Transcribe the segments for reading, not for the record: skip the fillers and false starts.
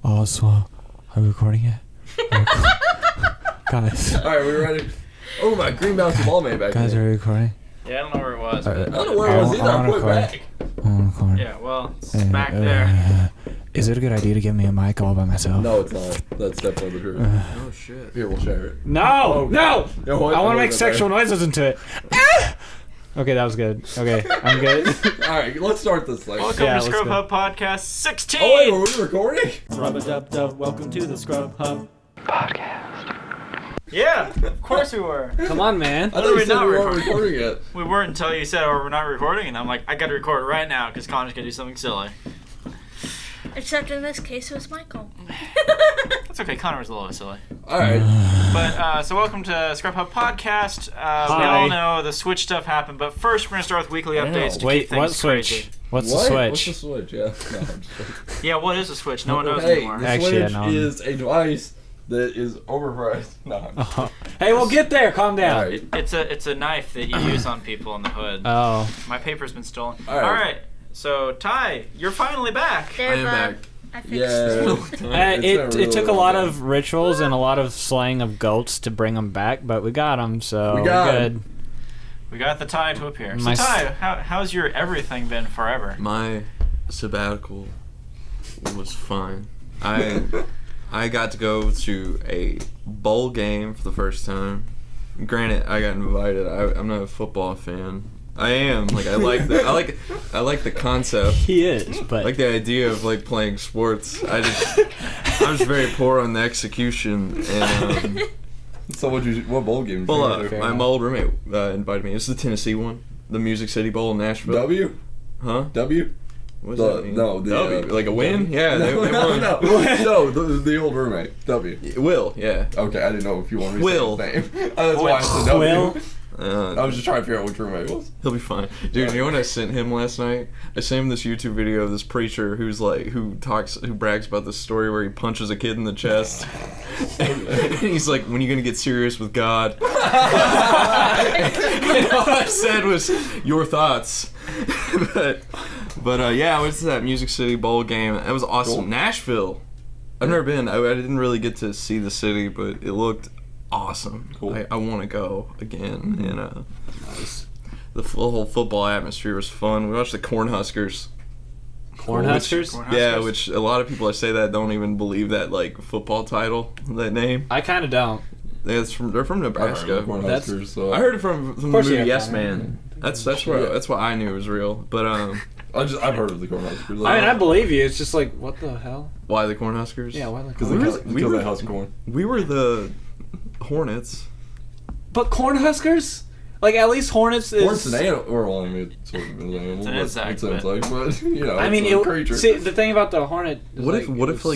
So, are we recording it? Guys. Alright, we ready? Oh, my green bouncy ball made back Guys, there. are we recording? Yeah, I don't know where it was. I don't know where it was either. I put it back. Yeah, well, it's back there. Is it a good idea to give me a mic all by myself? No, it's not. That's definitely the truth. Oh, shit. Here, we'll share it. No! Yeah, I want to make sexual noises into it. Okay, that was good. Okay, I'm good. Alright, let's start this thing. Welcome Yeah, to let's Scrub go. Hub Podcast 16! Oh, wait, were we recording? Rub-a-dub-dub, welcome to the Scrub Hub Podcast. Yeah, of course we were. Come on, man. I thought you we said not we weren't recording? recording yet. We weren't until you said, oh, we're not recording, and I'm like, I gotta record it right now, because Connor's gonna do something silly. Except in this case, it was Michael. That's okay, Connor was a little silly. Alright. But, so welcome to Scrub Hub Podcast. We Hi. all know the Switch stuff happened, but first we're gonna start with weekly updates to Wait, keep things what switch? crazy. What's What? the What's switch? the switch? Yeah. No, I'm just kidding. Yeah, what is a Switch? No one knows Hey, anymore. the Actually, I Switch know. is a device that is overpriced. No, I'm just kidding. Hey, we'll get there. Calm down. Alright. It's a knife that you use on people in the hood. Oh. My paper's been stolen. All right. Alright, so Ty, you're finally back. There's am back. I fixed Yeah. it. It took a lot of rituals and a lot of slaying of goats to bring them back, but we got them, so We got good. 'em. We got the Ty to appear. So My Ty, how's your everything been forever? My sabbatical was fine. I got to go to a bowl game for the first time. Granted, I got invited. I'm not a football fan. I am I like the concept. He is, but I like the idea of playing sports. I was very poor on the execution and. So what bowl game did Well, you go to? my old roommate invited me. This is the Tennessee one, the Music City Bowl in Nashville. W? Huh? W? What does that mean? No, the, W, like a win? Yeah, they won. No, the old roommate. W. Will, yeah. Okay, I didn't know if you wanted me to Will. say his name. That's why I said W. Will? I was just trying to figure out which roommate it was. He'll be fine. Dude, you know what I sent him last night? I sent him this YouTube video of this preacher who brags about this story where he punches a kid in the chest. And he's like, when are you going to get serious with God? And all I said was, your thoughts. but yeah, I went to that Music City Bowl game. That was awesome. Cool. Nashville. I've never been. I didn't really get to see the city, but it looked awesome. Cool. I want to go again. And the whole football atmosphere was fun. We watched the Cornhuskers. Cornhuskers? Yeah, which a lot of people I say that don't even believe that football title, that name. I kind of don't. They're from Nebraska. Cornhuskers, so I heard it from the course you movie have Yes fun. Man. That's what I knew was real. But I've heard of the Cornhuskers. I mean, I believe you. It's just like, what the hell? why the Cornhuskers? Yeah, why the Because Cornhuskers? they husk corn. We were the Hornets. But Cornhuskers? Like, at least Hornets is... Hornets and animal, well, I mean, it's sort of an animal. It's an insect, It's an insect, but, you know, I mean, it's a creature. see, the thing about the Hornet is What like, if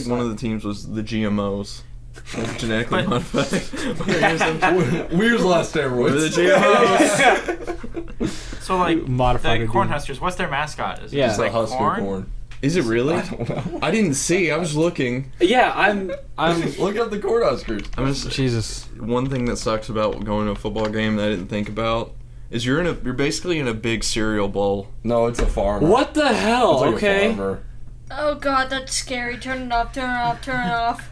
one of the teams was the GMOs? Genetically modified. Weir's last We're the steroids. GMOs. So, like, Modified the or Cornhuskers, what's their mascot? Is it Yeah. just It's like a husker corn? corn. Is it really? I don't know. I didn't see. I was looking. Yeah, I'm... Look up the Cornhuskers. I'm just, Jesus. one thing that sucks about going to a football game that I didn't think about is you're basically in a big cereal bowl. No, it's a farmer. What the hell? It's like Okay. a farmer. Oh god, that's scary. Turn it off, turn it off, turn it off.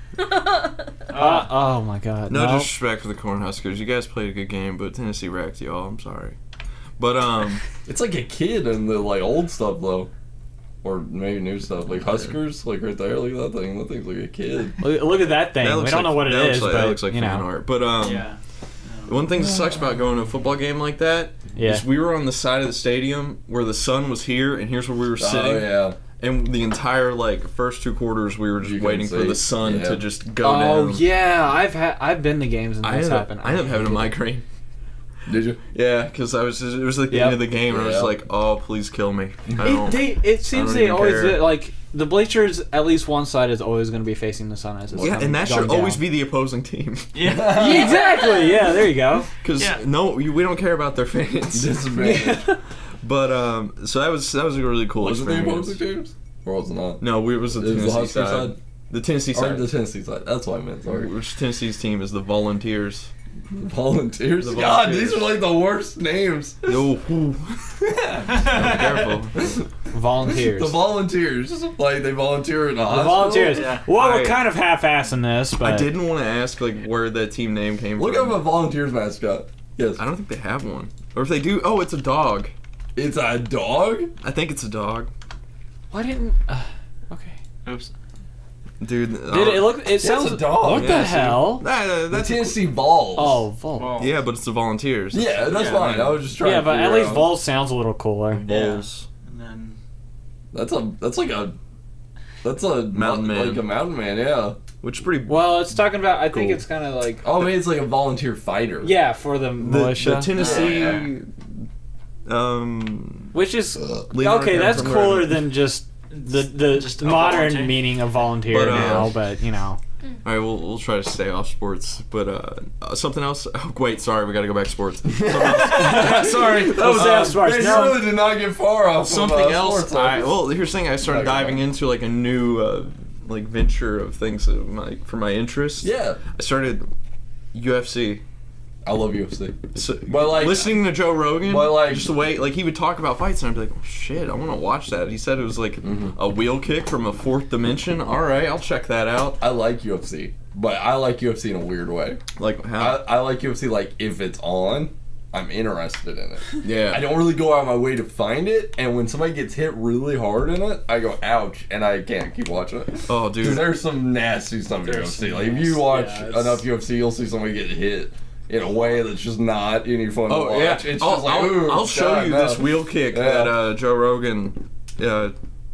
Oh my god. No disrespect for the Cornhuskers. You guys played a good game, but Tennessee wrecked y'all. I'm sorry. But It's like a kid in the old stuff though, or maybe new stuff like Huskers, like right there. Look at that thing. That thing's like a kid. Look at that thing. that We looks don't like- know what it that looks is, like, but that looks like you fan know. art. But Yeah. one thing that sucks about going to a football game like that Yeah. is we were on the side of the stadium where the sun was here, and here's where we were sitting. Oh yeah. And the entire first two quarters, we were just You can waiting for see. the sun Yeah. to just go Oh down. yeah, I've been to games and I that's ended happened. up having a hated it. migraine. Did you? Yeah, because it was like the Yep. end of the game, and I was Yeah. like, "Oh, please kill me." I don't. It seems don't they even always care. like the bleachers. At least one side is always going to be facing the sun as it's Yeah, coming- and that going should always down. be the opposing team. Yeah. Exactly. Yeah, there you go. Because Yeah. we don't care about their fans. Disadvantage. But so that was a really cool Was it the experience. opposing teams? Or was it not? No, it was the It was the Tennessee Husker side. side? The Tennessee Or side. the Tennessee side. That's what I meant. Sorry. Which Tennessee's team is the Volunteers. Volunteers. The God, Volunteers. these are like the worst names. No, careful. Volunteers. The volunteers, like they volunteer in a The hospital. volunteers. Yeah. Well, we're kind of half-assing this, but I didn't want to ask like where the team name came Look from. up a volunteers mascot. Yes. I don't think they have one. Or if they do, oh, it's a dog. It's a dog? I think it's a dog. why didn't? Okay. Oops. Dude, Did it look? It sounds. a dog. What Yeah, the see? hell? The That's Tennessee Vols. Oh, Vol. Well, yeah, but it's the volunteers. Yeah, that's Yeah, fine. I was just trying Yeah, to but at figure least out. Vol sounds a little cooler. Bulls. and then That's a Mountain man. Like a mountain man, yeah. Which is pretty. Well, it's talking about. I think Cool. it's kind of like. Oh, maybe it's like a volunteer fighter. Yeah, for the militia. The Tennessee. Yeah. Which is Leonardo okay. That's from cooler where- than just the Just a modern volunteer. meaning of volunteer But, now. But you know, All right, we'll try to stay off sports, but something else. Oh, wait, sorry, we got to go back to sports. Sorry, that was sports. They No. really did not get far off. something else. Sports, like- Well, here's the thing. I started Okay, diving fine. into like a new like venture of things for my interest. Yeah, I started UFC. I love UFC. So, But, like- listening to Joe Rogan, but, like- just the way like he would talk about fights, and I'd be like, oh, shit, I want to watch that. He said it was like a wheel kick from a fourth dimension. All right, I'll check that out. I like UFC, but I like UFC in a weird way. Like how? I like UFC like if it's on, I'm interested in it. Yeah. I don't really go out of my way to find it, and when somebody gets hit really hard in it, I go ouch, and I can't keep watching it. Oh, Dude, dude. there's some nasty stuff in There's UFC. some Like if you watch nasty- yeah, it's- enough UFC, you'll see somebody get hit in a way that's just not any fun to Oh watch. yeah, It's just like, ooh, I'll show God, you no. this wheel kick Yeah. that Joe Rogan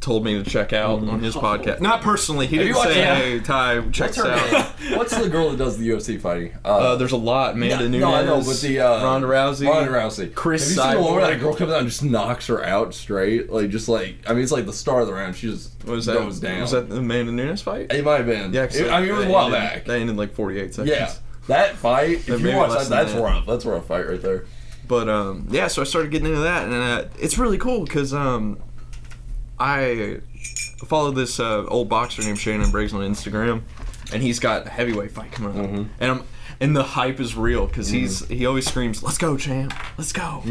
told me to check out on his podcast. Not personally, he Have didn't you watched say, that? "Hey, Ty, check What's this her out." name? What's the girl that does the UFC fighting? There's a lot. Amanda Nunes. No, I know, but the Ronda Rousey. Ronda Rousey. Chris Have you seen the one where Cyborg. that girl comes out and just knocks her out straight? Like, just like, I mean, it's like the star of the round. She just What was that? goes down. Was that the Amanda Nunes fight? It might have been. Yeah, 'cause I mean, it was a that while ended- back. That ended like 48 seconds. Yeah, that fight. If you maybe watch less that, than that's that. rough. That's a rough fight right there. But yeah, so I started getting into that, and it's really cool because I follow this old boxer named Shannon Briggs on Instagram, and he's got a heavyweight fight coming up, and the hype is real because he always screams, "Let's go, champ! Let's go!"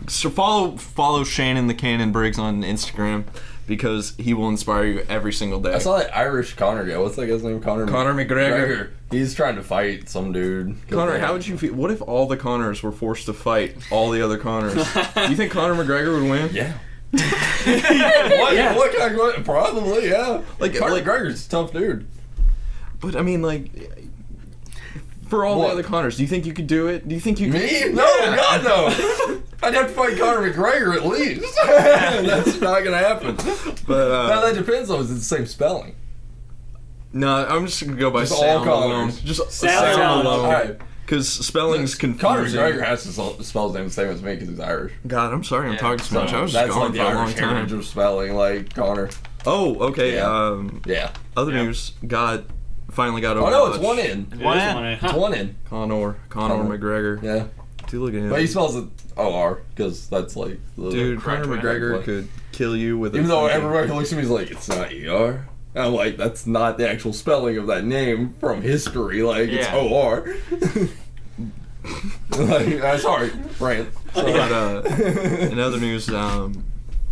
So follow Shannon the Cannon Briggs on Instagram because he will inspire you every single day. I saw that Irish Connor guy. What's that guy's name? Conor McGregor. He's trying to fight some dude. Connor, how would you feel? What if all the Connors were forced to fight all the other Connors? Do you think Conor McGregor would win? Yeah. What kind of, probably, yeah. Like- Conor like- McGregor's a tough dude. But I mean, like, for all What? the other Connors, do you think you could do it? Do you think you could? Me? No, God no. I'd have to fight Conor McGregor at least. That's not gonna happen. But Now that depends though. Is it the same spelling? no, I'm just gonna go by Just all sound alone. Connors. Just Sound sound alone. alone. Alright. Because spelling's Conor confusing. McGregor has to spell his name the same as me because he's Irish. God, I'm sorry I'm Yeah. talking so much. I was that's just gone like the for a long Irish heritage time. of spelling, like Connor. Oh, okay. Yeah. Yeah. Yeah. Other Yeah. news. Finally got Oh Overwatch. no, it's one in. One It is in. It's one in. Connor Connor. McGregor. Yeah. Dude, look at him. But he spells it OR because that's like the Dude, correct Conor way. McGregor could kill you with a Even though fucking- everybody looks at me, he's like, it's not ER. And I'm like, that's not the actual spelling of that name from history. Like, it's Yeah. OR. Like, sorry, rant. But in other news,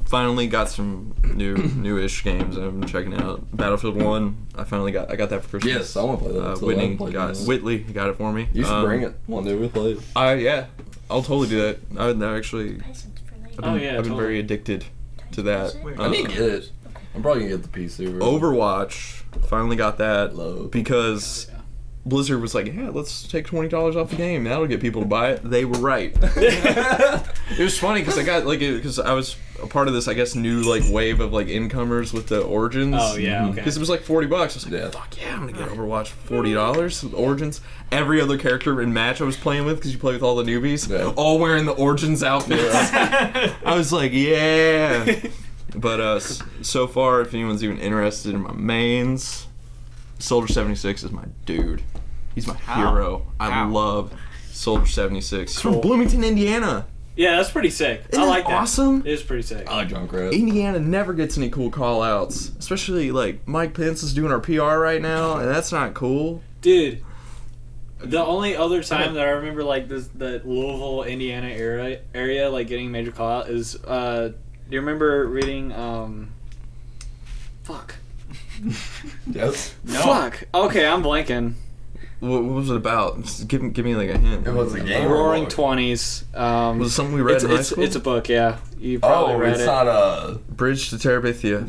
finally got some newish games I've been checking out. Battlefield 1, I got that for Christmas. Yes, I want to play that. So I Whitney haven't played got it. Whitley got it for me. You should bring it one day. We'll play it. Yeah, I'll totally do that. I actually, Presents for later. Oh, yeah, I've been totally. very addicted to that. I need to get it. I'm probably gonna get the PC version. Overwatch, finally got that Love. because Blizzard was like, yeah, let's take $20 off the game. That'll get people to buy it. They were right. It was funny because I got because I was a part of this, I guess, new like wave of like incomers with the Origins. Oh, yeah, okay. Because it was like $40. I was like, Yeah. fuck yeah, I'm gonna get Overwatch for $40 with Origins. Every other character in match I was playing with, because you play with all the newbies, Yeah. all wearing the Origins outfits. I was like, yeah. But so far, if anyone's even interested in my mains, Soldier 76 is my dude. He's my hero. I How? love Soldier 76. He's from Cool. Bloomington, Indiana. Yeah, that's pretty sick. Isn't I like that that. awesome? It is pretty sick. I like Junkrat. Indiana never gets any cool call outs. Especially like Mike Pence is doing our PR right now, and that's not cool. Dude, the only other time that I remember like this, the Louisville, Indiana area like getting major call out is you remember reading Fuck. Yes. No. Fuck. Okay, I'm blanking. What was it about? Just give me like a hint. It was a game. Roaring or Twenties. Was it something we read in high school? It's a book, yeah. You probably Oh, read it's it. not a. Bridge to Terabithia.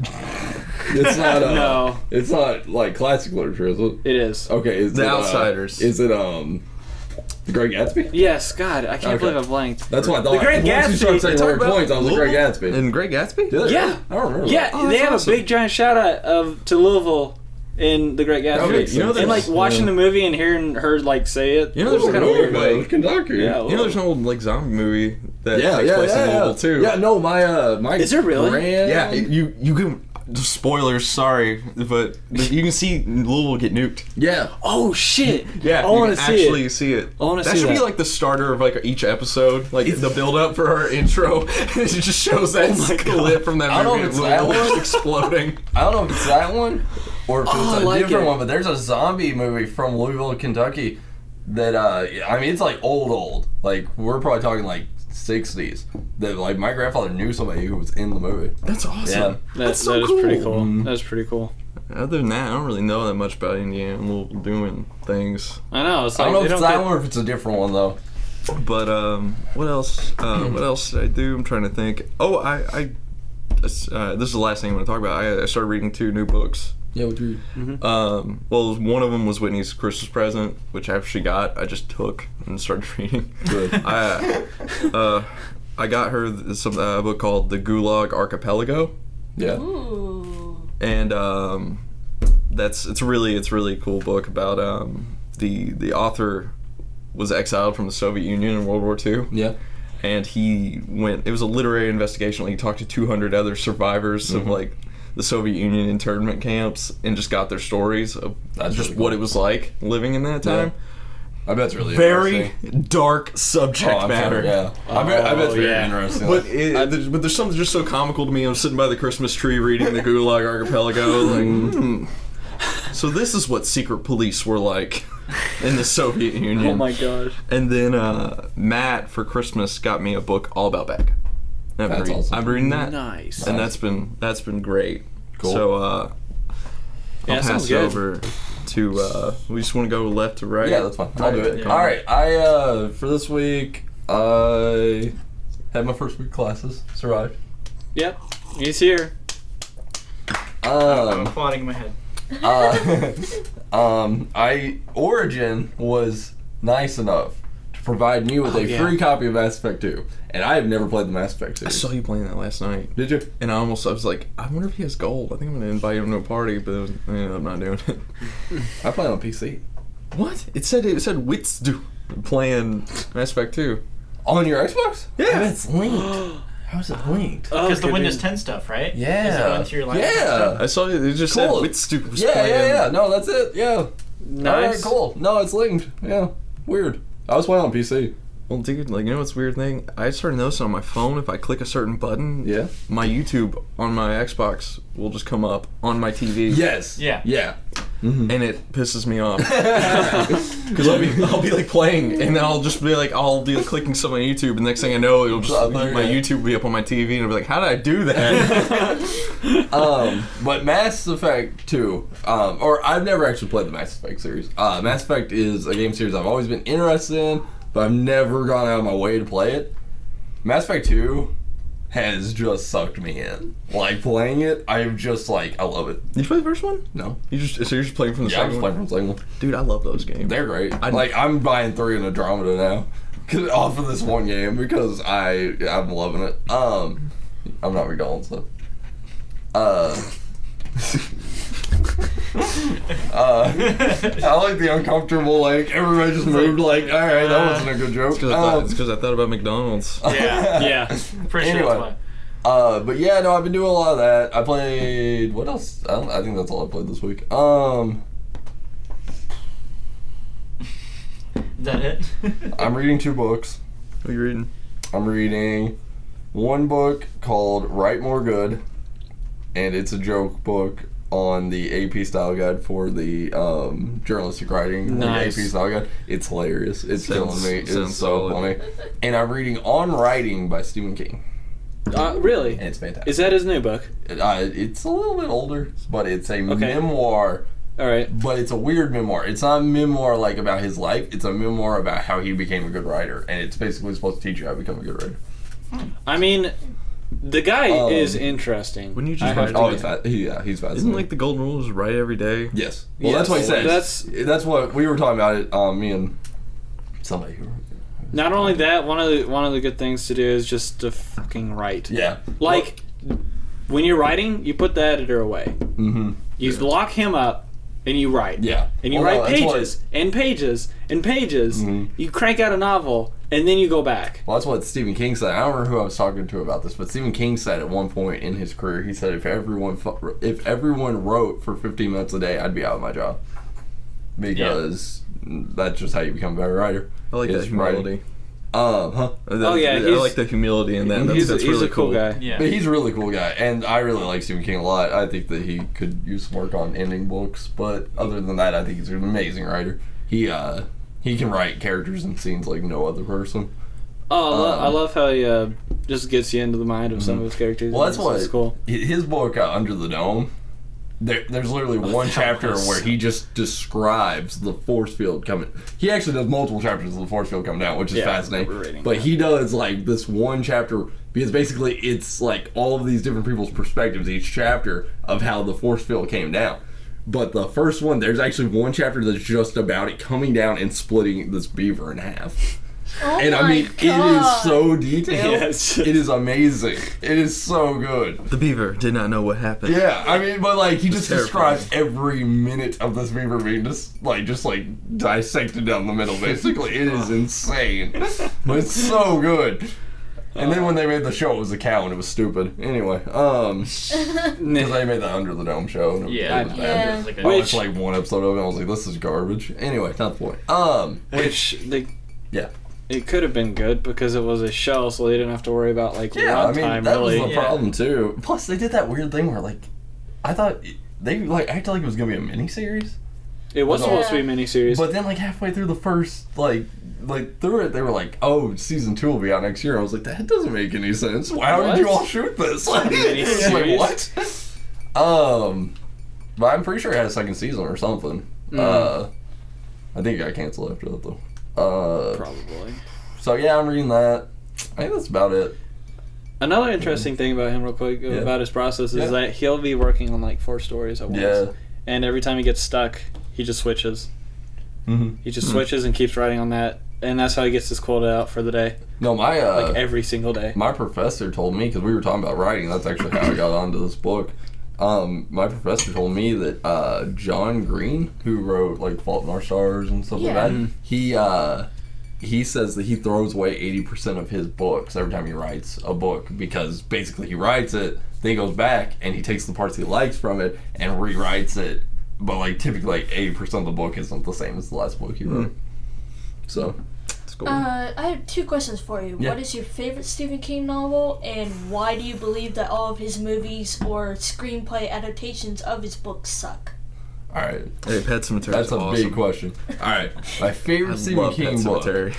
It's not a. No. It's not like classic literature, is it? It is. Okay, is The it, Outsiders. Is it The Great Gatsby? Yes, God, I can't Okay. believe I blanked. That's what I thought. The Great Once you started saying Gatsby. Roaring Twenties, I was like Great Gatsby. In Great Gatsby? Did it? Yeah. I don't remember. Yeah, Oh, they that's have awesome. a big giant shout out to Louisville in The Great Gatsby. makes You know sense. and like there's- watching the movie and hearing her like say it. You know, there's kind of weird. Like Kentucky. Yeah. You know, there's an old like zombie movie that Yeah, takes yeah, place in yeah. Louisville too. Yeah, no, my Is there really? grand- Yeah, you can. Spoilers, sorry, but you can see Louisville get nuked. Yeah. Oh shit! Yeah, I want you to can see actually it. see it. I wanna that see should be that. like the starter of like each episode, like the build up for our intro. It just shows that Oh my clip from that I don't movie know of if it's that Louisville one. just exploding. I don't know if it's that one or if Oh, it's I a like different it. one, but there's a zombie movie from Louisville, Kentucky that I mean it's like old. Like we're probably talking like 60s. That like my grandfather knew somebody who was in the movie. That's awesome. Yeah. That's so that is cool. pretty cool. Mhm. That's pretty cool. Other than that, I don't really know that much about Indiana and Louisville doing things. I know. It's I like don't know they if it's don't that get- one or if it's a different one though. But what else? What else did I do? I'm trying to think. Oh, this is the last thing I want to talk about. I started reading 2 new books. Yeah, what you Well, one of them was Whitney's Christmas present, which after she got, I just took and started reading. Good. I got her a book called The Gulag Archipelago, Yeah. Ooh. and it's a really cool book about the author was exiled from the Soviet Union in World War II. Yeah. And it was a literary investigation. Like, he talked to 200 other survivors of like the Soviet Union internment camps and just got their stories of That's just really what cool. it was like living in that time. I bet it's really Very interesting. dark subject Oh, I'm matter. sure, yeah. I bet it's very yeah. interesting. But there's something just so comical to me. I'm sitting by the Christmas tree reading the Gulag Archipelago. Like, so this is what secret police were like in the Soviet Union. Oh my gosh. And then Matt for Christmas got me a book all about Beck. That's awesome. I've been reading that, Nice. and that's been great. Cool. So Yeah, I'll sounds pass it good. over to. We just want to go left to right. Yeah, that's fine. I'll do it. Yeah. All right. I for this week I had my first week of classes. Survived. Yep. He's here. I'm applauding in my head. Origin was nice enough to provide me with a yeah. free copy of Mass Effect 2, and I have never played the Mass Effect I series. saw you playing that last night, Did you? and I was like, I wonder if he has gold. I think I'm gonna invite him to a party, but I ended up not doing it. I play on PC. What? It said Wits do playing Mass Effect 2. On your Xbox? Yeah. It's linked. How is it linked? Because the could Windows be. 10 stuff, right? Yeah. Is it going through your laptop? Yeah. I saw it. It just Cool. said Wits do was Yeah, playing. yeah. No, that's it. Yeah. Nice. Alright, cool. No, it's linked. Yeah. Weird. I was playing on PC. Well, dude, like, you know what's the weird thing? I started noticing on my phone, if I click a certain button, Yeah. my YouTube on my Xbox will just come up on my TV. Yes. Yeah. Yeah. And it pisses me off. Because I'll be like playing, and then I'll be like clicking something on YouTube, and next thing I know, it'll just, my YouTube will be up on my TV, and I'll be like, how did I do that? But Mass Effect 2, or I've never actually played the Mass Effect series. Mass Effect is a game series I've always been interested in, but I've never gone out of my way to play it. Mass Effect 2 has just sucked me in. Like, playing it, I'm just like, I love it. Did you play the first one? No. So you're just playing from the Yeah, I'm second just one? playing from the second one. Dude, I love those games. They're great. I'm buying 3 in Andromeda now. Off of this one game, because I'm loving it. I'm not McDonald's, though. I like the uncomfortable, like, everybody just moved, like, alright, that wasn't a good joke. It's because I thought about McDonald's. Yeah. Yeah. Pretty sure Anyway. that's why. But yeah, no, I've been doing a lot of that. I played, what else? I think that's all I played this week. Is that it? I'm reading 2 books. What are you reading? I'm reading one book called Write More Good, and it's a joke book on the AP style guide for the journalistic writing. Nice. The AP style guide. It's hilarious. It's killing me. It's sounds so solid. funny. And I'm reading On Writing by Stephen King. Really? And it's fantastic. Is that his new book? It's a little bit older, but it's a memoir. All right. But it's a weird memoir. It's not a memoir like about his life. It's a memoir about how he became a good writer, and it's basically supposed to teach you how to become a good writer. I mean, the guy is interesting. Wouldn't you just write? Oh, he's fascinating. Isn't like the golden rule is write every day? Yes. Well, Yes. that's what he says. That's what we were talking about. It. Me and somebody who. Not only that, one of the good things to do is just to fucking write. Yeah. Like, when you're writing, you put the editor away. Mm-hmm. You lock him up, and you write. Yeah. And you write pages and pages and pages. Mm-hmm. You crank out a novel, and then you go back. Well, that's what Stephen King said. I don't remember who I was talking to about this, but Stephen King said at one point in his career, he said, if everyone wrote for 15 minutes a day, I'd be out of my job. Because that's just how you become a better writer. I like that humility. Huh? I like the humility in that. That's He's really a cool guy. Yeah. But he's a really cool guy, and I really like Stephen King a lot. I think that he could use some work on ending books, but other than that, I think he's an amazing writer. He can write characters and scenes like no other person. Oh, I love how he just gets you into the mind of some of his characters. Well, that's It's cool. His book, Under the Dome, there's literally one chapter where he just describes the force field coming. He actually does multiple chapters of the force field coming down, which is fascinating. But he does like this one chapter because basically it's like all of these different people's perspectives each chapter of how the force field came down. But the first one, there's actually one chapter that's just about it coming down and splitting this beaver in half. Oh And I my mean, God. it is so detailed. Yes. It is amazing. It is so good. The beaver did not know what happened. Yeah, I mean, but like he just terrifying. describes every minute of this beaver being just dissected down the middle. Basically, it is insane, but it's so good. And then when they made the show, it was a cow and it was stupid. Anyway, because they made that Under the Dome show. And Yeah. it was bad. Like I watched like one episode of it. And I was like, this is garbage. Anyway, not the point. Yeah. It could have been good because it was a show, so they didn't have to worry about like runtime. That Really, was the problem too. Plus, they did that weird thing where like, I thought they like acted like it was gonna be a miniseries. it was supposed to be a miniseries. But then, like halfway through the first, like through it, they were like, "Oh, season 2 will be out next year." I was like, "That doesn't make any sense. How did you all shoot this?" Like, miniseries. what? But I'm pretty sure it had a second season or something. I think it got canceled after that though. Probably. So yeah, I'm reading that. I think that's about it. Another interesting thing about him, real quick, about his process is that he'll be working on like 4 stories at once. Yeah. And every time he gets stuck, he just switches. Mm-hmm. He just switches and keeps writing on that, and that's how he gets his quota out for the day. No, my Like every single day. my professor told me, because we were talking about writing, that's actually how I got onto this book. My professor told me that John Green, who wrote like Fault in Our Stars and stuff like that, he says that he throws away 80% of his books every time he writes a book, because basically he writes it, then he goes back and he takes the parts he likes from it and rewrites it, but like typically like 80% of the book isn't the same as the last book he wrote. So It's cool. I have 2 questions for you. Yeah. What is your favorite Stephen King novel, and why do you believe that all of his movies or screenplay adaptations of his books suck? all right, Hey, Pet Cemetery. that's a awesome. big question. All right, my favorite I Stephen love King Pet book. Cemetery.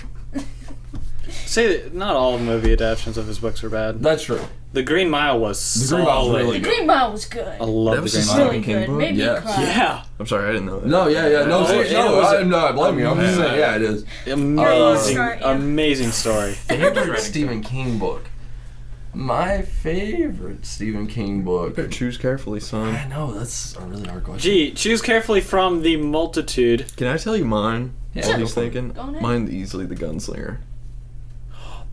Say that not all movie adaptations of his books are bad. That's true. The Green Mile was The Green Mile's solid. really The good. Green Mile was good. I love That the was Green a Mile. Really Stephen King good. book? Made me Yeah. cry. Yeah, I'm sorry, I didn't know that. No, yeah, no, Oh, seriously, it was I blame you. I'm just saying, yeah, it is. amazing, Start, yeah. amazing story. Favorite Stephen King book. My favorite Stephen King book. Better choose carefully, son. I know, that's a really hard question. Gee, choose carefully from the multitude. Can I tell you mine? Yeah, While go he's for it. thinking? Go ahead. Mine easily The Gunslinger.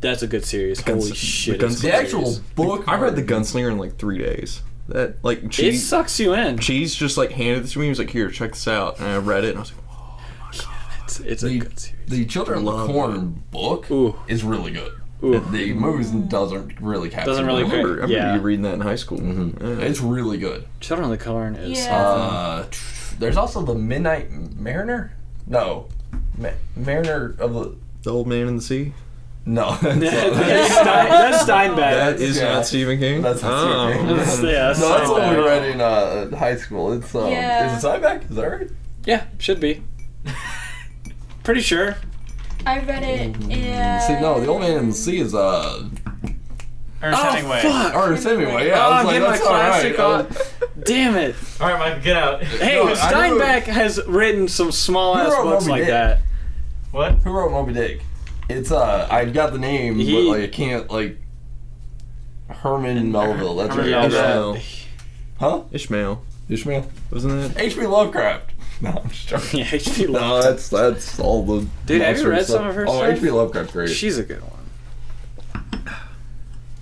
That's a good series. Holy shit! the it's a The good actual series. book. I read The Gunslinger in like 3 days. That like It cheese. sucks you in. Cheese just like handed this to me. He was like, "Here, check this out," and I read it, and I was like, "Whoa, my god!" It's a good series. The Children of the Love Corn book Ooh. is really good. Ooh. The movies doesn't really capture. Doesn't really it. great. I remember Yeah. you reading that in high school. Mhm. Yeah. It's really good. Children of the Corn is. Yeah. There's also the Midnight Mariner. No, Mariner of the. The Old Man in the Sea. No, That's Steinbeck. That is yeah. not Stephen King. That's not Stephen King. That's- yeah, that's No, that's what we Steinbeck. read in high school. It's Yeah. Is it Steinbeck? Is that right? Yeah, should be. Pretty sure. I read it in... See, no, The Old Man in the Sea is Are Ernest Hemingway. fuck. Ernest Hemingway, yeah. Oh, I I'm was like, getting my that's all right. classic on. Damn it. All right, Michael, get out. Hey, No, I Steinbeck has written some small ass Who wrote books Moby like Dick? that. What? Who wrote Moby Dick? It's I got the name, but like I can't like Herman Melville. That's Herman right. Melville. Ishmael. Huh? Ishmael. Ishmael? Wasn't it? H.P. Lovecraft. No, I'm just joking. Yeah, H.P. No, Lovecraft. that's all the. Dude, have you monster read stuff. some of her Oh, stuff? H.P. Lovecraft's great. She's a good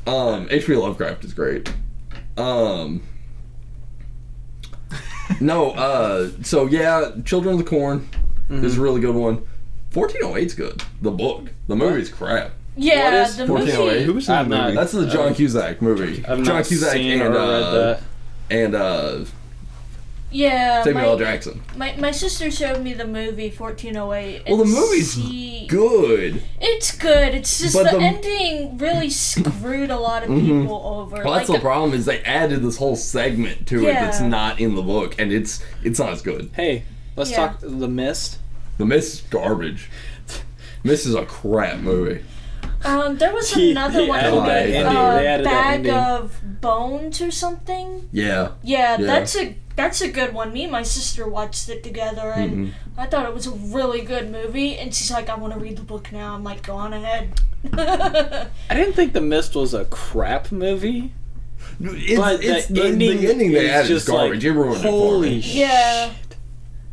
one. H.P. Lovecraft is great. So yeah, Children of the Corn is a really good one. 1408's good. The book. The movie's crap. Yeah, What is the 1408? movie. Who was in the I'm not- movie? That's the John Cusack movie. I've John not Cusack seen and or read that. and Yeah, Samuel L. Jackson. my sister showed me the movie 1408. Well, the and movie's she- good. It's good. It's just But the the- ending really screwed a lot of people over. Well, that's like, the problem is they added this whole segment to it Yeah. that's not in the book, and it's not as good. Hey, let's Yeah. talk The Mist. The Mist is garbage. Mist is a crap movie. There was He- another he one added called that ending. They added that Bag ending. of Bones or something. Yeah. Yeah, Yeah. that's a good one. Me and my sister watched it together, and Mm-hmm. I thought it was a really good movie. And she's like, "I want to read the book now." I'm like, "Go on ahead." I didn't think The Mist was a crap movie. It's, But the ending the ending they is added is just garbage. like, It ruined it for holy me. Yeah.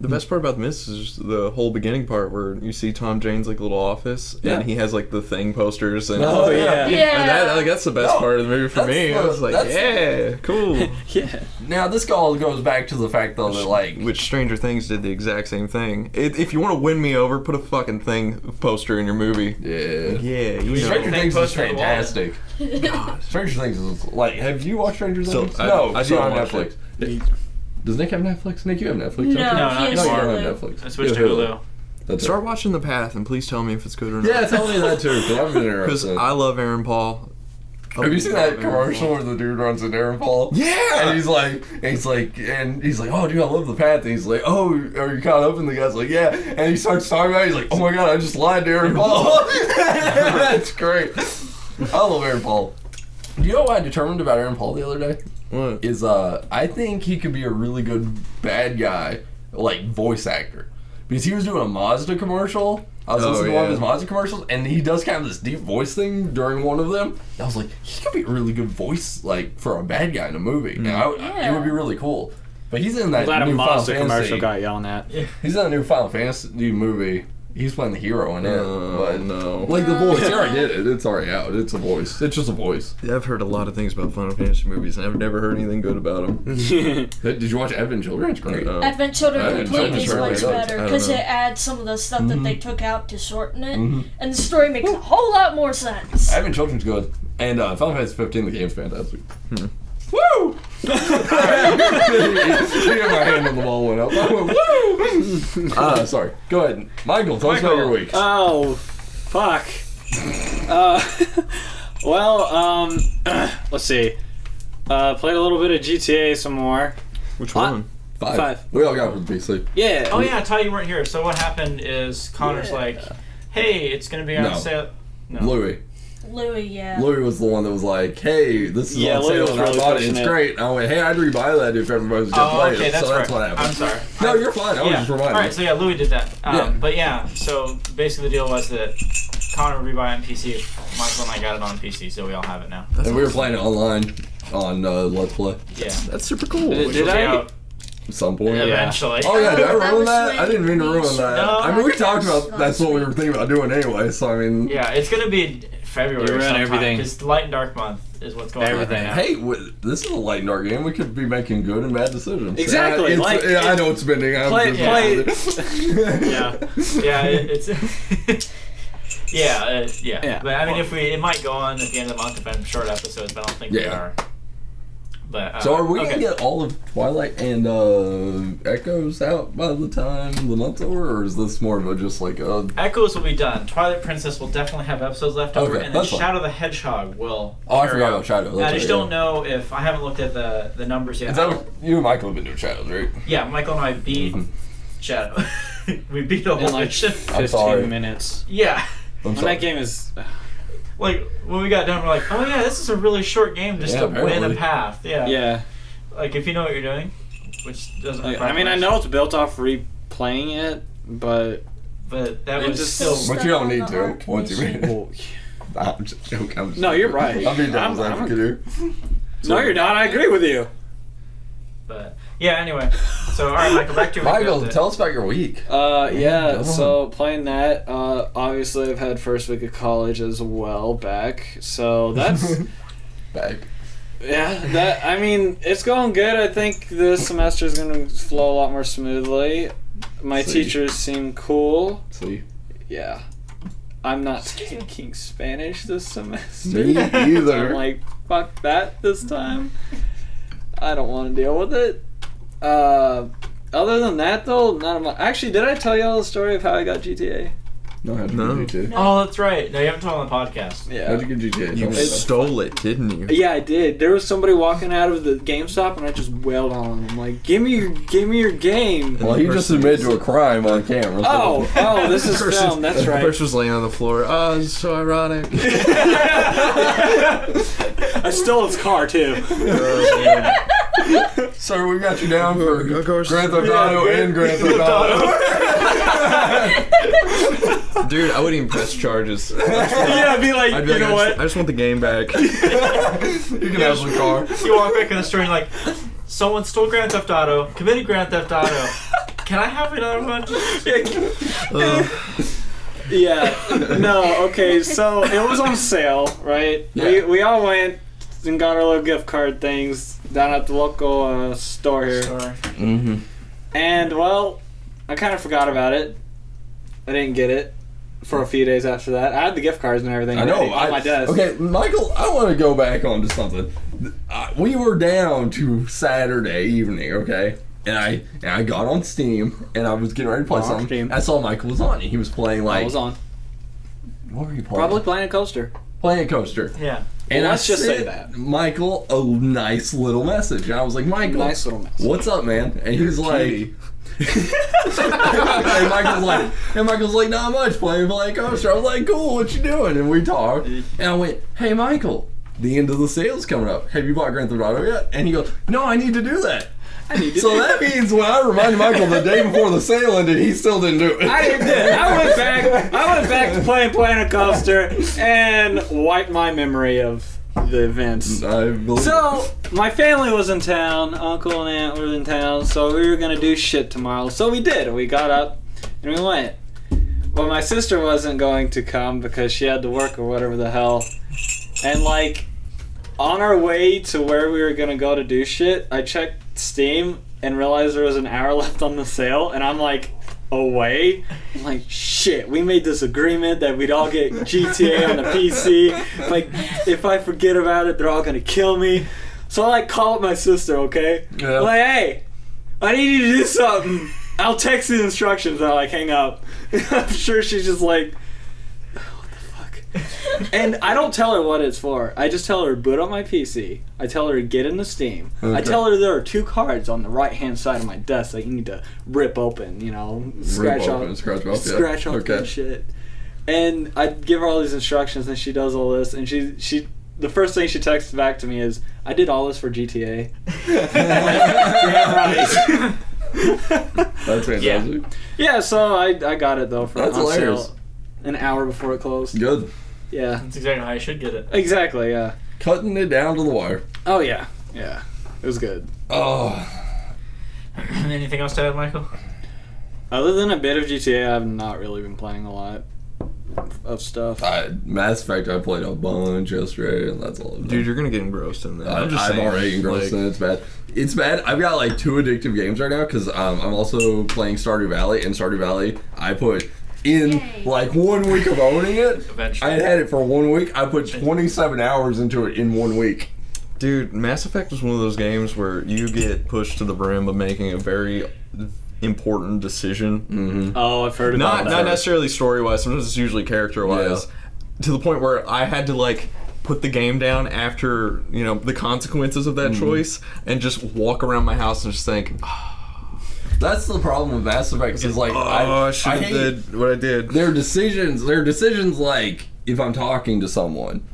The best part about this is the whole beginning part where you see Tom Jane's like little office Yeah. and he has like the Thing posters and Oh, yeah. Yeah. and that's the best No, part of the movie for that's me. I the- was like, that's- yeah, cool. Yeah. Now this all goes back to the fact though that like Which Stranger Things did the exact same thing. If you want to win me over, put a fucking Thing poster in your movie. yeah. Yeah, you Stranger know. Things is poster on the wall. fantastic. Stranger Things is like. Have you watched Stranger So, Things? I no, do it's not on watch Netflix. it. Does Nick have Netflix? Nick, you have Netflix? No, don't you? No, not he has No, you anymore. don't Hulu. have Netflix. I switched to You have Hulu. That's Start right. watching The Path and please tell me if it's good or not. Yeah, tell me that too, because I've been Because interested. I love Aaron Paul. Have you seen that commercial where the dude runs into Aaron Paul? Yeah! And he's like, oh, dude, I love the path. And he's like, oh, are you caught up? And the guy's like, yeah. And he starts talking about it. He's like, oh my god, I just lied to Aaron Paul. That's great. I love Aaron Paul. Do you know what I determined about Aaron Paul the other day? What? Is I think he could be a really good bad guy, like voice actor, because he was doing a Mazda commercial. I was listening to one of his Mazda commercials, and he does kind of this deep voice thing during one of them. I was like, he could be a really good voice, like for a bad guy in a movie. And it would be really cool. But he's in that Glad a new Final Mazda commercial Fantasy. got yelling at. He's in a new Final Fantasy movie. He's playing the hero in it. But no. like the voice, he already did it. It's already out. It's a voice. It's just a voice. Yeah, I've heard a lot of things about Final Fantasy movies, and I've never heard anything good about them. Did you watch Advent Children? It's great. Advent Children Advent Complete Children's is really much good. better I don't because know. it adds some of the stuff that they took out to shorten it, and the story makes a whole lot more sense. Advent Children's good. And Final Fantasy 15, the game's fantastic. Woo! You had my hand on the wall went up. I went, woo! Sorry. Go ahead. Michael, tell us about your week. Oh, fuck. Let's see. Played a little bit of GTA some more. Which one? Five. We all got it for the PC. Yeah. Oh yeah, Ty, you weren't here. So what happened is Connor's like, "Hey, it's gonna be on No. sale." No. Louis. Louis, yeah. Louis was the one that was like, hey, this is Yeah, on Louis sale was and I really bought it. pushing It's it. great. And I went, hey, I'd rebuy that if everybody was just Oh, playing okay, it. that's So that's right. what happened. I'm sorry. No, you're fine. I was just reminding Alright, so yeah, Louis did that. Yeah. But yeah, so basically the deal was that Connor would rebuy it on PC. Michael and I got it on PC, so we all have it now. And we were playing it online on Let's Play Yeah. That's super cool. Did Which will be I? out at some point. eventually. Oh yeah, did I That ruin was that? when I didn't mean to we ruin that. No. I mean, we talked about Last that's what we week. were thinking about doing anyway. So I mean, Yeah, it's gonna be February. You ruin sometime, everything. because Light and Dark Month is what's going Everything. on. Right hey, this is a light and dark game. We could be making good and bad decisions. Exactly, Yeah, like, I know it's bending. I'm Play- just now. Yeah, it's. Yeah. Yeah. But I mean, it might go on at the end of the month if I'm short episodes, but I don't think we Yeah. are. But So are we okay. gonna get all of Twilight and Echoes out by the time the month's over, or is this more of a just like a? Echoes will be done. Twilight Princess will definitely have episodes left over, Okay, and then that's fine. Shadow the Hedgehog will. Oh, I carry forgot on. about Shadow. I That's just right, don't know if I haven't looked at the numbers yet. Is that what, you and Michael have been doing Shadows, right? Yeah, Michael and I beat Shadow. We beat the In whole like mission. 15 sorry. minutes. Yeah. I'm When sorry. that game is. like when we got done, we're like, oh yeah, this is a really short game just to win apparently. a path. Yeah. Yeah. Like if you know what you're doing, which doesn't. I mean, I know it's built off replaying it, but But that It was just- still. But you don't need Stuck to. on the Once you read it. well, I'm just joking. I'm just No, you're right. I'm being devil's I'm- advocate here. no, you're not. I agree with you. But yeah. Anyway, so all right, Michael, back to your week. Michael, That's it. tell us about your week. Yeah, Go so playing that, obviously I've had first week of college as well back, so that's, Back. yeah, that, I mean, it's going good. I think this semester is going to flow a lot more smoothly. My See. teachers seem cool. See? Yeah. I'm not taking Spanish this semester. Me either. I'm like, fuck that this time. I don't want to deal with it. Other than that, though, none of my... Actually, did I tell y'all the story of how I got GTA? No, how'd No. you get GTA? Oh, that's right. No, you haven't told on the podcast. Yeah. How'd you get GTA? You Tell me stole it, didn't you? Yeah, I did. There was somebody walking out of the GameStop, and I just wailed on him. I'm like, give me your game. Well, he just admitted to a crime on camera. So. Oh, this is film. That's right. First was laying on the floor. Oh, this is so ironic. I stole his car too. So we got you down for Of course. Grand Theft Auto and Grand Theft Auto. Dude, I wouldn't even press charges. Yeah, I'd be like, I'd be you know I what? just want the game back. You can have the car. You walk back in the store and like, someone stole Grand Theft Auto, committed Grand Theft Auto. Can I have another one? Yeah. No. Okay. So it was on sale, right? Yeah. We all went and got our little gift card things down at the local store here. Mm-hmm. And well, I kind of forgot about it. I didn't get it for a few days after that. I had the gift cards and everything I know. ready on my desk. Okay, Michael, I want to go back onto something. We were down to Saturday evening, okay? And I got on Steam, and I was getting ready to play On something. Steam. I saw Michael was on, and he was playing like... I was on. What were you playing? Probably playing a coaster. Playing Coaster. Yeah. And Well, let's just say sent that. Michael a nice little message. And I was like, Michael, Nice little mess. what's up, man? And he was like... Kitty. and Michael's like, not much, playing Coaster. I was like, cool, what you doing? And we talked. And I went, hey, Michael, the end of the sale's coming up. Have you bought Grand Theft Auto yet? And he goes, no, I need to do that. So that means when I reminded Michael the day before the sale ended, he still didn't do it. I did. I went back to playing Planet Coaster and wiped my memory of the events. I believe So my family was in town. Uncle and aunt were in town. So we were gonna do shit tomorrow. So we did. We got up and we went. But my sister wasn't going to come because she had to work or whatever the hell. And like on our way to where we were gonna go to do shit, I checked Steam and realized there was an hour left on the sale, and I'm like away. I'm like, shit, we made this agreement that we'd all get GTA on the PC. Like, if I forget about it, they're all gonna kill me. So I like call up my sister, okay? Yeah. Like, hey, I need you to do something. I'll text you the instructions. And I like hang up. I'm sure she's just like, what the fuck? And I don't tell her what it's for. I just tell her to boot up my PC. I tell her to get into Steam. I Okay. tell her there are 2 cards on the right hand side of my desk that you need to rip open, you know, scratch off Okay. and shit. And I give her all these instructions and she does all this, and she the first thing she texts back to me is, I did all this for GTA. Damn right. That's fantastic. Yeah, so I got it though for That's on hilarious. sale an hour before it closed. Good. Yeah. That's exactly how you should get it. Exactly, yeah. Cutting it down to the wire. Oh yeah. Yeah. It was good. Oh. Anything else to add, Michael? Other than a bit of GTA, I've not really been playing a lot of stuff. Mass Effect, I played a bunch yesterday, and that's all I've done. Dude, you're gonna get engrossed in that. I'm just saying, already engrossed in it. It's bad. It's bad. I've got like 2 addictive games right now because I'm also playing Stardew Valley. And Stardew Valley, I put in Yay. like 1 week of owning it. Eventually. I had it for 1 week. I put 27 hours into it in 1 week. Dude, Mass Effect is one of those games where you get pushed to the brim of making a very important decision. Mm-hmm. Oh, I've heard about Not necessarily story-wise, sometimes it's usually character-wise. To the point where I had to, like, put the game down after, you know, the consequences of that choice and just walk around my house and just think, That's the problem with Mass Effect. Is like I I should have hate did what I did. their decisions. Their decisions like if I'm talking to someone,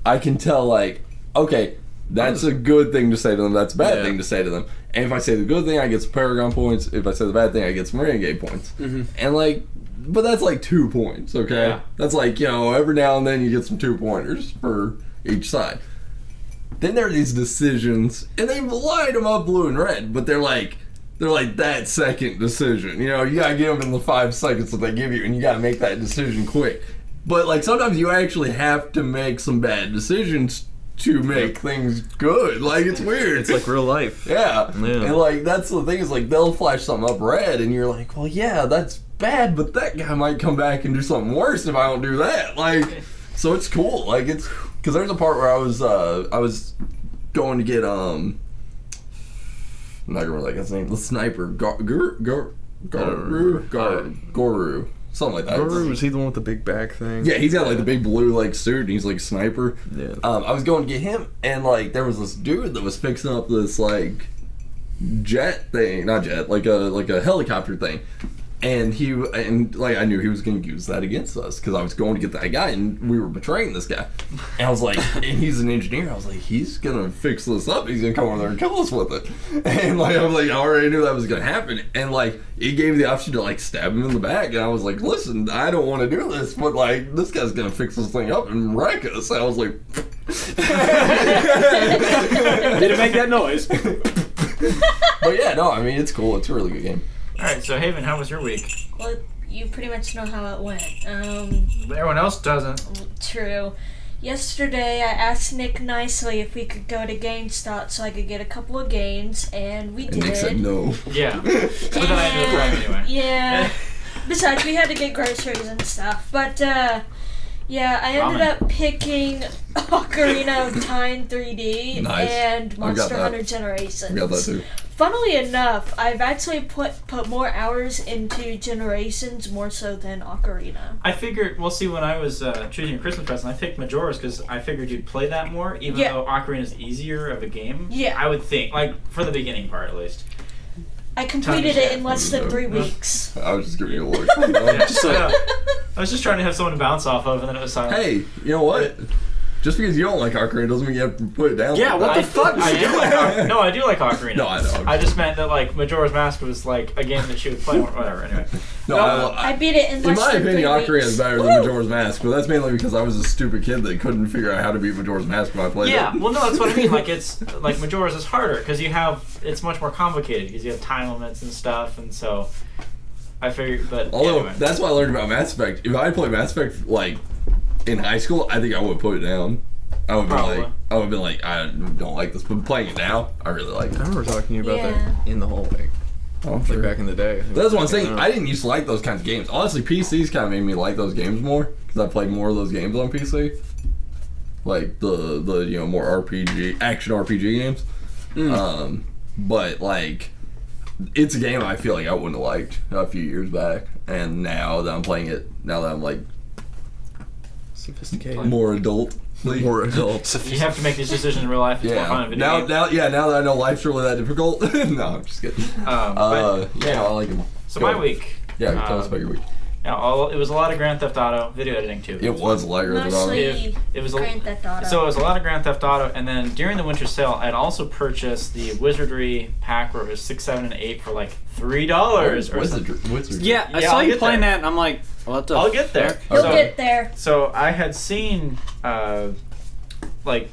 I can tell, like, okay, that's a good thing to say to them, that's a bad thing to say to them. And if I say the good thing, I get some Paragon points. If I say the bad thing, I get some Renegade points. And, like, but that's like 2 points, okay? Yeah. That's like, every now and then you get some 2-pointers for each side. Then there are these decisions, and they line them up blue and red, but they're like that second decision. You gotta give them in the 5 seconds that they give you, and you gotta make that decision quick. But, like, sometimes you actually have to make some bad decisions to make things good. Like, it's weird. It's like real life. Yeah. And, like, that's the thing is, like, they'll flash something up red, and you're like, well, yeah, that's bad, but that guy might come back and do something worse if I don't do that. Like, so it's cool. Like, it's... Because there's a part where I was going to get, I'm not going to remember his name, the sniper, Goru, something like that. Guru, was he the one with the big back thing? Yeah, he's got like the big blue like suit, and he's like a sniper. Yeah. I was going to get him, and like there was this dude that was fixing up this like jet thing, not jet, like a helicopter thing. And I knew he was going to use that against us because I was going to get that guy, and we were betraying this guy. And I was like, and he's an engineer. I was like, he's going to fix this up. He's going to come over there and kill us with it. And like, I was like, I already knew that was going to happen. And like, he gave me the option to like stab him in the back. And I was like, listen, I don't want to do this, but like, this guy's going to fix this thing up and wreck us. And I was like, Did it make that noise? But yeah, no, I mean, it's cool. It's a really good game. Alright, so Haeven, how was your week? Well, you pretty much know how it went. Everyone else doesn't. True. Yesterday, I asked Nick nicely if we could go to GameStop so I could get a couple of games, and we did. And Nick said no. Yeah. But then I ended up driving anyway. Yeah. Besides, we had to get groceries and stuff. But, yeah, I ended up picking Ocarina of Time 3D Nice. and Monster that. Hunter Generations. I got that too. Funnily enough, I've actually put more hours into Generations more so than Ocarina. I figured, well, see, when I was choosing a Christmas present, I picked Majora's because I figured you'd play that more, even though Ocarina's easier of a game. Yeah. I would think, like, for the beginning part at least. I completed it in less than 3 weeks. I was just giving you a look. I was just trying to have someone to bounce off of, and then it was silent. Hey, you know what? Just because you don't like Ocarina doesn't mean you have to put it down. Yeah, like what that. the fuck? I do like Ocarina. No, I do like Ocarina. No, I know. I just meant that, like, Majora's Mask was, like, a game that she would play or whatever, anyway. I beat it in less my than 3 opinion, weeks. Ocarina is better than Majora's Mask, but that's mainly because I was a stupid kid that couldn't figure out how to beat Majora's Mask when I played it. Yeah, well, no, that's what I mean. Like, it's, like, Majora's is harder, because it's much more complicated, because you have time limits and stuff, and so I figured, but Although, anyway. that's what I learned about Mass Effect. If I had played Mass Effect, like, in high school, I think I would have put it down. I would have been like, I don't like this, but playing it now, I really like I it. remember talking to you about Yeah. that in the hallway. Oh, Like sure. back in the day. That's what I'm saying. I didn't used to like those kinds of games. Honestly, PCs kind of made me like those games more because I played more of those games on PC, like the more action RPG games. But like, it's a game I feel like I wouldn't have liked a few years back, and now that I'm playing it, now that I'm like Sophisticated. more adult. More adults. You have to make these decisions in real life. It's more fun in video games. Now that I know life's really that difficult. No, I'm just kidding. But, Yeah, I like them. so my week. Yeah, tell us about your week. It was a lot of Grand Theft Auto video editing too. It was a lot of Mostly It was Grand Theft Auto. So it was a lot of Grand Theft Auto, and then during the winter sale, I'd also purchased the Wizardry pack where it was 6, 7, and 8 for like $3 or something. Wizardry. Yeah, I Yeah, saw I'll you get playing there. that, and I'm like, what the I'll get there. You'll So- get there. So I had seen like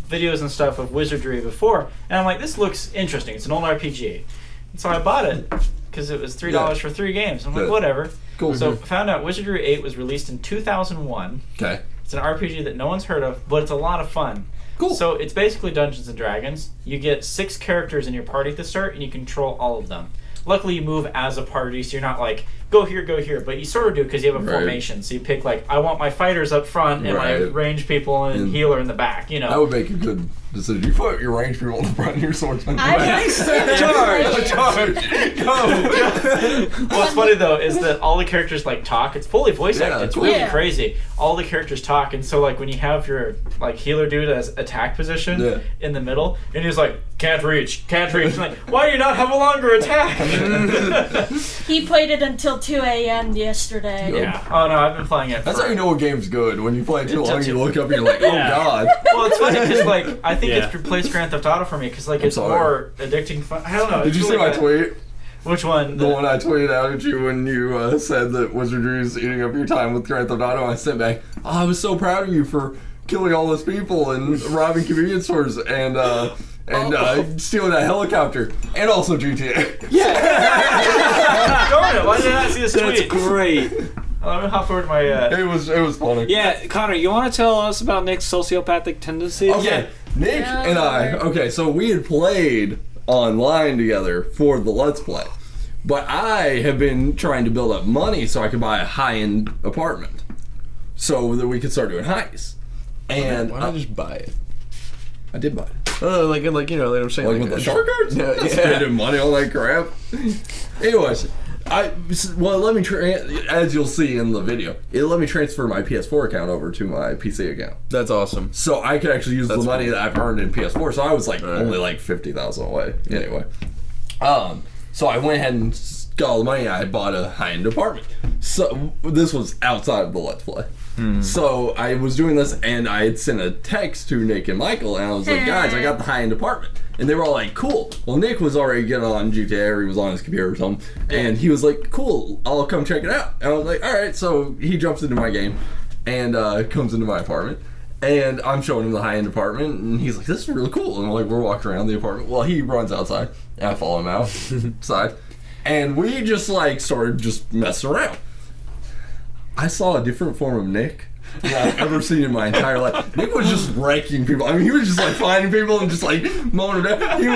videos and stuff of Wizardry before, and I'm like, this looks interesting. It's an old RPG, and so I bought it because it was $3 for 3 games. I'm like, Good. whatever. Cool. So found out Wizardry 8 was released in 2001. Okay. It's an RPG that no one's heard of, but it's a lot of fun. Cool. So it's basically Dungeons and Dragons. You get 6 characters in your party at the start, and you control all of them. Luckily, you move as a party, so you're not like, go here, but you sort of do because you have a Right. formation. So you pick like, I want my fighters up front and my Right. ranged people and And healer in the back. You know. That would make a good Just said, you put your range people in the front of your swordsman. I Charge! What's funny though is that all the characters like talk. It's fully voice acted. It's cool. really crazy. All the characters talk, and so like when you have your like healer dude as attack position in the middle, and he's like, can't reach. I'm like, why do you not have a longer attack? He played it until 2 a.m. yesterday. Yeah. Oh no, I've been playing it. That's how you know a game's good. When you play it too long, you look up and you're like, oh god. Well, it's funny because like I think it's replaced Grand Theft Auto for me because like it's more addicting. I don't know. Did you see my tweet? Which one? The one I tweeted out at you when you said that Wizardry is eating up your time with Grand Theft Auto. I sent back, I was so proud of you for killing all those people and robbing convenience stores and stealing that helicopter and also GTA. Yeah. Darn it! Why did I not see this tweet? That's great. Let me hop over to my. It was funny. Yeah, Connor, you want to tell us about Nick's sociopathic tendencies? Okay, Nick and I. Okay, so we had played online together for the Let's Play, but I have been trying to build up money so I could buy a high-end apartment, so that we could start doing heists. And why not just buy it? I did buy it. Like you know, like I'm saying, Like with the shark cards? Yeah. Spending money on that crap. Anyways, let me as you'll see in the video, it let me transfer my PS4 account over to my PC account. That's awesome. So I could actually use the money that I've earned in PS4. So I was like only like 50,000 away. Anyway, so I went ahead and got all the money. I bought a high-end apartment. So this was outside of the Let's Play. So I was doing this, and I had sent a text to Nick and Michael, and I was like, guys, I got the high-end apartment. And they were all like, cool. Well, Nick was already getting on GTA, or he was on his computer or something, and he was like, cool, I'll come check it out. And I was like, all right. So he jumps into my game and comes into my apartment, and I'm showing him the high-end apartment, and he's like, this is really cool. And we're walking around the apartment. Well, he runs outside, and I follow him outside, and we just started just messing around. I saw a different form of Nick than I've ever seen in my entire life. Nick was just wrecking people. I mean, he was just finding people and just mowing them down. He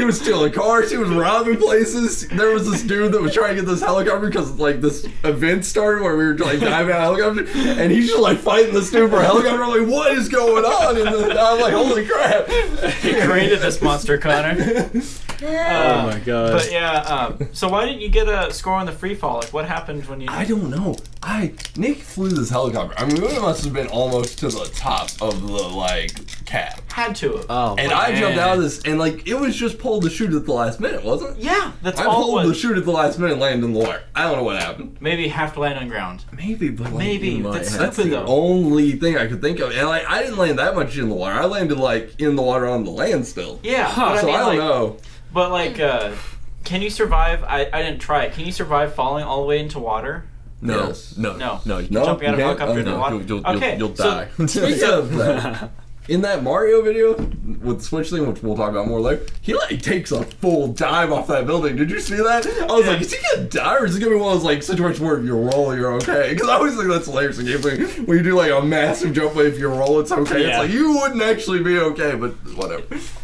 was stealing cars. He was robbing places. There was this dude that was trying to get this helicopter because this event started where we were diving out of a helicopter, and he's just fighting this dude for a helicopter. I'm like, what is going on? And I'm like, holy crap! He created this monster, Connor. Oh my god. But yeah, so why didn't you get a score on the free fall? Like, what happened when you? I don't know. Nick flew this helicopter. I mean, it must have been almost to the top of the cap. Had to. Oh, And I jumped out of this, and it was just pulled to shoot at the last minute, wasn't it? Yeah, that's I all. pulled the shoot at the last minute and landed in the water. I don't know what happened. Maybe have to land on ground. Maybe, but Maybe that's that's stupid the though. only thing I could think of. And I didn't land that much in the water. I landed in the water on the land still. Yeah, So I don't know. But can you survive? I didn't try it. Can you survive falling all the way into water? No, Yes. no. Jumping out of a helicopter into water. You'll die. Speaking of that, in that Mario video with the Switch thing, which we'll talk about more later, he takes a full dive off that building. Did you see that? I was like, is he gonna die, or is it gonna be one of those situations where if you roll, you're okay? Because I always think that's hilarious in gameplay when you do a massive jump, but if you roll, it's okay. Yeah. It's you wouldn't actually be okay, but whatever.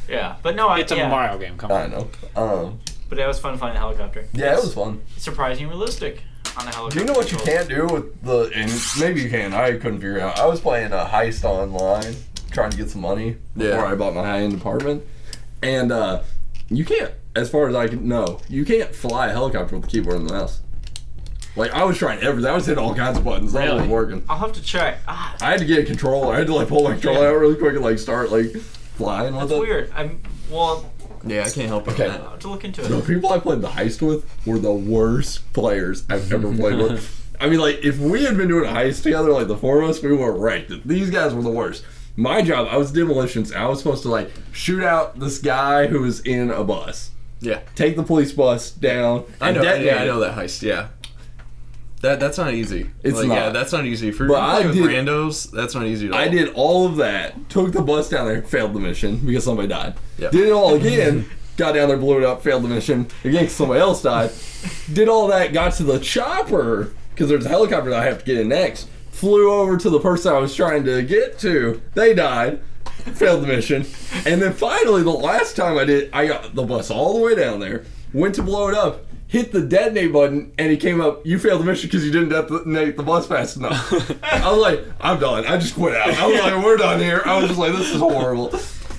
Yeah, but no, It's a Mario game. Come I on. know. But it was fun flying a helicopter. Yeah, it was fun. Surprisingly realistic on a helicopter. Do you know what you can't do with and maybe you can, I couldn't figure it out. I was playing a Heist online, trying to get some money before I bought my high-end apartment. And you can't, as far as I can know, you can't fly a helicopter with the keyboard and the mouse. I was trying everything. I was hitting all kinds of buttons. That wasn't working. I'll have to check. I had to get a controller. I had to pull my controller out really quick and start flying with That's it. weird. Yeah, I can't help it. Okay. I'll have to look into The it. people I played the Heist with were the worst players I've ever played with. I mean, if we had been doing a heist together, the four of us, we were wrecked. These guys were the worst. My job, I was demolitions. I was supposed to shoot out this guy who was in a bus. Yeah. Take the police bus down. I and know. detonate Yeah, I it. know that heist. Yeah. That's not easy. It's Yeah, not. that's not easy. For But playing I with did- randos, that's not easy at all. I did all of that. Took the bus down there. Failed the mission because somebody died. Yep. Did it all again. Got down there, blew it up. Failed the mission again because somebody else died. Did all that. Got to the chopper because there's a helicopter that I have to get in next. Flew over to the person I was trying to get to. They died. Failed the mission. And then finally, the last time I got the bus all the way down there. Went to blow it up. Hit the detonate button, and he came up, you failed the mission because you didn't detonate the bus fast enough. I was like, I'm done. I just quit out. I was like, we're done here. I was just like, this is horrible.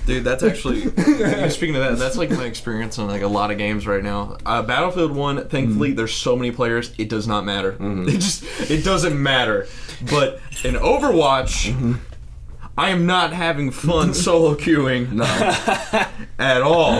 Dude, that's actually speaking of that. That's like my experience on like a lot of games right now. Battlefield 1, thankfully, there's so many players. It does not matter. It doesn't matter. But in Overwatch, I am not having fun solo queuing. No. At all.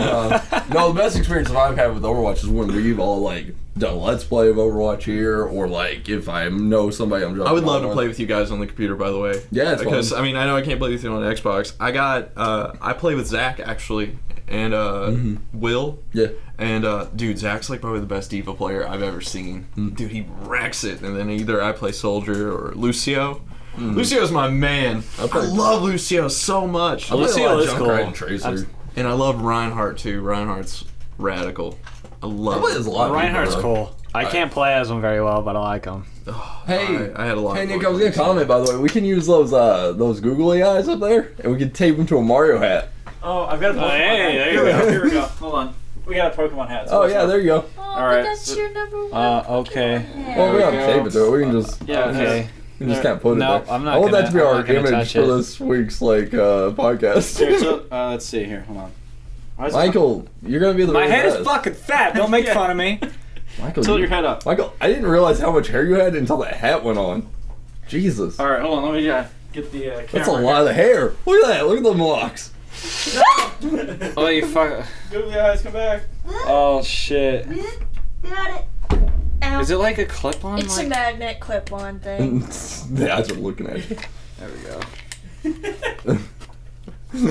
No, the best experience that I've had with Overwatch is when we've all like done a Let's Play of Overwatch here, or like if I know somebody I'm jumping I would love to on. play with you guys on the computer, by the way. Yeah, it's because fun. I mean I know I can't play with you on Xbox. I play with Zach actually, and Will. Yeah. And dude, Zach's like probably the best Diva player I've ever seen. Dude, he wrecks it. And then either I play Soldier or Lucio. Lucio's my man. I love Lucio so much. I play a Lucio lot of is Junkrat cool. and Tracer. And I love Reinhardt too. Reinhardt's radical. I I love play it. as a lot of Reinhardt's people, though. cool. I can't play as him very well, but I like him. Hey, I had a lot Hey of Nick, fun I was gonna with Lucio. comment by the way. We can use those googly eyes up there, and we can tape them to a Mario hat. Oh, I've got a Pokemon hey, hat. there Here you we go. go. Here we go. Hold on. We got a Pokemon hat. So Oh what's yeah, up? there you go. Oh, Alright, that's so- your number one. okay. Well, we There don't we have to tape go. it to it. We can just Yeah. Okay. we can just kind of put it No, there. I'm not I want that gonna- to be I'm our not gonna image touch for it. this week's like podcast. Here, so, let's see here. Hold on. Why is it- Michael, you're gonna be the My very head is best. fucking fat. Don't make fun of me. Michael, Tilt you- your head up. Michael, I didn't realize how much hair you had until that hat went on. Jesus, All right, hold on. Let me get the camera. that's a lot of hair. Look at that. Look at the locks. Oh, you fuck. Googly eyes, come back. Oh shit. Got it. Ow. Is it like a clip-on? It's a like? magnet clip-on thing. The eyes are looking at you. There we go. Hey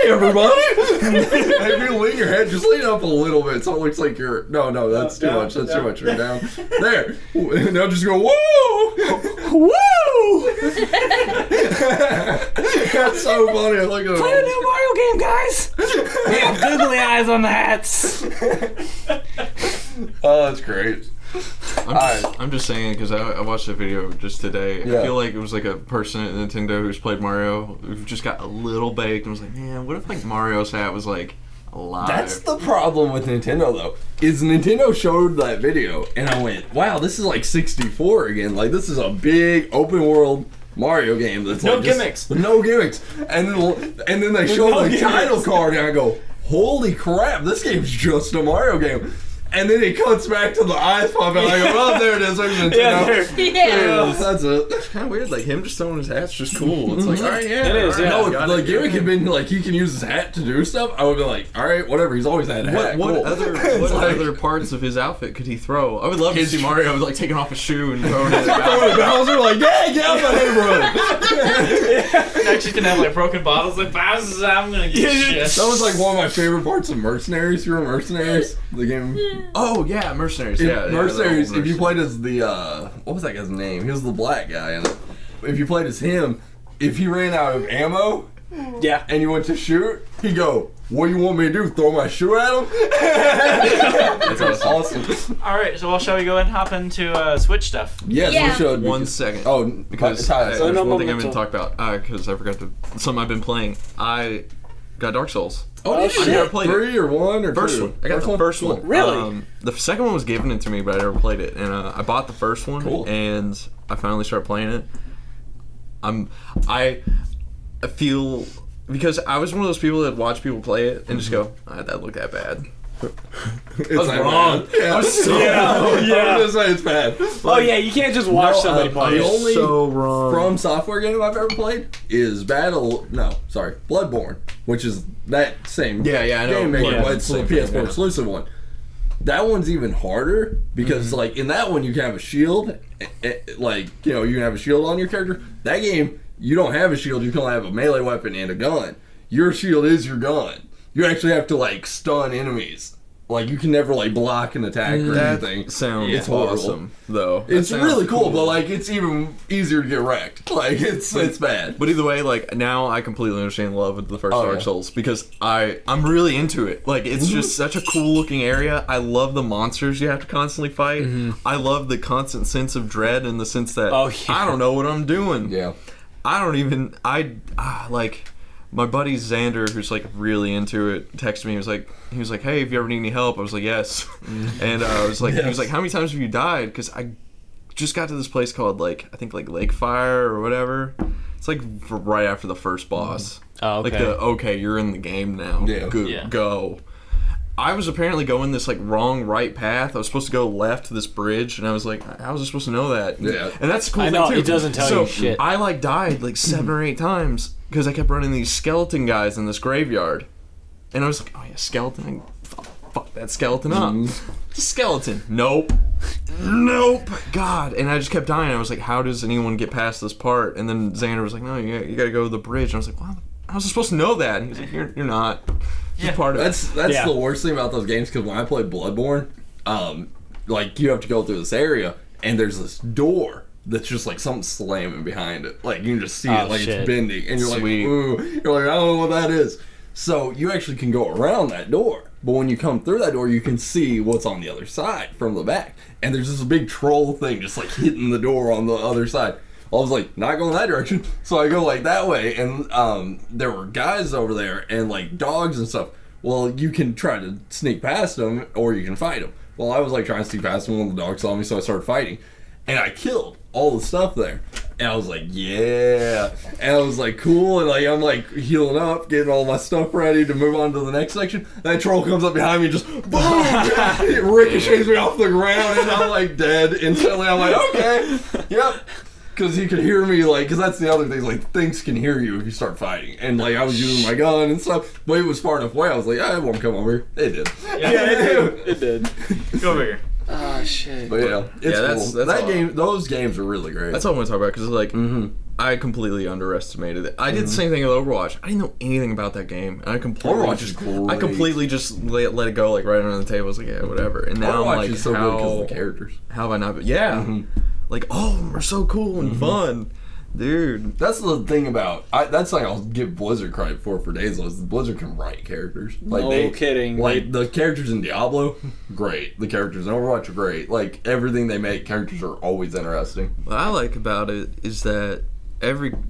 everybody! If you lean your head, just lean up a little bit so it looks like you're. No, that's too down, much. That's down. too much. You're down. There. Now just go woo, woo. That's so funny. Look at Play a it. new Mario game, guys. We have googly eyes on the hats. Oh, that's great. I'm just saying because I watched a video just today. Yeah. I feel like it was like a person at Nintendo who's played Mario who just got a little baked and was like, man, what if like Mario's hat was like alive? That's the problem with Nintendo, though. Is Nintendo showed that video, and I went, "Wow, this is like 64 again. Like this is a big open world Mario game that's No like just- gimmicks. no gimmicks." And then they show no the title gimmicks. card, and I go, "Holy crap! This game's just a Mario game." And then it cuts back to the eyes popping. I go, "Oh, there it is. There's Nintendo." Yeah, there. Yeah. That's it. It's kind of weird. Like him just throwing his hat's just cool. It's like, all right, yeah, It is, all right, yeah. No, got if it, the gimmick yeah. had been like he can use his hat to do stuff, I would be like, all right, whatever. He's always had a hat. What Cool. other It's what like- other parts of his outfit could he throw? I would love to His see Mario like taking off a shoe and throwing it. Throwing at Bowser like, yeah, get out of my neighborhood. Next, you can have like broken bottles. Like, Bowser, I'm gonna get shit. That was like one of my favorite parts of Mercenaries. You remember Mercenaries? The game. Oh yeah, Mercenaries. Yeah, Mercenaries. yeah, If you played as the what was that guy's name? He was the black guy in it. If you played as him, if he ran out of ammo Yeah. and you went to shoot, he'd go, "What do you want me to do? Throw my shoe at him?" That's awesome. All right, so shall we go and hop into Switch stuff? Yes, Yeah. we should. One second. Oh, Because Tyler, there's So no one thing I momentum. haven't talked about because I forgot to. Something I've been playing. I got Dark Souls. oh, did I you? never played it. 3 or 1 or First 2? one. I got the first one. Really? The second one was given it to me, but I never played it. And I bought the first one, Cool. and I finally started playing it. I feel because I was one of those people that watch people play it and just go, that doesn't look that bad. It's was that wrong. bad. Yeah. I was so I was yeah. gonna say it's bad. Oh yeah, you can't just watch No, somebody play the it. only so wrong. From Software game I've ever played is Bloodborne, which is that same Yeah, I know. game maker, Bloodborne's but it's the the same thing, PS4 yeah. exclusive one. That one's even harder because like in that one you can have a shield, like you know you can have a shield on your character. That game you don't have a shield, you can only have a melee weapon and a gun. Your shield is your gun. You actually have to like stun enemies. Like you can never like block an attack or anything. That sounds It's horrible. awesome, though. That It's sounds really cool, but like it's even easier to get wrecked. Like it's bad. But either way, like now I completely understand the love of the first Oh, Dark yeah. Souls because I'm really into it. Like it's just such a cool looking area. I love the monsters you have to constantly fight. I love the constant sense of dread in the sense that Oh, yeah. I don't know what I'm doing. Yeah. I don't even like my buddy Xander, who's like really into it, texted me. He was like, "Hey, if you ever need any help," I was like, "Yes," and I was like, he was like, "How many times have you died?" Because I just got to this place called like I think like Lake Fire or whatever. It's like right after the first boss. Oh, okay. Like you're in the game now. Yeah. Good, Yeah. go. I was apparently going this like wrong right path. I was supposed to go left to this bridge, and I was like, how was I supposed to know that? Yeah. And that's the cool I thing know, too. it doesn't tell so you shit. I like died like 7 or 8 times because I kept running these skeleton guys in this graveyard, and I was like, oh yeah, skeleton. Fuck that skeleton up. Skeleton. Nope. God. And I just kept dying. I was like, how does anyone get past this part? And then Xander was like, no, you gotta go to the bridge. And I was like, wow, how was I supposed to know that? And he was like, you're not. Just part of it. That's Yeah. the worst thing about those games, because when I played Bloodborne, like you have to go through this area and there's this door that's just like something slamming behind it. Like you can just see it, like shit. it's bending, and you're Sweet. like, ooh, you're like, I don't know what that is. So you actually can go around that door, but when you come through that door, you can see what's on the other side from the back. And there's this big troll thing just like hitting the door on the other side. I was like, not going that direction, so I go like that way, and there were guys over there and like dogs and stuff. Well, you can try to sneak past them, or you can fight them. Well, I was like trying to sneak past them when the dog saw me, so I started fighting, and I killed all the stuff there. And I was like, yeah, and I was like, cool, and like I'm like healing up, getting all my stuff ready to move on to the next section. That troll comes up behind me, just boom, it ricochets me off the ground, and I'm like dead instantly. I'm like, okay, yep. Because he could hear me, like, because that's the other thing, like, things can hear you if you start fighting. And, like, I was using my gun and stuff, but it was far enough away, I was like, I won't come over here. It did. Yeah, It did. Go over here. Oh shit. But, yeah, it's that's- cool. that's That all. game, those games are really great. That's all I want to talk about because like Mm-hmm. I completely underestimated it. I did the same thing with Overwatch. I didn't know anything about that game, and I completely Overwatch is great. I completely just let it go like right under the table. I was like, yeah, whatever. And now Overwatch I'm like, is so good because of the characters. how have I not? Yeah, like all of them are so cool and fun, dude. That's the thing about that's like I'll give Blizzard credit for days. Is Blizzard can write characters. Like No kidding. Like the characters in Diablo, great. The characters in Overwatch are great. Like everything they make, characters are always interesting. What I like about it is that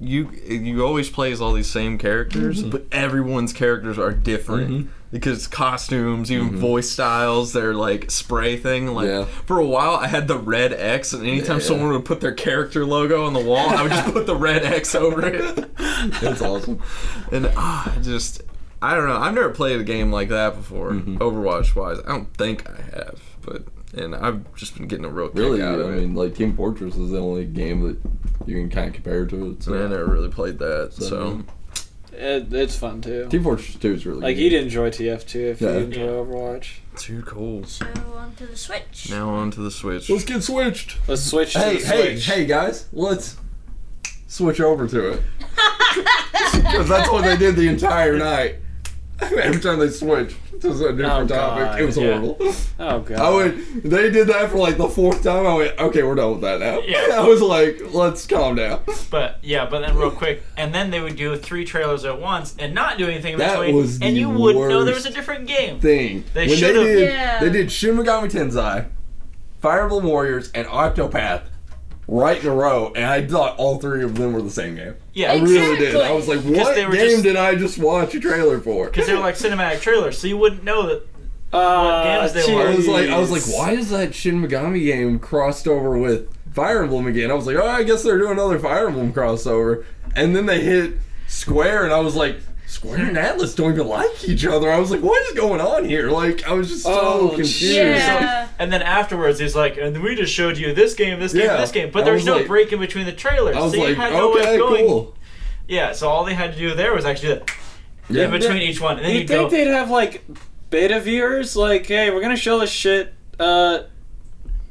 you always play as all these same characters, but everyone's characters are different because costumes, even voice styles, their like spray thing. Like for a while, I had the red X, and anytime someone would put their character logo on the wall, I would just put the red X over it. That's awesome. And I don't know. I've never played a game like that before, Overwatch wise. I don't think I have, and I've just been getting a real kick Really, out of I it. mean, like Team Fortress is the only game that you can kind of compare to it. So I never really played that, so. It's fun too. Team Fortress 2 is really Like good. you'd enjoy TF2 if you Yeah. enjoy Overwatch. Too cool. So onto the Switch. Now on to the Switch. Let's get switched. Let's switch to Hey, the hey, Switch. hey, guys! Let's switch over to it because that's what they did the entire night. Every time they switched to a different topic, God, it was yeah. horrible. Oh god. I went. They did that for like the 4th time. I went, okay, we're done with that now. Yeah. I was like, let's calm down. But then real quick, and then they would do 3 trailers at once and not do anything in That between, was and the you wouldn't know there was worst a different game. Thing They when should've- they did Shin Megami Tensei, Fire Emblem Warriors, and Octopath right in a row, and I thought all 3 of them were the same game. Yeah, I really did. Exactly. I was like, Because what they were game just- did I just watch a trailer for? because they were like cinematic trailers, so you wouldn't know that what games they were. I was like, why is that Shin Megami game crossed over with Fire Emblem again? I was like, oh, I guess they're doing another Fire Emblem crossover. And then they hit Square, and I was like, Square and Atlas don't even like each other. I was like, what is going on here? Like, I was just so confused. Yeah. And then afterwards, he's like, and we just showed you this game, this game, Yeah. this game. But I there was was no like- break in between the trailers. I was so you like, had no way okay, of going. cool. Yeah, so all they had to do there was actually do that Yeah. in between each one. And then You you'd think go, they'd have like beta viewers? Like, hey, we're gonna show this shit. And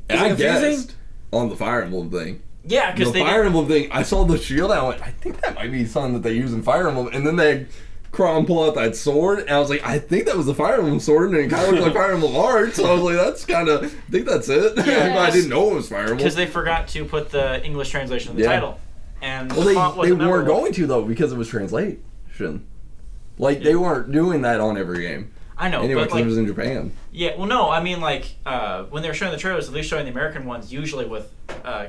Is it I confusing? guessed on the Fire Emblem thing. yeah, The because they Fire did, Emblem thing, I saw the shield, and I went, I think that might be something that they use in Fire Emblem. And then they Crom pull out that sword, and I was like, I think that was the Fire Emblem sword, and it kind of looked like Fire Emblem art, so I was like, that's kind of, I think that's it. But I didn't know it was Fire Emblem. because they forgot to put the English translation of the Yeah. title. And Well, the font they wasn't weren't memorable. going to, though, because it was translation. Like, they weren't doing that on every game. I know, Anyway, but because like, it was in Japan. yeah, well, no, I mean, like, when they were showing the trailers, at least showing the American ones, usually with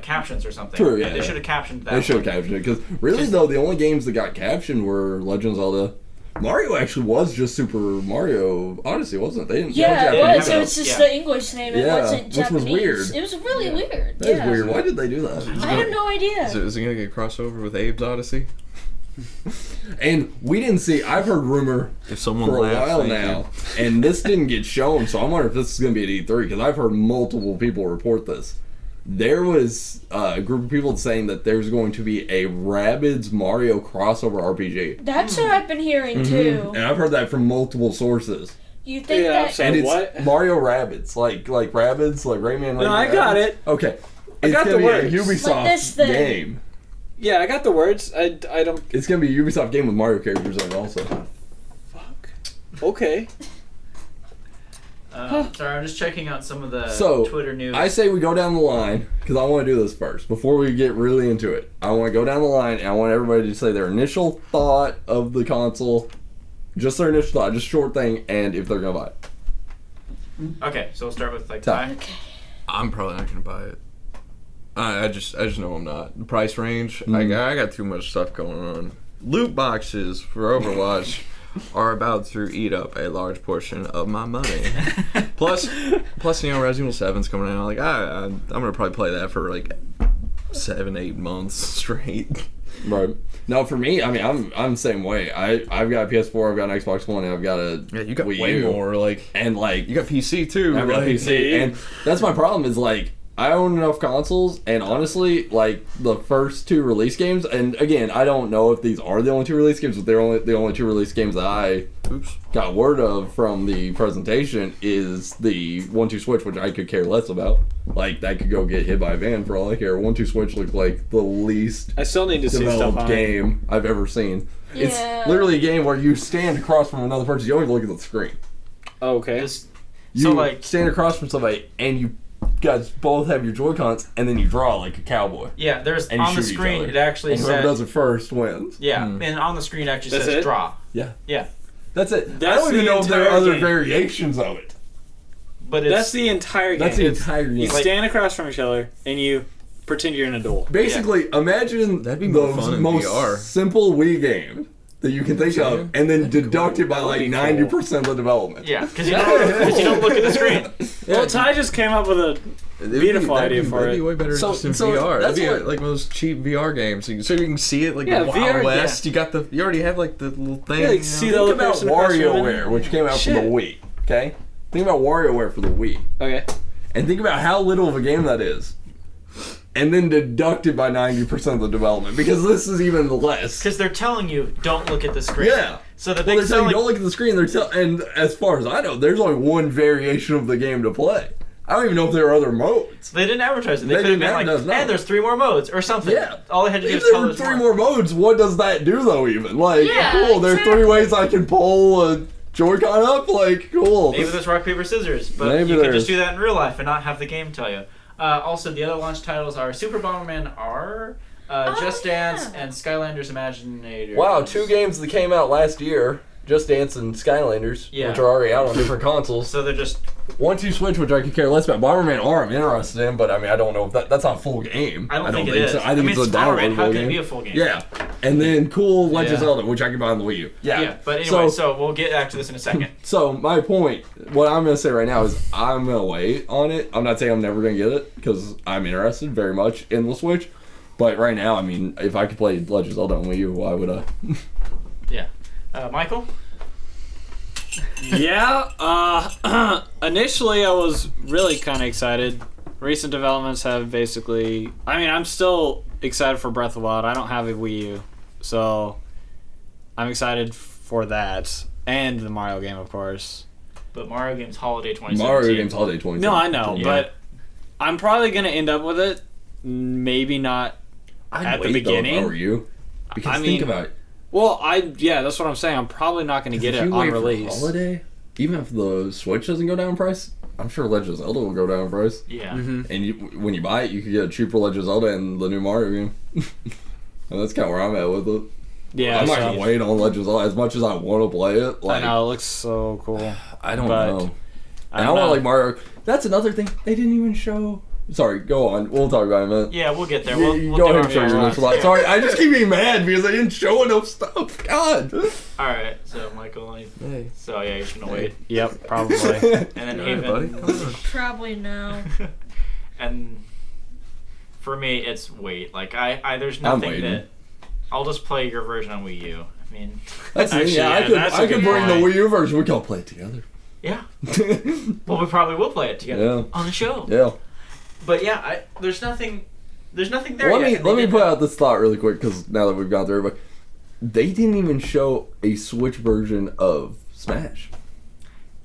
captions or something. True, yeah, And they yeah. should have captioned that. They should have one. captioned it, because really, though, the only games that got captioned were Legend of Zelda, Mario actually was just Super Mario Odyssey, wasn't it? They didn't. Yeah, no it Japanese was. It was just Yeah. the English name. It Yeah, wasn't which was Japanese. weird. It was really weird. That is yeah. weird. Why did they do that? I have no idea. Is it gonna get crossover with Abe's Odyssey? And we didn't see. I've heard rumor If someone for a laughs, while thank now, and this didn't get shown. So I'm wondering if this is going to be at E3 because I've heard multiple people report this. There was a group of people saying that there's going to be a Rabbids Mario crossover RPG, That's what I've been hearing too. and I've heard that from multiple sources. You think Yeah, that? so- And it's what? Mario Rabbids, like Rabbids, like Rayman. No, I got it. Okay, I got gonna the be words. a Ubisoft Like this thing. game. Yeah, I got the words. I don't. It's gonna be a Ubisoft game with Mario characters in it also. Fuck. Okay. Sorry, I'm just checking out some of the So, Twitter news. I say we go down the line, because I want to do this first, before we get really into it. I want to go down the line, and I want everybody to say their initial thought of the console, just their initial thought, just short thing, and if they're going to buy it. Okay, so we'll start with like Ty. Ty. Okay. I'm probably not gonna buy it. I just know I'm not. The price range, I got too much stuff going on. Loot boxes for Overwatch are about to eat up a large portion of my money. plus, you know, Resident Evil 7's coming out. Like, I'm gonna probably play that for like 7-8 months straight. Right. Now, for me, I mean, I'm the same way. I've got a PS4, I've got an Xbox One, and I've got a Yeah, you got Wii way U. more. Like, And, like, you got PC too. I've got a like, PC, and that's my problem is, like, I own enough consoles, and honestly, like, the first 2 release games, and again, I don't know if these are the only 2 release games, but they're the only 2 release games that I got word of from the presentation is the 1-2 Switch, which I could care less about. Like, that could go get hit by a van for all I care. 1-2 Switch looked like the least I still need to see stuff developed on it. game I've ever seen. Yeah. It's literally a game where you stand across from another person, you don't even look at the screen. Okay. This, You so like, stand across from somebody, and you guys both have your Joy-Cons, and then you draw like a cowboy. yeah, there's And you on the shoot each screen other. it actually And whoever says does it first wins. yeah, and on the screen it actually That's says it? draw. Yeah. Yeah, That's it. I That's don't even the know if there are entire other game. variations of it. but it's That's the entire game. That's the It's- entire game. You Like- stand across from each other and you pretend you're in a duel. Basically, imagine That'd be more those fun in most VR. simple Wii games that you can think of, and then deduct it by That would like be 90% of the development. yeah, because you don't look at the screen. Well, Ty just came up with a beautiful idea for That'd be it. way better So- just in so VR. that's That'd be what- like one of those cheap VR games. So you can see it like Yeah, the Wild VR, West. You already have like the little thing. Yeah, you you see know? the Think other about person across the room. WarioWare, which came out Shit. from the Wii. Okay, think about WarioWare for the Wii, Okay. and think about how little of a game that is, and then deduct it by 90% of the development, because this is even less. Because they're telling you don't look at the screen. Yeah. So the Well, big they're telling selling. you don't look at the screen. And as far as I know, there's only one variation of the game to play. I don't even know if there are other modes. They didn't advertise it. They They could have didn't been like, advertise, no. and there's 3 more modes or something. Yeah. All they had to do If was there tell were us 3 more modes, what does that do though? Even like, Yeah, cool. There's 3 exactly. ways I can pull a Joy-Con up. Like, cool. Maybe there's rock, paper, scissors, but Maybe you could there's- just do that in real life and not have the game tell you. Also, the other launch titles are Super Bomberman R, Just Dance, yeah. and Skylanders Imaginators. Wow, 2 games that came out last year. Just Dance and Skylanders, Yeah. which are already out on different consoles. So they're just 1-2 Switch, which I could care less about. Bomberman R, I'm interested in, but I mean, I don't know if that's not a full game. I don't think it is. so. I think mean, it's a Bomberman. How downloadable can it game. be a full game? Yeah, and then cool Legend of Yeah. Zelda, which I can buy on the Wii U. Yeah. But anyway, so we'll get back to this in a second. So my point, what I'm gonna say right now is I'm gonna wait on it. I'm not saying I'm never gonna get it because I'm interested very much in the Switch, but right now, I mean, if I could play Legend of Zelda on Wii U, why would I? Yeah. Michael? Yeah, initially I was really kind of excited. Recent developments have basically... I mean, I'm still excited for Breath of the Wild. I don't have a Wii U, so I'm excited for that. And the Mario game, of course. But Mario Games Holiday 2017. Mario Games Holiday 20. No, I know, Yeah. but I'm probably going to end up with it. Maybe not at the beginning. Though, if I were you, because I think mean, about it. Well, yeah, that's what I'm saying. I'm probably not going to get If it you on wait for release. Holiday, even if the Switch doesn't go down in price, I'm sure Legend of Zelda will go down in price. Yeah. Mhm. And when you buy it, you can get a cheaper Legend of Zelda and the new Mario game. And that's kind of where I'm at with it. Yeah, I'm not so- gonna wait on Legend of Zelda as much as I want to play it. I Like, know, it looks so cool. I don't but know. I And I don't want know. like Mario. That's another thing. They didn't even show Sorry, go on. We'll talk about it in a minute. Yeah, we'll get there. Yeah, We'll go do ahead our and show your final initial thoughts. thoughts. Sorry, I just keep being mad because I didn't show enough stuff. God. All right, so Michael, Hey. so yeah, you're just gonna wait, Yep, probably. and then All right, buddy. Haven, Come on. Probably no. and for me, it's wait. Like I there's I'm nothing waiting. that I'll just play your version on Wii U. I mean, That's Actually, yeah, yeah, that's a I could good bring the point. Wii U version. We can all play it together. yeah. Well, we probably will play it together Yeah. on the show. Yeah. But yeah, there's nothing there Let yet. me put out this thought really quick because now that we've gone through everybody, they didn't even show a Switch version of Smash.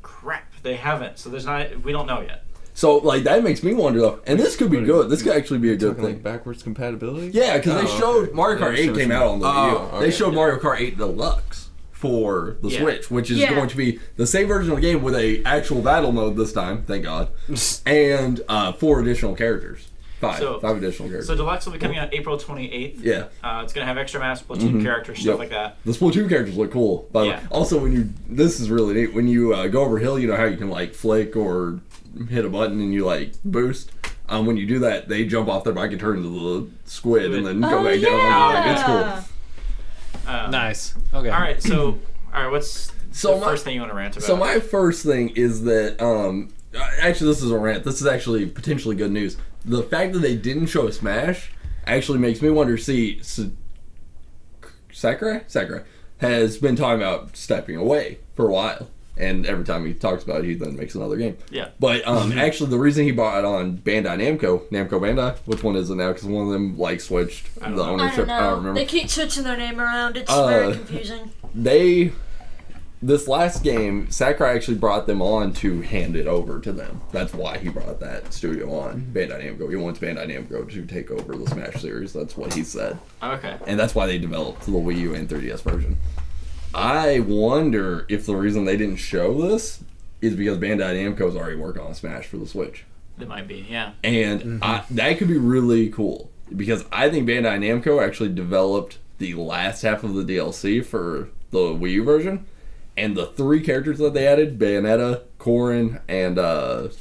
Crap, they haven't. So there's not. We don't know yet. So like that makes me wonder though, and this could be good. This could actually be a good Talking thing. like backwards compatibility? Yeah, because they Oh, showed okay. Mario Kart Yeah, 8 shows came me. out on the Wii U. Oh, They okay. showed Mario Kart 8 Deluxe for the Yeah. Switch, which is Yeah. going to be the same version of the game with a actual battle mode this time, thank God, and 4 additional characters. Five additional characters. So Deluxe will be coming out April 28th. Yeah. It's gonna have extra maps, Splatoon characters, stuff Yep. like that. The Splatoon characters look cool. By the way. Yeah. Also, this is really neat. When you go over hill, you know how you can like flick or hit a button and you like boost. When you do that, they jump off their bike and turn into the squid and then go back down. It's cool. Nice. Okay. All right, so what's So the first thing you want to rant about? So my first thing is that actually this is a rant. This is actually potentially good news. The fact that they didn't show a Smash actually makes me wonder. See, Sakurai has been talking about stepping away for a while, and every time he talks about it, he then makes another game. Yeah. But actually, the reason he bought on Bandai Namco Bandai, which one is it now? Because one of them like switched the don't know. I ownership. don't know. I don't remember. They keep switching their name around. It's very confusing. This last game, Sakurai actually brought them on to hand it over to them. That's why he brought that studio on, Bandai Namco. He wants Bandai Namco to take over the Smash series. That's what he said. Okay. And that's why they developed the Wii U and 3DS version. I wonder if the reason they didn't show this is because Bandai Namco is already working on Smash for the Switch. It might be, yeah. And that could be really cool. Because I think Bandai Namco actually developed the last half of the DLC for the Wii U version. And the 3 characters that they added, Bayonetta, Corrin, and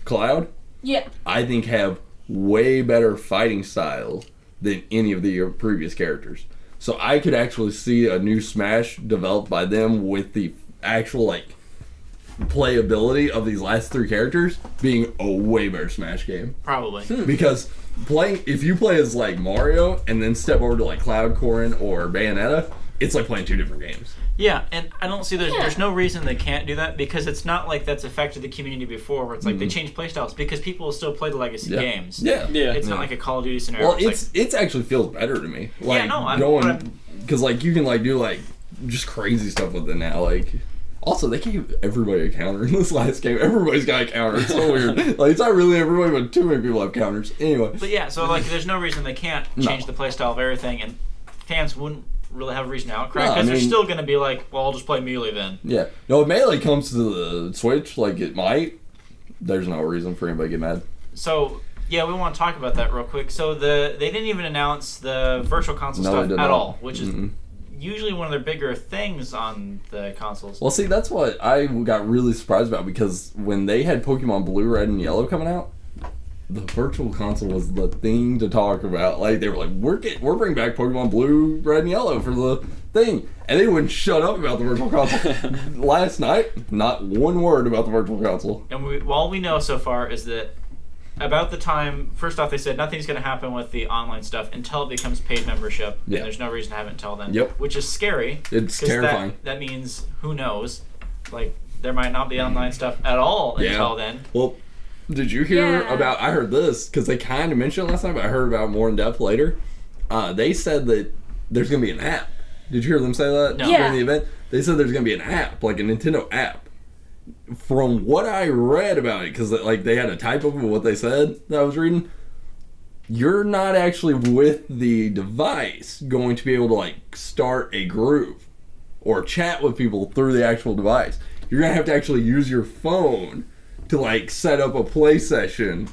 Cloud, Yeah. I think have way better fighting styles than any of the previous characters. So I could actually see a new Smash developed by them with the actual like playability of these last 3 characters being a way better Smash game. Probably. Because if you play as like Mario and then step over to like Cloud, Corrin, or Bayonetta, it's like playing 2 different games. Yeah, and I don't see there's no reason they can't do that because it's not like that's affected the community before where it's like they change playstyles because people will still play the legacy games. Yeah. Yeah. It's not like a Call of Duty scenario. Well, where it's it's actually feels better to me. Like no, I'm- going because like you can like do like just crazy stuff with it now. Like also they gave everybody a counter in this last game. Everybody's got a counter. It's so weird. Like it's not really everybody, but too many people have counters. Anyway. But yeah, so like there's no reason they can't change the playstyle of everything, and fans wouldn't really have a reason to outcry No, I because they're mean- still going to be like, well, I'll just play Melee then. Yeah. No, if Melee comes to the Switch, like it might, there's no reason for anybody to get mad. So yeah, we want to talk about that real quick. So they didn't even announce the virtual console No, they stuff did at not. all, which is usually one of their bigger things on the consoles. Well, see, that's what I got really surprised about because when they had Pokemon Blue, Red, and Yellow coming out, the virtual console was the thing to talk about. Like they were like, we're bringing back Pokemon Blue, Red, and Yellow for the thing, and they wouldn't shut up about the virtual console. Last night, not one word about the virtual console. And all we know so far is that about the time, first off, they said nothing's going to happen with the online stuff until it becomes paid membership. Yeah. And there's no reason to have it until then. Yep. Which is scary. It's 'cause terrifying. That means, who knows? Like, there might not be online stuff at all until then. Well, did you hear Yeah. about? I heard this because they kind of mentioned it last night, but I heard about it more in depth later. They said that there's going to be an app. Did you hear them say that No. during Yeah. the event? They said there's going to be an app, like a Nintendo app. From what I read about it, because like they had a type of what they said that I was reading, you're not actually with the device going to be able to like start a group or chat with people through the actual device. You're gonna have to actually use your phone to like set up a play session,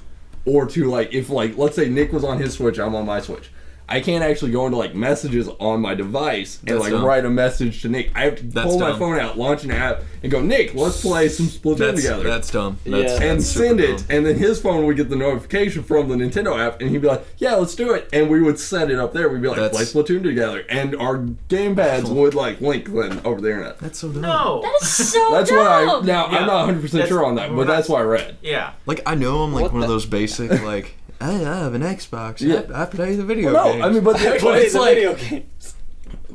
or to like if like let's say Nick was on his Switch, I'm on my Switch. I can't actually go into like messages on my device and That's like dumb. write a message to Nick. I have to That's pull my dumb. phone out, launch an app, and go, Nick, let's play some Splatoon together. That's dumb. Yeah. That's, And that's send super it, dumb. and then his phone would get the notification from the Nintendo app, and he'd be like, "Yeah, let's do it." And we would send it up there. We'd be like, That's- "Play Splatoon together," and our gamepads would like link then over the internet. That's so dumb. No. That is so That's what I dumb. now Yeah. I'm not 100% That's- sure on that, we're but not- that's what I read. Yeah. Like, I know I'm like What one of the- those basic, like, hey, I have an Xbox. Yeah. I play the video No, games. I mean, but Play it's the like video games.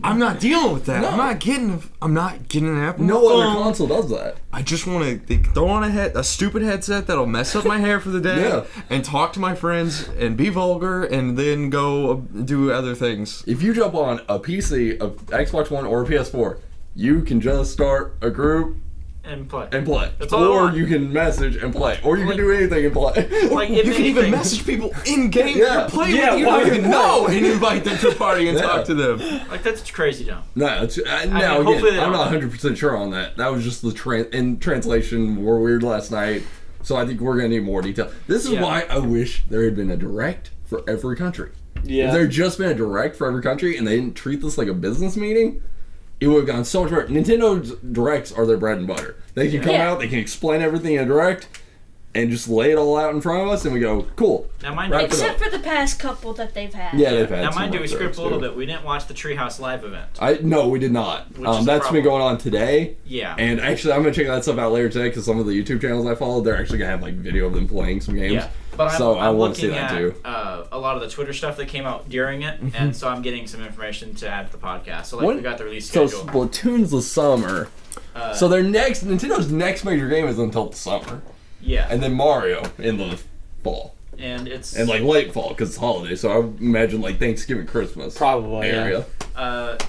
I'm not dealing with that. No. I'm not getting an Apple no phone. other console does that. I just want to throw on a stupid headset that'll mess up my hair for the day, Yeah. and talk to my friends and be vulgar, and then go do other things. If you jump on a PC, a Xbox One, or a PS4, you can just start a group And play. and play, That's all I or want. you can message and play, or you Like- can do anything and play. Like, if You can even anything- message people in game Yeah. you're playing Yeah, with you why don't would even you know, and invite them to a party and Yeah. talk to them. Like, that's crazy dumb. No, it's, now mean, again, hopefully they I'm don't. not 100% sure on that. That was just the in translation were weird last night, so I think we're gonna need more detail. This is Yeah. why I wish there had been a direct for every country. If Yeah. there had just been a direct for every country and they didn't treat this like a business meeting, it would have gone so much better. Nintendo's directs are their bread and butter. They can come Yeah. out, they can explain everything in a direct, and just lay it all out in front of us, and we go, cool. Now, mind Wrap you, it up. Except for the past couple that they've had. Yeah, they've had now some mind you, we of script those, a little too. bit. We didn't watch the Treehouse Live event. No, we did not. Which is a That's been problem. going on today. Yeah. And actually, I'm gonna check that stuff out later today because some of the YouTube channels I follow, they're actually gonna have like video of them playing some games. Yeah, but so I I'm want to see looking that at too. a lot of the Twitter stuff that came out during it, and so I'm getting some information to add to the podcast. So like What- we got the release So schedule. Splatoon's the summer. So their Nintendo's next major game is until the summer, Yeah, and then Mario in the fall and it's and like late fall because it's holiday. So I imagine like Thanksgiving, Christmas Probably, yeah. area.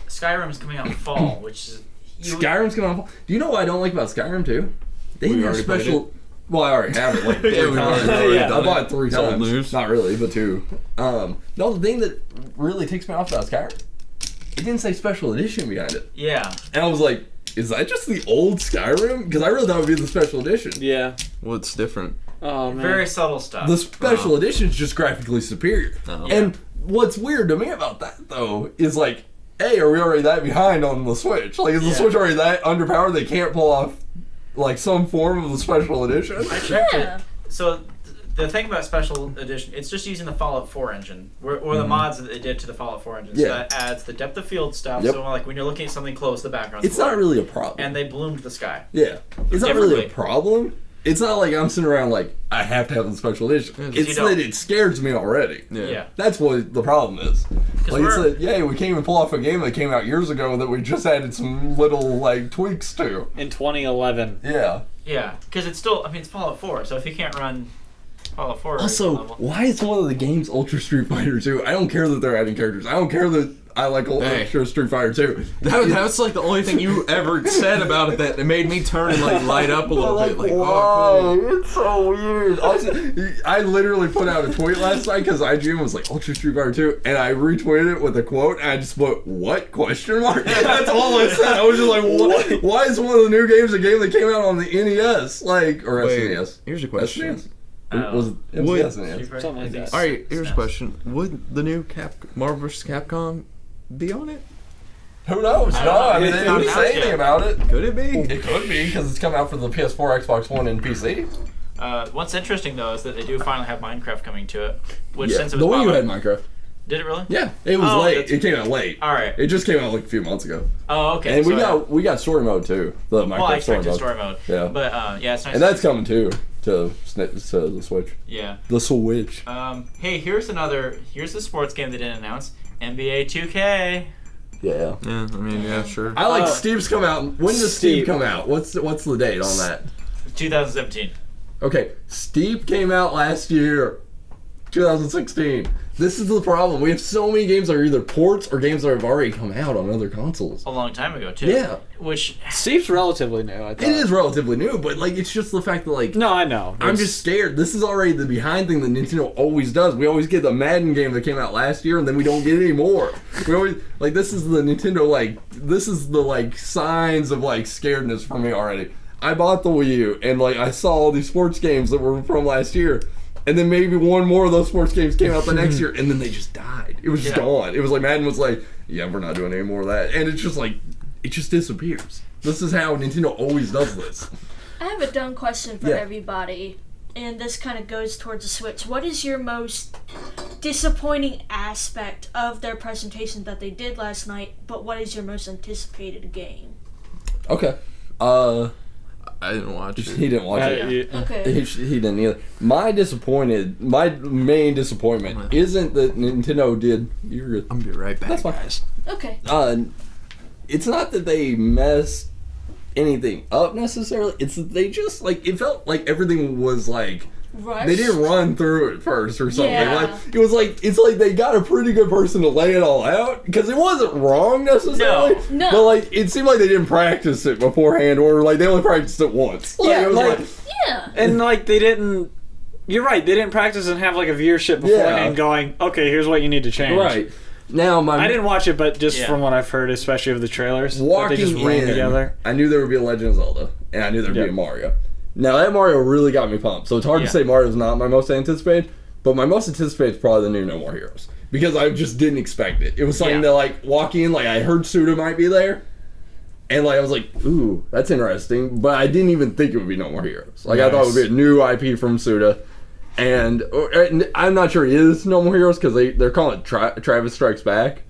Skyrim's coming out in fall, which is Skyrim's coming out. Do you know what I don't like about Skyrim too? They We didn't have already played special. Well, I already have it like three Yeah, we've times. already Yeah. done I bought it. it 3 It's old times. news. Not really, but 2. No, the thing that really takes me off about Skyrim, it didn't say special edition behind it, yeah. and I was like, is that just the old Skyrim? Because I really thought it would be the special edition. Yeah. What's different? Oh man. Very subtle stuff. The special edition is just graphically superior. Oh. And what's weird to me about that though is like, hey, are we already that behind on the Switch? Like, is the Yeah. Switch already that underpowered they can't pull off like some form of the special edition? I checked Yeah. it. So the thing about special edition, it's just using the Fallout 4 engine, or the mods that they did to the Fallout 4 engine. So Yeah. that adds the depth of field stuff. Yep. So like when you're looking at something close, the background's It's not blurred. really a problem. And they bloomed the sky. Yeah. It's not really a Differently. problem. It's not like I'm sitting around like, I have to have the special edition. Yeah, 'cause It's you don't. that it scares me already. Yeah. That's what the problem is. Like it's we're- that, yeah, we can't even pull off a game that came out years ago that we just added some little like tweaks to. In 2011. Yeah. Yeah, because it's still, I mean, it's Fallout 4, so if you can't run Fallout 4 Also, level, why is one of the games Ultra Street Fighter 2? I don't care that they're adding characters. I don't care that I like Hey. Ultra Street Fighter 2. That's like the only thing you ever said about it that made me turn and like light up a little bit. Like, wow, oh, cool. it's so weird. Also, I literally put out a tweet last night because IGN was like Ultra Street Fighter 2, and I retweeted it with a quote, and I just put "what?" question mark. That's all I said. I was just like, what? Why is one of the new games a game that came out on the NES, like or Wait, SNES? here's a question. SNES? Oh. Was it was Would- SNES? Something like that. All right, here's a SNES. question: would the new Marvel vs. Capcom be on it? Who knows? No, I mean they It's not didn't say announced anything yet. about it. Could it be? It could be because it's come out for the PS4, Xbox One, and PC. What's interesting though is that they do finally have Minecraft coming to it, which Yeah, since it the was one you bought had by- Minecraft. did it really? Yeah, it was Oh, late. that's- It came out late. All right. It just came out like a few months ago. Oh, okay. And so we got story mode too. The Minecraft well, I story expected mode. story mode. Yeah. But yeah, it's nice. And that's coming too to the Switch. yeah. The Switch. Hey, here's the sports game they didn't announce. NBA 2K. Yeah. Yeah, I mean, yeah, sure. I like Oh. Steve's come out. When does Steve Steve. come out? What's the date on that? 2017. Okay, Steve came out last year, 2016. This is the problem. We have so many games that are either ports or games that have already come out on other consoles. A long time ago too. Yeah. Which Steve's relatively new, I thought. It is relatively new, but like it's just the fact that like No, I know. I'm just scared. This is already the behind thing that Nintendo always does. We always get the Madden game that came out last year, and then we don't get any more. We always like this is the Nintendo like this is the like signs of like scaredness for me already. I bought the Wii U, and like I saw all these sports games that were from last year, And then maybe one more of those sports games came out the next year, and then they just died. It was just gone. It was like Madden was like, yeah, we're not doing any more of that. And it's just like, it just disappears. This is how Nintendo always does this. I have a dumb question for everybody, and this kind of goes towards the Switch. What is your most disappointing aspect of their presentation that they did last night, but what is your most anticipated game? Okay. I didn't watch it. He didn't watch it. Okay. He didn't either. My main disappointment isn't that Nintendo did. You're good. I'm gonna be right back, That's fine. guys. Okay. It's not that they messed anything up necessarily. It's that they just like it felt like everything was like Rushed. they didn't run through it first or something. Yeah. Like it was like it's like they got a pretty good person to lay it all out because it wasn't wrong necessarily. No. But like it seemed like they didn't practice it beforehand or like they only practiced it once. Like, Yeah, it was like- Yeah. And like they didn't. You're right. They didn't practice and have like a viewership beforehand, going, "Okay, here's what you need to change." right. Now I didn't watch it, but just Yeah. from what I've heard, especially of the trailers, that walking they just ran in, together. I knew there would be a Legend of Zelda, and I knew there would be Yep. a Mario. Now that Mario really got me pumped. So it's hard to say Mario's not my most anticipated, but my most anticipated is probably the new No More Heroes because I just didn't expect it. It was something that like walking in, like I heard Suda might be there, and like I was like, ooh, that's interesting. But I didn't even think it would be No More Heroes. Like I thought it would be a new IP from Suda. And I'm not sure it is No More Heroes because they're calling it Travis Strikes Back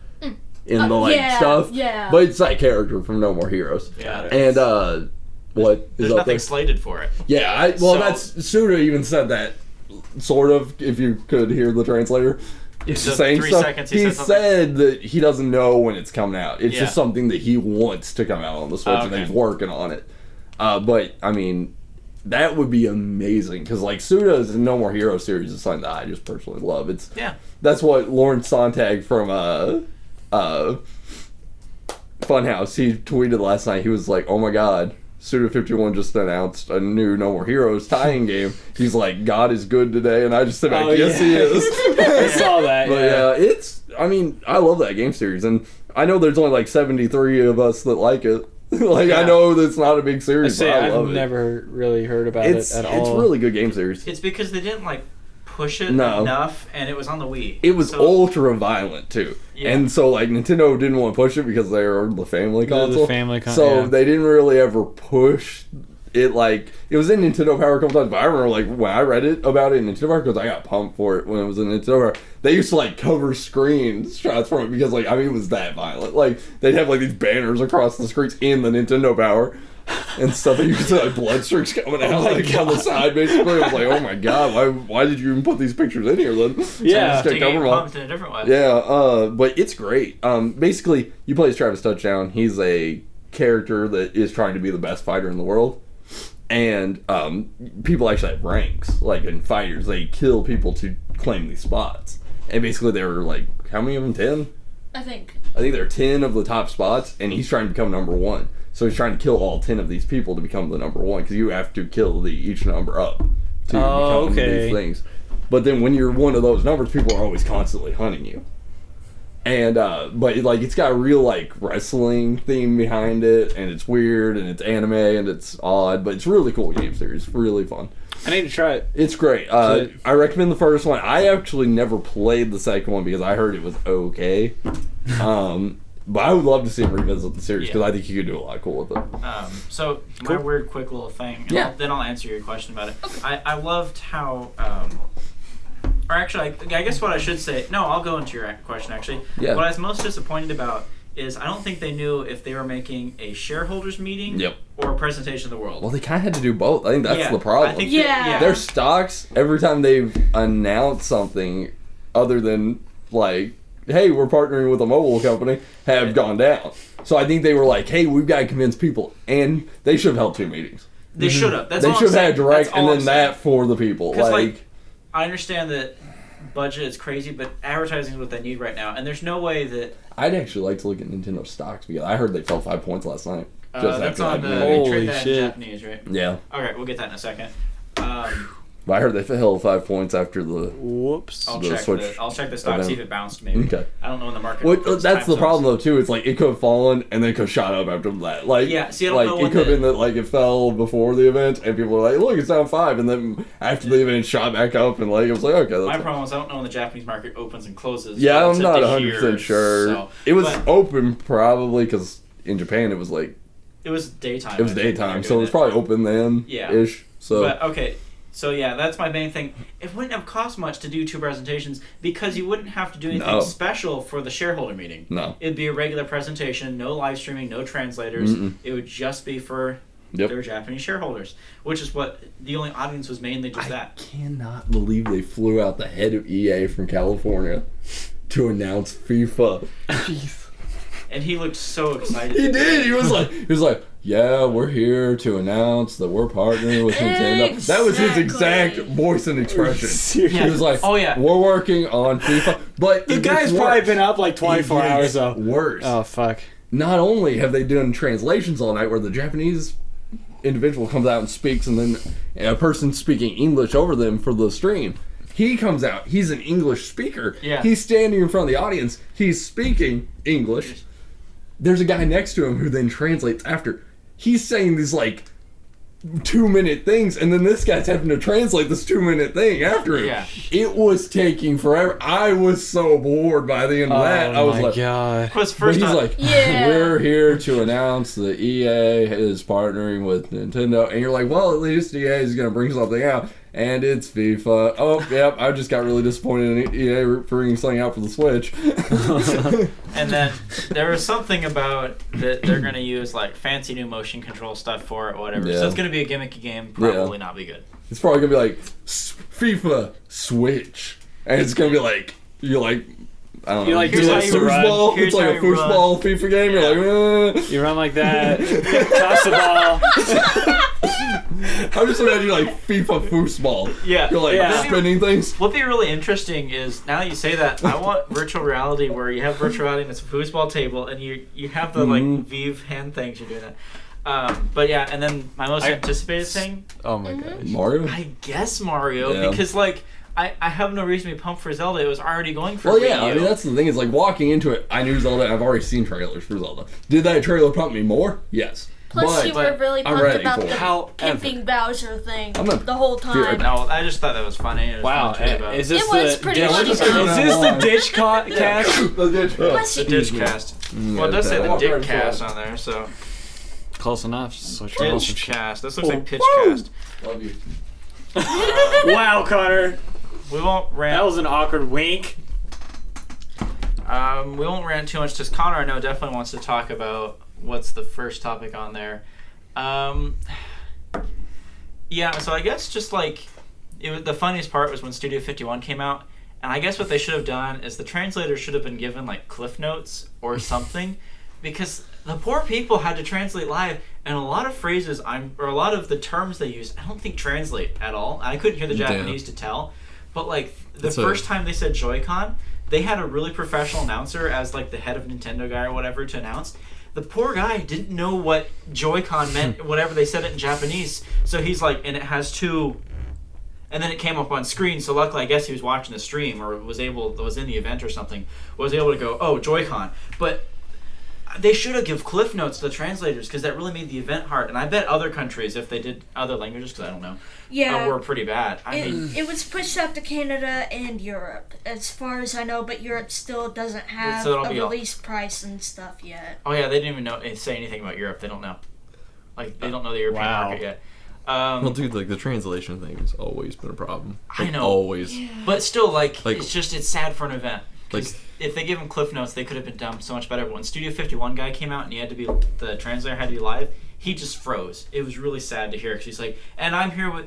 in the like stuff. Yeah. But it's that character from No More Heroes. Yeah. And what is There's up nothing there? slated for it. Yeah, So- that's Suda even said that sort of. If you could hear the translator. It's Just just saying 3 stuff. seconds. He said something. said that he doesn't know when it's coming out. It's Yeah. just something that he wants to come out on the Switch, and Okay. he's working on it. But I mean, that would be amazing because like Suda's No More Heroes series is something that I just personally love. That's what Lawrence Sontag from Funhouse he tweeted last night. He was like, "Oh my God." Suda 51 just announced a new No More Heroes tie-in game. He's like, God is good today, and I just said, yes, he is. I saw that. But I mean, I love that game series, and I know there's only like 73 of us that like it. I know that's not a big series, but I love I've it. never really heard about it at all. It's really good game series. It's because they didn't like push it No. enough, and it was on the Wii. It was So- ultra violent too, and so like Nintendo didn't want to push it because they were the family console. So they didn't really ever push it. Like it was in Nintendo Power a couple times, but I remember like when I read it about it in Nintendo Power because I got pumped for it when it was in Nintendo Power. They used to like cover screenshots from it because like I mean it was that violent. Like they'd have like these banners across the screens in the Nintendo Power. And stuff that you could see like blood streaks coming out like on the side basically. I was like, oh my God, why did you even put these pictures in here then? Yeah. To get pumped in a different way. Yeah, but it's great. Basically you play as Travis Touchdown. He's a character that is trying to be the best fighter in the world. And people actually have ranks, like in fighters, they kill people to claim these spots. And basically there were like how many of them? 10? I think there are 10 of the top spots, and he's trying to become number 1. So he's trying to kill all 10 of these people to become the number 1, because you have to kill each number up to become these things. But then when you're one of those numbers, people are always constantly hunting you. And but like it's got a real like wrestling theme behind it, and it's weird, and it's anime, and it's odd, but it's a really cool game series. Really fun. I need to try it. It's great. I recommend the first one. I actually never played the second one because I heard it was okay. But I would love to see him revisit the series because I think you could do a lot cool with it. So my weird quick little thing, and then I'll answer your question about it. I loved how, or actually, I guess what I should say. No, I'll go into your question actually. Yeah. What I was most disappointed about is I don't think they knew if they were making a shareholders meeting or a presentation of the world. Well, they kind of had to do both. I think that's the problem. I think Their stocks, every time they've announced something other than like, hey, we're partnering with a mobile company, have gone down. So I think they were like, hey, we've got to convince people. And they should have held 2 meetings. They should have. That's They all should I'm have saying. had direct That's all and I'm then saying. that for the people. Like, I understand that budget is crazy, but advertising is what they need right now. And there's no way that... I'd actually like to look at Nintendo stocks because I heard they fell 5 points last night. That's on the... Holy trade that shit. in Japanese, right? Yeah. Okay, we'll get that in a second. But I heard they fell 5 points after the. Whoops. I'll The check Switch the stock, event. see if it bounced maybe. Okay. I don't know when the market. Well, opens, that's time the zones. problem though too. It's like it could have fallen and then it could have shot up after that. Like Yeah, see, I don't like know it when could have the- been that like it fell before the event and people were like, look, it's down 5, and then after the event it shot back up and like it was like okay. That's My fine. problem is I don't know when the Japanese market opens and closes. Yeah, I'm relative not to 100% here, sure. so- It was but open probably because in Japan it was like it was daytime. it was I think, when they daytime, were so it doing was probably open then. Yeah. Ish. So But okay, so yeah, that's my main thing. It wouldn't have cost much to do 2 presentations because you wouldn't have to do anything No. special for the shareholder meeting. no. It'd be a regular presentation, no live streaming, no translators. Mm-mm. It would just be for Yep. their Japanese shareholders, which is what the only audience was mainly just I that. cannot believe they flew out the head of EA from California to announce FIFA. And he looked so excited. He did. He was like, yeah, we're here to announce that we're partnering with Nintendo. That was his exact Exactly. voice and expression. He was like, Oh, yeah. we're working on FIFA. But The it guy's gets probably worse. been up like 24 It hours gets though. worse. Oh fuck. Not only have they done translations all night where the Japanese individual comes out and speaks and then a person speaking English over them for the stream. He comes out. He's an English speaker. Yeah. He's standing in front of the audience. He's speaking English. There's a guy next to him who then translates after. He's saying these like 2-minute things, and then this guy's having to translate this 2-minute thing after him. Yeah. It was taking forever. I was so bored by the end of that. I was like, god. Because but first he's off, like, Yeah. we're here to announce that EA is partnering with Nintendo. And you're like, well, at least EA is going to bring something out. And it's FIFA. Oh, yep, I just got really disappointed in EA bringing something out for the Switch. and then there was something about that they're going to use like fancy new motion control stuff for it, whatever. Yeah. So it's going to be a gimmicky game, probably not be good. It's probably going to be like, FIFA Switch. And it's going to be like, you're like, I don't know. You like Here's do how like you run. foosball. Here's It's like how a you run. foosball FIFA game. Yeah. You're like, You run like that. Toss the ball. I'm just imagining like FIFA foosball. Yeah. You're like Yeah. spinning things. What'd be really interesting is now that you say that, I want virtual reality where you have virtual reality and it's a foosball table and you have the like Vive hand things you're doing that. But yeah, and then my most anticipated thing, Oh my gosh. Mario? I guess Mario, Yeah. because like I have no reason to be pumped for Zelda. It was already going for Well, Wii yeah, I U. mean, that's the thing is like walking into it, I knew Zelda, and I've already seen trailers for Zelda. Did that trailer pump me more? Yes. Plus, but you were really I'm pumped ready about for the it. However. pimping Bowser thing I'm a- the whole time. No, I just thought that was funny. It was Wow. fun to read about. Is this It was the pretty ditch? funny. Is this the ditch cast? Bless the you. ditch cast? Well, it does say the dick cast on there, so Close enough. Switch roll some ditch shit. cast. This looks like pitch Woo! cast. Love you. Wow, Connor. We won't rant. That was an awkward wink. We won't rant too much because Connor, I know, definitely wants to talk about what's the first topic on there. Yeah, so I guess just like the funniest part was when Studio 51 came out, and I guess what they should have done is the translators should have been given like cliff notes or something, because the poor people had to translate live, and a lot of phrases or a lot of the terms they use, I don't think translate at all. I couldn't hear the Japanese to tell, but like the first time they said Joy-Con, they had a really professional announcer as like the head of Nintendo guy or whatever to announce. The poor guy didn't know what Joy-Con meant, whatever they said it in Japanese. So he's like, and it has two, and then it came up on screen. So luckily, I guess he was watching the stream or was in the event or something, was able to go, oh, Joy-Con. But they should have given cliff notes to the translators because that really made the event hard. And I bet other countries, if they did other languages, because I don't know, Yeah. were pretty bad. I mean, It was pushed out to Canada and Europe, as far as I know, but Europe still doesn't have So it'll a be all- release price and stuff yet. oh yeah, they didn't even say anything about Europe. They don't know. Like, they don't know the European Wow. market yet. Well, dude, like the translation thing has always been a problem. I Like, know. Always. But still, like Like- it's sad for an event. 'Cause Like- if they give him cliff notes, they could have been done so much better. But when Studio 51 guy came out and he had to be the translator had to be live, he just froze. It was really sad to hear because he's like, and I'm here with,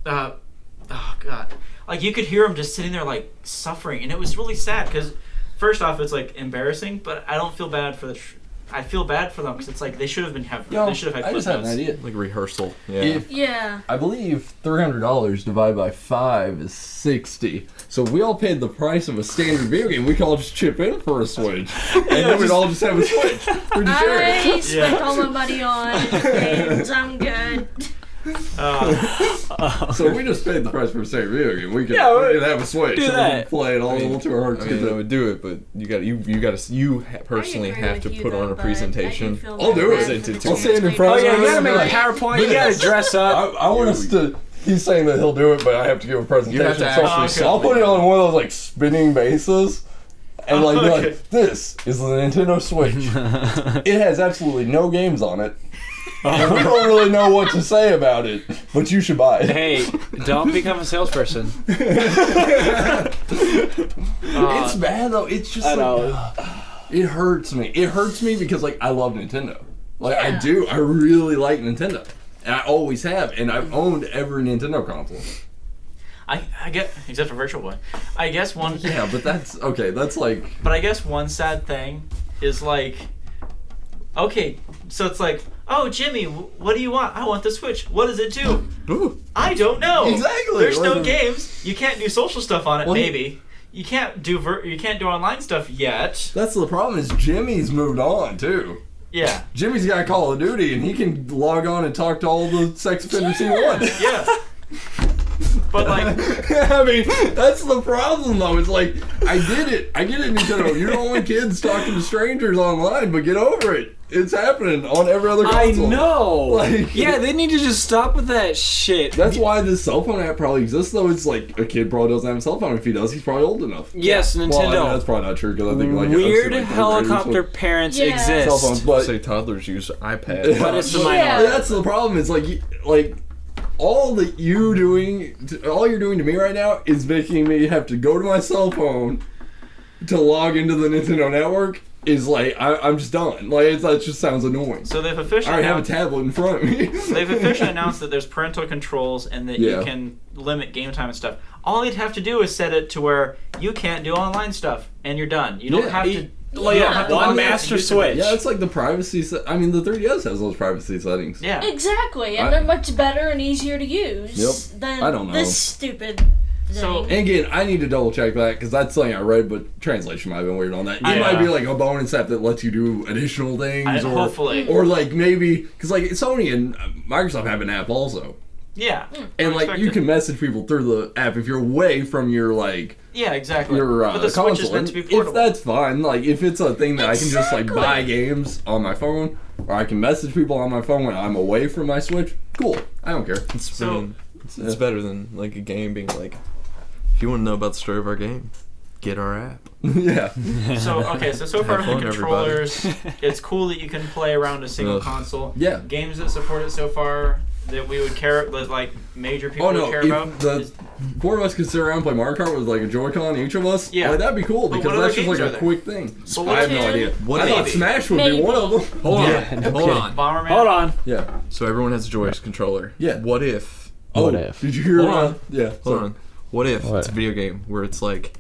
oh god, like you could hear him just sitting there like suffering, and it was really sad because first off, it's like embarrassing, but I don't feel bad for I feel bad for them because it's like they should have been they should have had I cliff just had notes. an idea. Like rehearsal. Yeah. If Yeah. I believe $300 divided by 5 is 60. So if we all paid the price of a standard video game, we could all just chip in for a Switch, and then we'd all just have a Switch. We'd just share I it. spent all my money on games. I'm good. So we just paid the price for a second video game. We could have a Switch. do and that. Play it all to our hearts. I mean, I would do it, but you personally have to put on a presentation. I'll do it. I'll stand in front of You gotta him. make a PowerPoint. You gotta dress up. I want us to. He's saying that he'll do it, but I have to give a presentation. You have to actually so I'll put it on one of those like spinning bases, and be like, "This is the Nintendo Switch. It has absolutely no games on it. And we don't really know what to say about it, but you should buy it." Hey, don't become a salesperson. It's bad though. It's just it hurts me. It hurts me because like I love Nintendo. Like I do. I really like Nintendo. And I always have, and I've owned every Nintendo console. I get, except for Virtual Boy. I guess one. Yeah, but that's okay. That's like. But I guess one sad thing is like, okay, so it's like, oh Jimmy, what do you want? I want the Switch. What does it do? Ooh. I don't know. Exactly. There's no Like, games. You can't do social stuff on it. Well, maybe you can't do online stuff yet. That's the problem. Is Jimmy's moved on too. Yeah. Jimmy's got Call of Duty, and he can log on and talk to all the sex offenders he wants. Yeah. But like, I mean, that's the problem though. It's like I get it, Nintendo. You don't want kids talking to strangers online, but get over it. It's happening on every other console. I know. Like, yeah, they need to just stop with that shit. That's why this cell phone app probably exists, though. It's like a kid probably doesn't have a cell phone. If he does, he's probably old enough. Yes, Nintendo. Well, I mean, that's probably not true because I think like weird like, helicopter parents Yeah. exist. cell phones, but Say toddlers use iPads. But it's the Yeah. minority. that's the problem. It's like all that you're doing to me right now is making me have to go to my cell phone to log into the Nintendo network. Is like I'm just done. Like that just sounds annoying. so they've I officially already have a announced, tablet in front of me. they've officially announced that there's parental controls and that you can limit game time and stuff. All you'd have to do is set it to where you can't do online stuff, and you're done. You don't have to. Well, you don't have to One log in master to switch. Yeah, it's like the privacy. I mean, the 3DS has those privacy settings. Yeah. Exactly, and they're much better and easier to use than I don't know. this stupid So- thing. And again, I need to double check that because that's something I read, but translation might have been weird on that. It might be like a bonus app that lets you do additional things, hopefully. or like maybe because like Sony and Microsoft have an app also, Yeah. and like you can message people through the app if you're away from your like Yeah, exactly. your but the Switch console. is meant to be If portable. that's fine, like if it's a thing that I can just like Exactly. buy games on my phone, or I can message people on my phone when I'm away from my Switch, cool. I don't care. It's better than like a game being like, if you want to know about the story of our game, get our app. Yeah. So far Have with fun, the controllers, it's cool that you can play around a single console. Yeah. Games that support it so far that we would care, that like major people Oh no! would care If about. the four of us could sit around and play Mario Kart with like a Joy-Con each of us, Yeah. like, that'd be cool But because what other that's just like games are a there? quick thing. So I have no Splatoon? idea. What I thought maybe? Smash would be one of them. Hold on. Yeah, no Hold kidding. on. Bomberman. Hold on. Yeah. So everyone has a joyous controller. Yeah. What if? What if? Did you hear? Hold on. Yeah. Hold sorry. on. What if What? it's a video game where it's like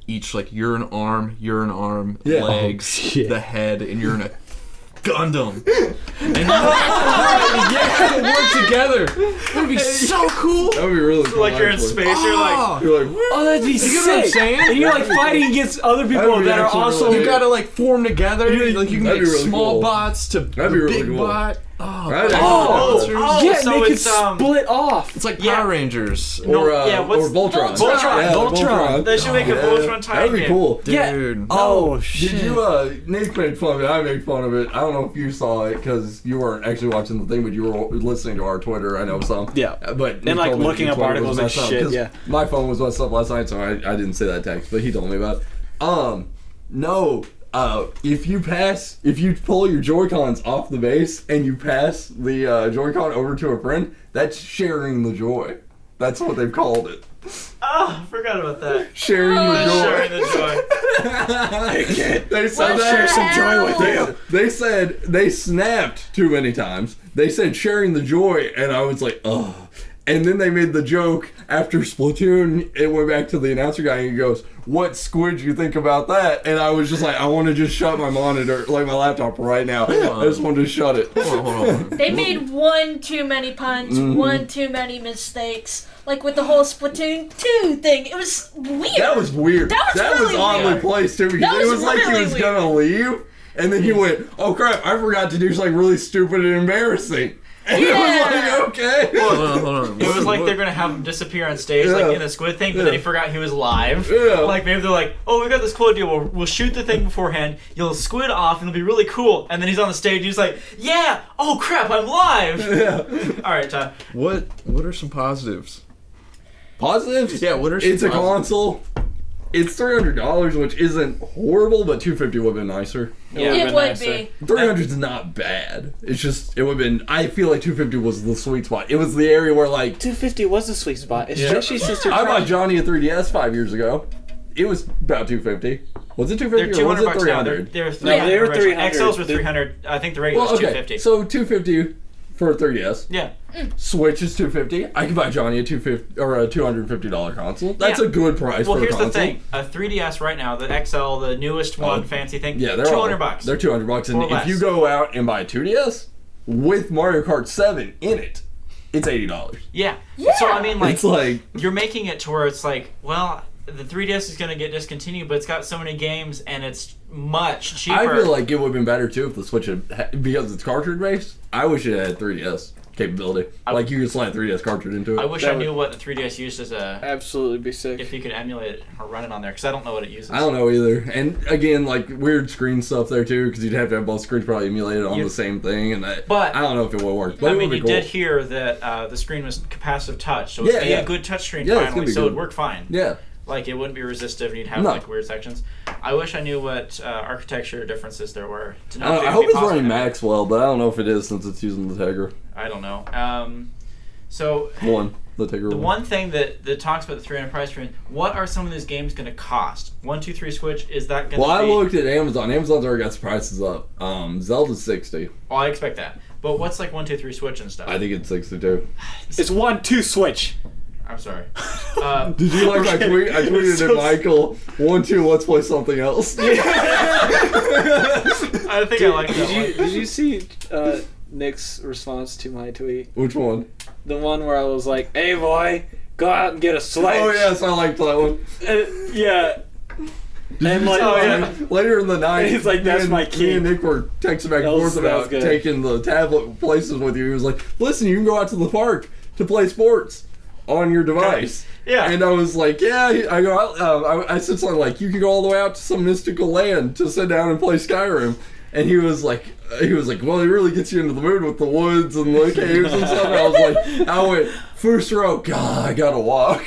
each like you're an arm, Yeah. legs, Oh, shit. the head, and you're in a Gundam. And you have to work together. That'd be so cool. That would be really cool. Like you're in actually. space, you're like, You're like, Oh, that'd be You sick. get what I'm saying? And you're like fighting against other people That'd be that are actually also. really You gotta like form together. Like you can That'd make be really small cool. bots to That'd be really big cool. bot. Oh, Right? oh, yeah, so they could it's split off. it's like Yeah. Power Rangers. Or yeah, what's- or Voltron. Voltron. Yeah, Voltron. they should make a Voltron tie That'd be game. cool. Yeah. Dude. Oh Did shit. you, Nick made fun of it, I made fun of it. I don't know if you saw it because you weren't actually watching the thing, but you were listening to our Twitter, I know some. Yeah. But And, like, told me looking your up Twitter articles was and messed up, shit, 'cause yeah. My phone was messed up last night, so I didn't see that text, but he told me about it. No, if you pull your Joy-Cons off the base and you pass the Joy-Con over to a friend, that's sharing the joy. That's what they've called it. Oh, I forgot about that. Sharing the joy. Sharing the joy. They said What that. the some joy with hell? you. They said they snapped too many times. They said sharing the joy, and I was like, ugh. And then they made the joke after Splatoon. It went back to the announcer guy, and he goes, "What squid you think about that?" And I was just like, I want to just shut my monitor, like my laptop, right now. I just want to shut it. Hold on. They made one too many puns, one too many mistakes. Like with the whole Splatoon 2 thing. It was weird. That was weird. That was really oddly weird. placed too, because That it was was like he really was weird. gonna leave, and then he went, "Oh crap! I forgot to do something really stupid and embarrassing." And it was like, okay. Hold on. It was like they're gonna have him disappear on stage, like in a squid thing, but then he forgot he was live. Yeah. Like maybe they're like, "Oh, we got this cool idea. We'll shoot the thing beforehand. You'll squid off, and it'll be really cool." And then he's on the stage, and he's like, "Yeah, oh crap, I'm live." Yeah. All right, Todd. What are some positives? Positives? Yeah, what are some It's a positives? console. It's $300, which isn't horrible, but $250 would have been nicer. Yeah, It would be. 300 is not bad. It's just, it would have been, I feel like 250 was the sweet spot. It was the area where, like, 250 was the sweet spot. It's Yeah. Joshi's sister. I bought Johnny a 3DS 5 years ago. It was about 250. Was it 250 They're or was $200 it bucks now. 300? They're Yeah. They were original. 300. XLs were 300. I think the regular Well, was okay. 250. So 250 for a 3DS. Yeah. Switch is 250. I could buy Johnny a $250 console. That's Yeah. a good price Well, for a here's console. the thing: a 3DS right now, the XL, the newest one, fancy thing, Yeah, they're $200. They're $200, and Or if less. you go out and buy a 2DS with Mario Kart 7 in it, it's $80. Yeah. Yeah. So I mean, like, It's like, you're making it to where it's like, well, the 3DS is going to get discontinued, but it's got so many games and it's much cheaper. I feel like it would have been better too if the Switch had, because it's cartridge based. I wish it had 3DS capability. Like you could slide a 3DS cartridge into it. I wish That I would- knew what the 3DS used as a. Absolutely be sick. If you could emulate it or run it on there, because I don't know what it uses. I don't know either. And again, like weird screen stuff there too, because you'd have to have both screens probably emulated on You- the same thing, and that, But- I don't know if it will work. But I it mean, would you be cool. did hear that the screen was capacitive touch, so it's Yeah, be yeah. a good touchscreen Yeah, it's gonna finally, be so good. it'd work fine. Yeah. Like it wouldn't be resistive, and you'd have No. like weird sections. I wish I knew what architecture differences there were. To know if I it hope would be it's possible. running Maxwell, but I don't know if it is since it's using the Tegra. I don't know. So The Tegra the one. one thing that talks about the 300 price range, what are some of these games going to cost? 1, 2, 3 Switch, is that going to Well, be... I looked at Amazon. Amazon's already got some prices up. Zelda's 60. Well, I expect that. But what's like 1, 2, 3 Switch and stuff? I think it's 62. It's 1-2 switch. I'm sorry. Did you like my tweet? I tweeted So- at Michael, 1-2, let's play something else. I think I like that one. Did you see Nick's response to my tweet? Which one? The one where I was like, "Hey boy, go out and get a sledge." Oh, yes, I liked that one. Yeah. Did And you like, see, oh, yeah. later in the night, He's like, "That's my key." Me and Nick were texting back and That was- forth that was about good. taking the tablet places with you. He was like, listen, you can go out to the park to play sports on your device. Yeah. And I was like, yeah. I go out. I said something like, you can go all the way out to some mystical land to sit down and play Skyrim. And he was like, well, it really gets you into the mood with the woods and the caves and stuff. And I was like, I went, first row, God, I gotta walk.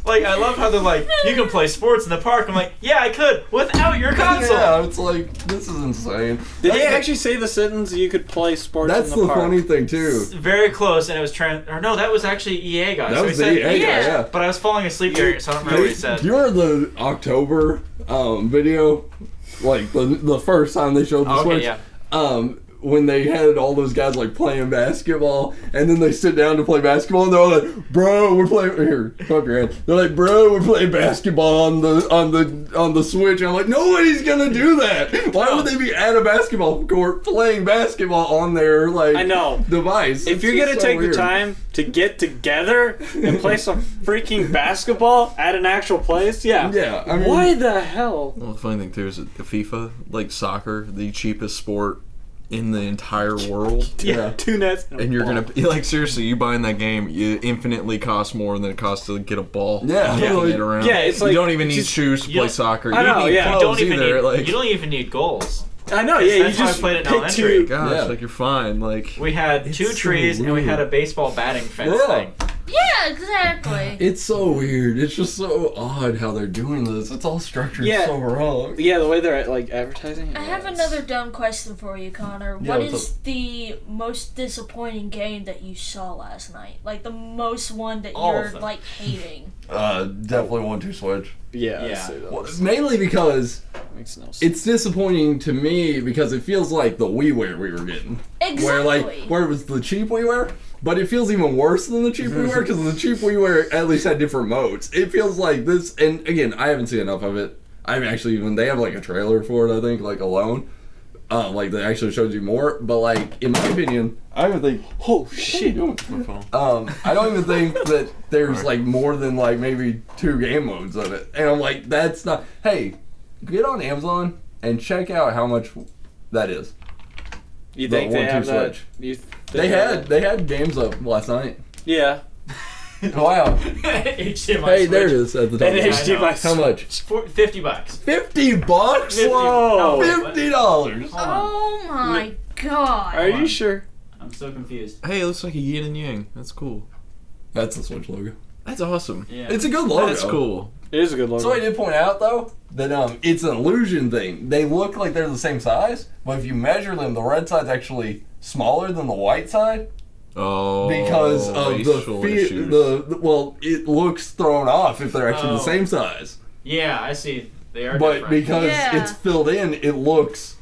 Like, I love how they're like, you can play sports in the park. I'm like, yeah, I could, without your console. Yeah, it's like, this is insane. Did they actually say the sentence you could play sports That's in the the park? funny thing, too. Very close, and it was or no, that was actually EA guy. That so was he the said, EA guy, yeah. But I was falling asleep during it, so I don't remember what he said. Do you remember the October video? Like, the first time they showed the Oh, okay, Switch? yeah. When they had all those guys, like, playing basketball, and then they sit down to play basketball, and they're all like, bro, we're playing... Here, come up your hand. They're like, bro, we're playing basketball on the Switch. And I'm like, nobody's gonna do that! Why would they be at a basketball court playing basketball on their, like, I know. device? If It's you're just gonna so take weird. the time to get together and play some freaking basketball at an actual place, yeah. Yeah, I mean... Why the hell? Well, the funny thing too is that FIFA, like soccer, the cheapest sport in the entire world. Yeah. 2 nets. And you're gonna like seriously, you buying that game, you infinitely cost more than it costs to get a ball. Yeah. and Yeah. get around. Yeah, it's like- you don't even need just- shoes to you play don't- soccer. I You know, don't need yeah. You clothes don't even either. need. Like, You don't even need goals. I know, yeah. That's you how I just played it in pick elementary. two. gosh, Yeah. like you're fine. Like We had It's 2 so trees and we had a baseball batting fence Yeah. thing. Yeah, exactly. It's so weird. It's just so odd how they're doing this. It's all structured Yeah. so wrong. Yeah, the way they're like advertising. I have another dumb question for you, Connor. Yeah, What what's is the most disappointing game that you saw last night? Like the most one that All of you're them. like hating. Definitely 1-2 Switch. Yeah. Yeah. I'd say that Well, was- mainly because makes no sense. it's disappointing to me because it feels like the WiiWare we were getting. Exactly. Where it was the cheap WiiWare, but it feels even worse than the cheap WiiWare because the cheap WiiWare at least had different modes. It feels like this, and again, I haven't seen enough of it. I haven't actually even, they have like a trailer for it, I think, like alone. Like that actually shows you more, but like, in my opinion, I would think, Oh shit! my phone. I don't even think that there's like more than like maybe 2 game modes of it. And I'm like, that's not. Hey, get on Amazon and check out how much that is. You The think they 1-2 have that? switch. They had games up last night. Yeah. Wow. HDMI Hey, there it switch. is at the top. And I know. HDMI. How much? It's $50. $50? Whoa. $50. Hold on. Oh my god. Are you sure? I'm so confused. Hey, it looks like a yin and yang. That's cool. That's the Switch logo. That's awesome. Yeah. It's a good logo. That's cool. It is a good logo. So I did point out though that it's an illusion thing. They look like they're the same size, but if you measure them, the red side's actually smaller than the white side Oh, because of racial issues. well, it looks thrown off if they're actually the Oh. same size. Yeah, I see. They are But different. because Yeah. it's filled in, it looks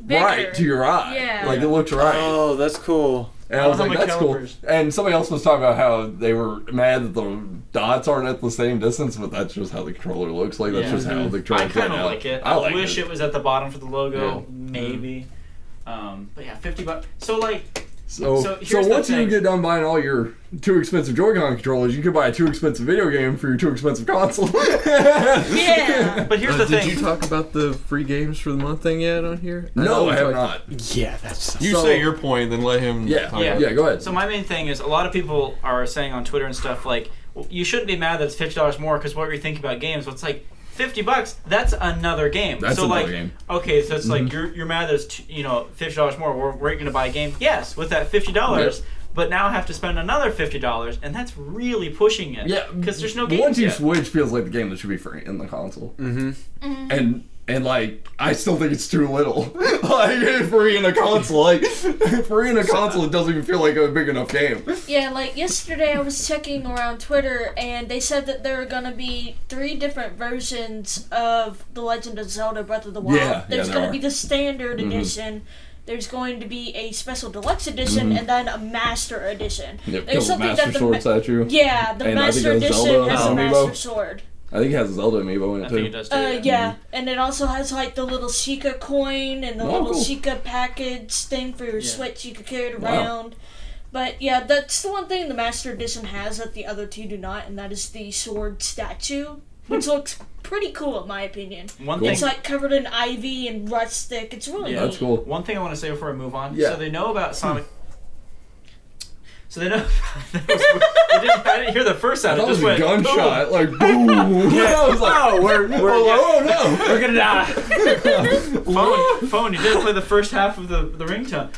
Bigger. right to your eye. Yeah. Like it looks right. Oh, that's cool. And I was How like, many that's cool. calipers? And somebody else was talking about how they were mad that the dots aren't at the same distance, but that's just how the controller looks. Like, that's Yeah. just how the I controller kind of like it. I wish it was at the bottom for the logo, Yeah. maybe. But yeah, $50. So like, So So here's the once you thing. get done buying all your too expensive Joy-Con controllers, you can buy a too expensive video game for your too expensive console. Yeah. but here's the Did thing. you talk about the free games for the month thing yet on here? No, we I have talked- not. Yeah, that's. You So- say your point, then let him. Yeah, talk Yeah. about yeah, go ahead. So my main thing is a lot of people are saying on Twitter and stuff like, well, you shouldn't be mad that it's $50 more because what were you thinking about games? Well, it's like $50. That's another game. That's so another like, game. okay, so it's like you're mad that it's $50 more. We're going to buy a game. Yes, with that $50. Yep. But now I have to spend another $50, and that's really pushing it. Yeah, because there's no the games 1-2 yet. Switch feels like the game that should be free in the console. Mm-hmm. And like, I still think it's too little. Like, free in a console. Like, free in a console, it doesn't even feel like a big enough game. Yeah, like yesterday I was checking around Twitter and they said that there are gonna be 3 different versions of The Legend of Zelda Breath of the Wild. Yeah, There's there gonna are. be the standard edition, there's going to be a special deluxe edition, and then a master edition. Yep, There's kill the something Master that the Sword statue. Yeah, the And I think master it has edition Zelda has a amiibo. master sword. I think it has a Zelda amiibo in it I too. think it does too. Yeah, and it also has like the little Sheikah coin and the Oh, little cool. Sheikah package thing for your Yeah. Switch. You could carry it Wow. around. But yeah, that's the one thing the Master Edition has that the other 2 do not, and that is the sword statue, which looks pretty cool in my opinion. One Cool. thing. It's like covered in ivy and rustic. It's really Yeah. neat. That's cool. One thing I want to say before I move on. Yeah. So they know about Sonic. So they know. I didn't hear the first sound. That It was just a went gunshot, like boom. I was like, Oh, we're oh no. we're gonna die. Boom. Phone. You didn't play the first half of the ringtone.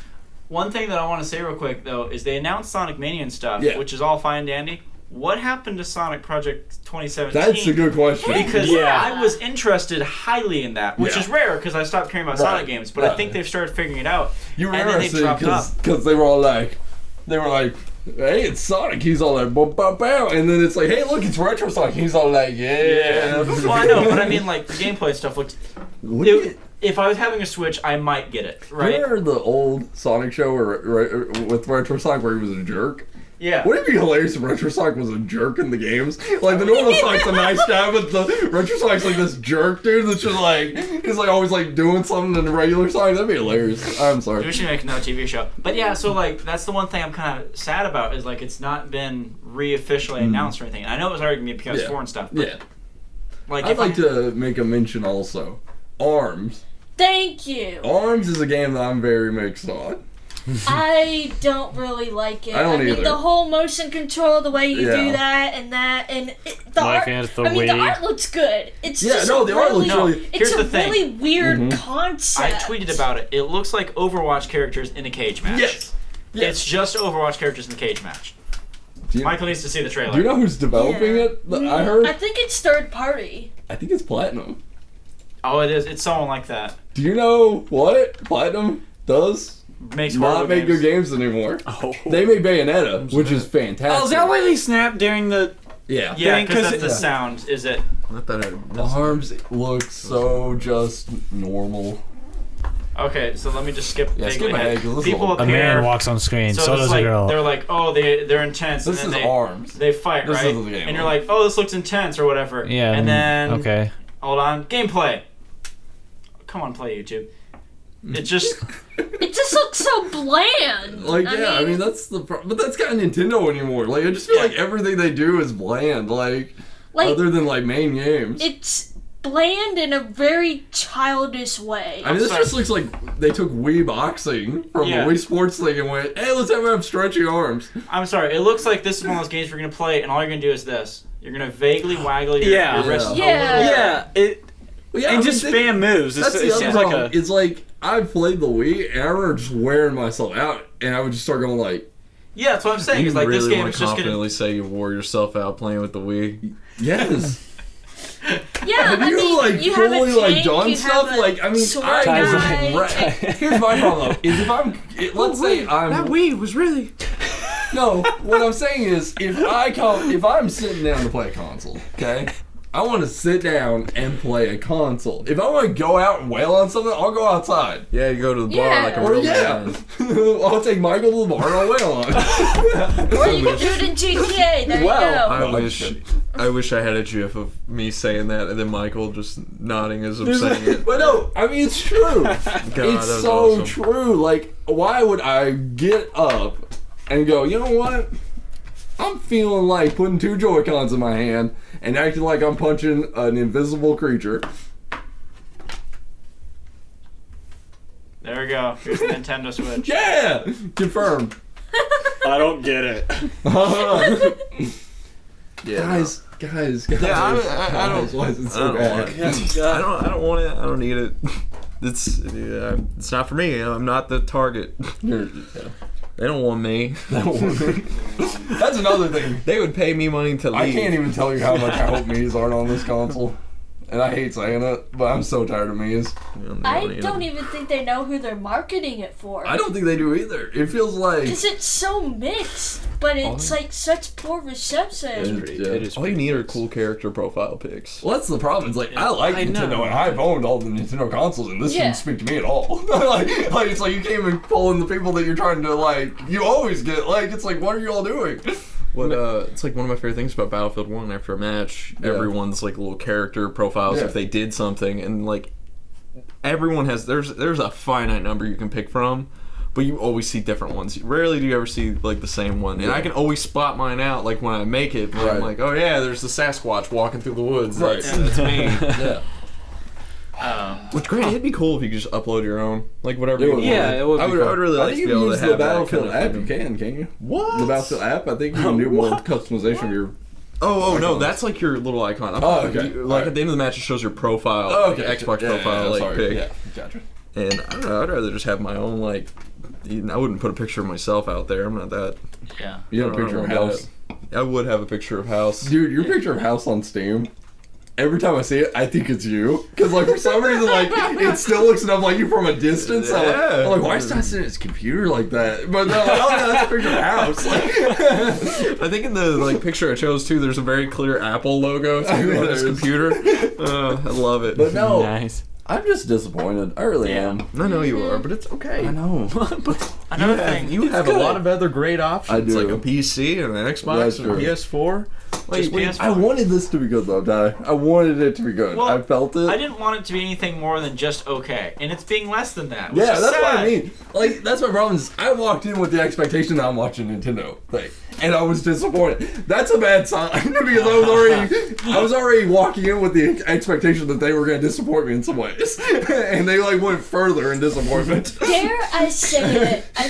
One thing that I want to say real quick though is they announced Sonic Mania and stuff, Yeah. which is all fine and dandy. What happened to Sonic Project 2017? That's a good question. Because Yeah. I was interested highly in that, which Yeah. is rare because I stopped caring about Right. Sonic games. But I Right. think they've started figuring it out. You were and then they interested dropped off. because they were all like, hey, it's Sonic. He's all like, bow, bow, bow. And then it's like, hey, look, it's Retro Sonic. He's all like, yeah. Well, I know, but I mean, like the gameplay stuff looked. Look at- If I was having a Switch, I might get it. Right? Remember the old Sonic show with Retro Sonic where he was a jerk? Yeah. Wouldn't it be hilarious if Retro Sonic was a jerk in the games? Like, the normal Sonic's a nice guy, but the Retro Sonic's like this jerk dude that's just like, he's like always like doing something in the regular Sonic. That'd be hilarious. I'm We sorry. should make another TV show. But yeah, so like that's the one thing I'm kind of sad about is like it's not been re-officially announced or anything. And I know it was already gonna be PS4 Yeah. and stuff. But Yeah. like I'd if like to make a mention also. ARMS. Thank you. ARMS is a game that I'm very mixed on. I don't really like it. I don't mean, either. the whole motion control, the way you Yeah. do that, and the Like art. it's the I mean, the Wii. art looks good. It's Yeah, just no, a the art looks really, really- It's Here's a the thing. really weird Mhm. concept. I tweeted about it. It looks like Overwatch characters in a cage match. Yes. It's just Overwatch characters in a cage match. Do you, Michael needs to see the trailer. do you know who's developing Yeah. it? I heard. I think it's third party. I think it's Platinum. Oh, it is. It's someone like that. Do you know what Platinum does? Makes Not horrible make games. good games anymore. Oh. They made Bayonetta, which is fantastic. Oh, is that why they snapped during the? Yeah. Yeah, thing? because 'Cause that's the it- sound. Is it? Not that I. ARMS looks so just normal. Okay, so let me just skip. Yeah, vaguely skip ahead, ahead. 'cause this is People all- A appear. man walks on screen, so, So it's does like a girl. they're like, oh, they're intense. This and is then they, ARMS. They fight, This right? is the game. And you're like, oh, this looks intense or whatever. Yeah. And then Okay. hold on, gameplay. Come on, play YouTube. It just It just looks so bland. Like, I mean that's the but that's kind of Nintendo anymore. Like, I just feel Yeah. like everything they do is bland. Like like other than like main games. it's bland in a very childish way. I mean, this just looks like they took Wii boxing from Yeah. the Wii Sports League and went, hey, let's have stretchy arms. I'm sorry. It looks like this is one of those games we're gonna play, and all you're gonna do is this. You're gonna vaguely waggle your, Yeah. your wrist. Yeah. A little bit. Yeah, it Well, yeah, and I mean, just spam moves. That's It the other seems like problem. a It's like, I played the Wii, and I remember just wearing myself out, and I would just start going like, Yeah, that's what I'm saying. You Is like really this game want is to just gonna. confidently say you wore yourself out playing with the Wii? yes. Yeah, Have I you mean, like you have a fully tank, like done you stuff? have a Like, I mean, sword I guy. right. Here's my problem though, is if I'm, let's say I'm, Wii was really... no, what I'm saying is, if I'm sitting down to play a console, okay, I want to sit down and play a console. If I want to go out and wail on something, I'll go outside. Yeah, you go to the bar Yeah. like a Or real yeah, man. I'll take Michael to the bar and I'll wail on it. Or you can do it in GTA. There Well, you go. I wish I had a gif of me saying that and then Michael just nodding as I'm saying it. But no, I mean, it's true. God, that It's was so awesome. true. Like, why would I get up and go, you know what? I'm feeling like putting 2 Joy-Cons in my hand and acting like I'm punching an invisible creature. There we go. Here's the Nintendo Switch. Yeah! Confirmed. I don't get it. Yeah, guys. Yeah, I don't. Why is it I so don't bad? want it. I don't want it. I don't need it. It's not for me. I'm not the target. They don't want me. That's another thing. They would pay me money to leave. I can't even tell you how much I hope Mii's aren't on this console. And I hate saying it, but I'm so tired of Mii's. I don't even think they know who they're marketing it for. I don't think they do either. It feels like... Because it's so mixed, but it's like such poor reception. Yeah. All you need are cool character profile pics. Well, that's the problem. It's like, I like I Nintendo, know. and I've owned all the Nintendo consoles, and this Yeah. didn't speak to me at all. like, it's like you can't even pull in the people that you're trying to, like, you always get, like, it's like, what are you all doing? What it's like one of my favorite things about Battlefield 1 after a match, Yeah. everyone's like little character profiles Yeah. if they did something, and like everyone has there's a finite number you can pick from, but you always see different ones. Rarely do you ever see like the same one. And Yeah. I can always spot mine out like when I make it, when I'm Right. like, oh yeah, there's the Sasquatch walking through the woods. Right. That's me. Yeah. Which great, it'd be cool if you could just upload your own, like whatever. It you would. want. Yeah, it would I be would. fun. I would really I like think to be you able use to the have that Battlefield kind of app. freedom. You can you? What? The Battlefield app, I think you can do more customization of your... Oh no, Icons. that's like your little icon. Oh, okay. Like Alright. at the end of the match, it shows your profile, Oh, like, okay. Xbox Yeah, profile, like sorry. pic. Yeah, gotcha. And I don't know, I'd rather just have my own, like, I wouldn't put a picture of myself out there. I'm not that. Yeah. You have a I don't picture of know about House. I would have a picture of House. Dude, your picture of House on Steam, every time I see it, I think it's you. Because, like, for some reason, like, it still looks enough like you from a distance. Yeah. I'm like, why is that sitting in his computer like that? But they're like, oh, yeah, that's a picture of House. Like, I think in the like picture I chose too, there's a very clear Apple logo too on his There is. computer. I love it. but no, Nice. I'm just disappointed. I really am. I know you are, but it's okay. I know. Another thing. You have a lot of other great options. I do. Like a PC and an Xbox That's and a true. PS4. Like, Just PS4. I wanted this to be good, though, Ty. I wanted it to be good. Well, I felt it. I didn't want it to be anything more than just okay, and it's being less than that. Which Yeah, is that's sad. what I mean. Like, that's my problem is I walked in with the expectation that I'm watching Nintendo thing, and I was disappointed. That's a bad sign because I was already walking in with the expectation that they were going to disappoint me in some ways, and they like went further in disappointment. Dare I say it? I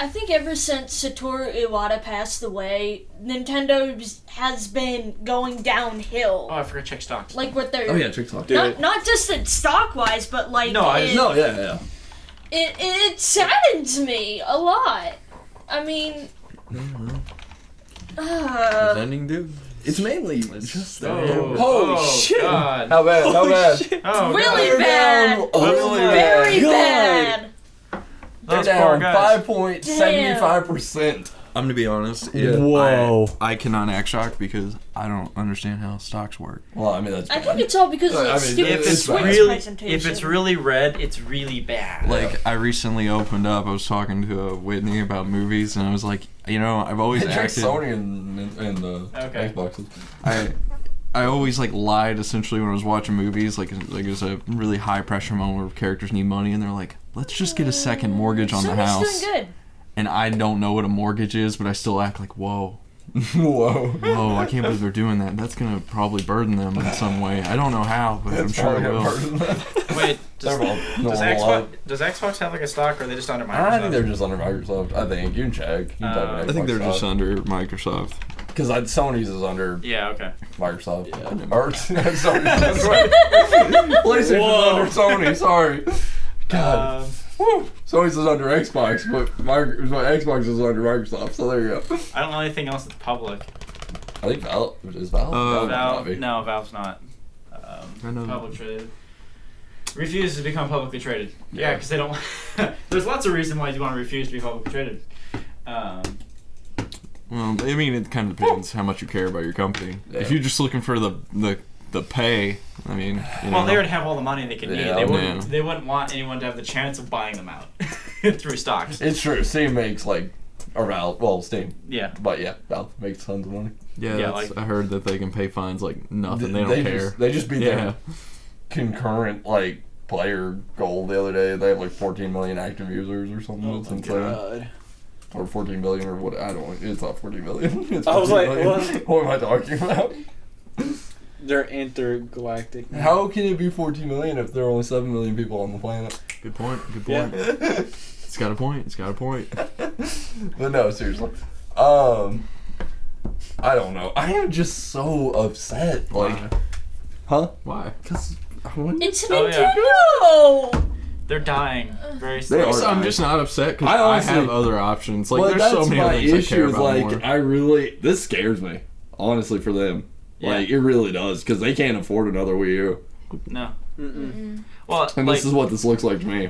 think ever since Satoru Iwata passed away, Nintendo has been going downhill. Oh, I forgot to check stocks. Like with their Oh yeah, TikTok. not just in stock wise, but like No, in, No, yeah. it saddens me a lot. I mean, ending dude. It's mainly just Oh, shit! God. How bad? How bad? Oh, really God. bad, Really very bad. bad. Those They're poor down guys. 5.75%. I'm gonna be honest. Yeah. Whoa. I cannot act shocked because I don't understand how stocks work. Well, I mean that's. I bad. think it's all because of I the mean, stupid If it's Switch really, presentation. if it's really red, it's really bad. Like I recently opened up. I was talking to Whitney about movies, and I was like, you know, I've always They check acted. Sony and the Okay. Xboxes. I always like lied essentially when I was watching movies. Like it was a really high pressure moment where characters need money, and they're like, let's just get a second mortgage on the Sony's house. doing good. And I don't know what a mortgage is, but I still act like, whoa, Whoa. Whoa, I can't believe they're doing that. That's going to probably burden them in some way. I don't know how, but I'm sure it will. Wait, does Xbox Xbox have like a stock, or are they just under Microsoft? I think they're just under Microsoft. I think you can check. You can type in I think they're Xbox just stock. under Microsoft. Because Sony's is under Yeah, okay. Microsoft. Yeah. Or Sony's PlayStation's under Sony. Sorry. God. Woo. Sony's is under Xbox, but Xbox is under Microsoft. So there you go. I don't know anything else that's public. I think Valve is Valve. Valve might not be. No, Valve's not. I know. Public traded. Refuses to become publicly traded. Yeah, Yeah. because they don't. There's lots of reasons why you want to refuse to be publicly traded. Well, I mean, it kind of depends how much you care about your company. Yeah. If you're just looking for the pay, I mean, you Well, know. they would have all the money they could need. Yeah, They wouldn't want anyone to have the chance of buying them out through stocks. It's true. Steam makes like, or Valve. Well, Steam. Yeah. But yeah, Valve makes tons of money. Yeah, Yeah, that's, like- I heard that they can pay fines like nothing. They don't care. They just beat Yeah. their concurrent like player goal the other day. They have like 14 million active users or something. It's insane. God. Or 14 million or what? I don't know. It's not 14 million. It's I was 14 like, million. What am I talking about? They're intergalactic. How can it be 14 million if there are only 7 million people on the planet? Good point. Good Yeah. point. It's got a point. It's got a point. But no, seriously. I don't know. I am just so upset. Like, huh? Why? Because It's Oh, Nintendo. yeah. They're dying very They slowly. are. So I'm just not upset because I I honestly- have other options. Like, well, there's that's so many my other things I issue. care Is about like more. I really this scares me honestly for them. Yeah. Like it really does because they can't afford another Wii U, No. Mm-mm. Well, and like, this is what this looks like to me.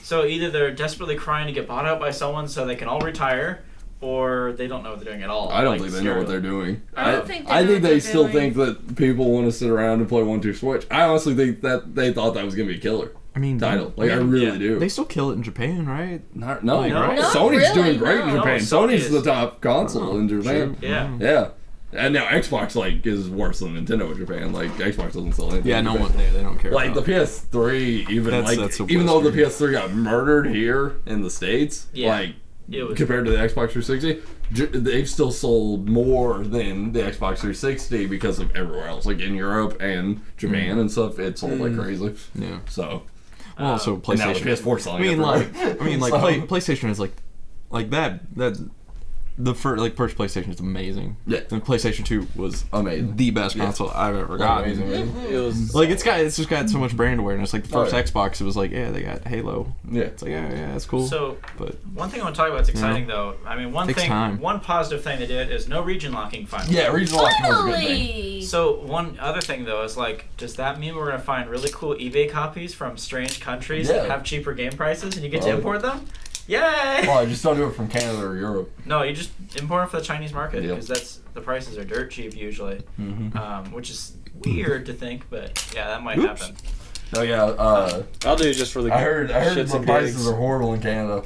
so either they're desperately crying to get bought out by someone so they can all retire, or they don't know what they're doing at all. I don't Like, think they know what zero. they're doing. I don't think they I know think what they they're still doing. think that people want to sit around and play 1-2 Switch. I honestly think that they thought that was gonna be a killer I mean, title. Like I really yeah. do. They still kill it in Japan, right? Not, no, Like, right? no, Sony's really, doing great in no. Japan. No, Sony's Sony the is- top console in Japan. True. Yeah. Yeah. And now Xbox like is worse than Nintendo in Japan. Like Xbox doesn't sell anything. Yeah, in no Japan. one. They don't care. Like the about PS3, even That's so even though the weird. PS3 got murdered here in the States, Yeah. like It was. compared to the Xbox 360, they've still sold more than the Xbox 360 because of everywhere else, like in Europe and Japan and stuff. It sold like crazy. it. Yeah. So Well, also and now the PlayStation. PS4 selling. I mean, everywhere. like So- PlayStation is like that. The first PlayStation is amazing. Yeah. And PlayStation 2 was amazing. the best console I've ever gotten. Amazing. It was Like it's just got so much brand awareness. Like the first Oh, yeah. Xbox, it was like, yeah, they got Halo. Yeah. It's like, yeah, that's cool. So but one thing I want to talk about that's exciting though. I mean, Takes time. one positive thing they did is no region locking finally. Yeah, regional locking was a good thing. Finally. So one other thing though is like, does that mean we're gonna find really cool eBay copies from strange countries that Yeah. have cheaper game prices and you get to Well- import them? Yay! Well, I just don't do it from Canada or Europe. No, you just import them for the Chinese market Yep. because the prices are dirt cheap usually, Mm-hmm. which is weird to think, but yeah, that might Oops. happen. Oh yeah, I'll do it just for the I heard shits the and prices gigs. are horrible in Canada.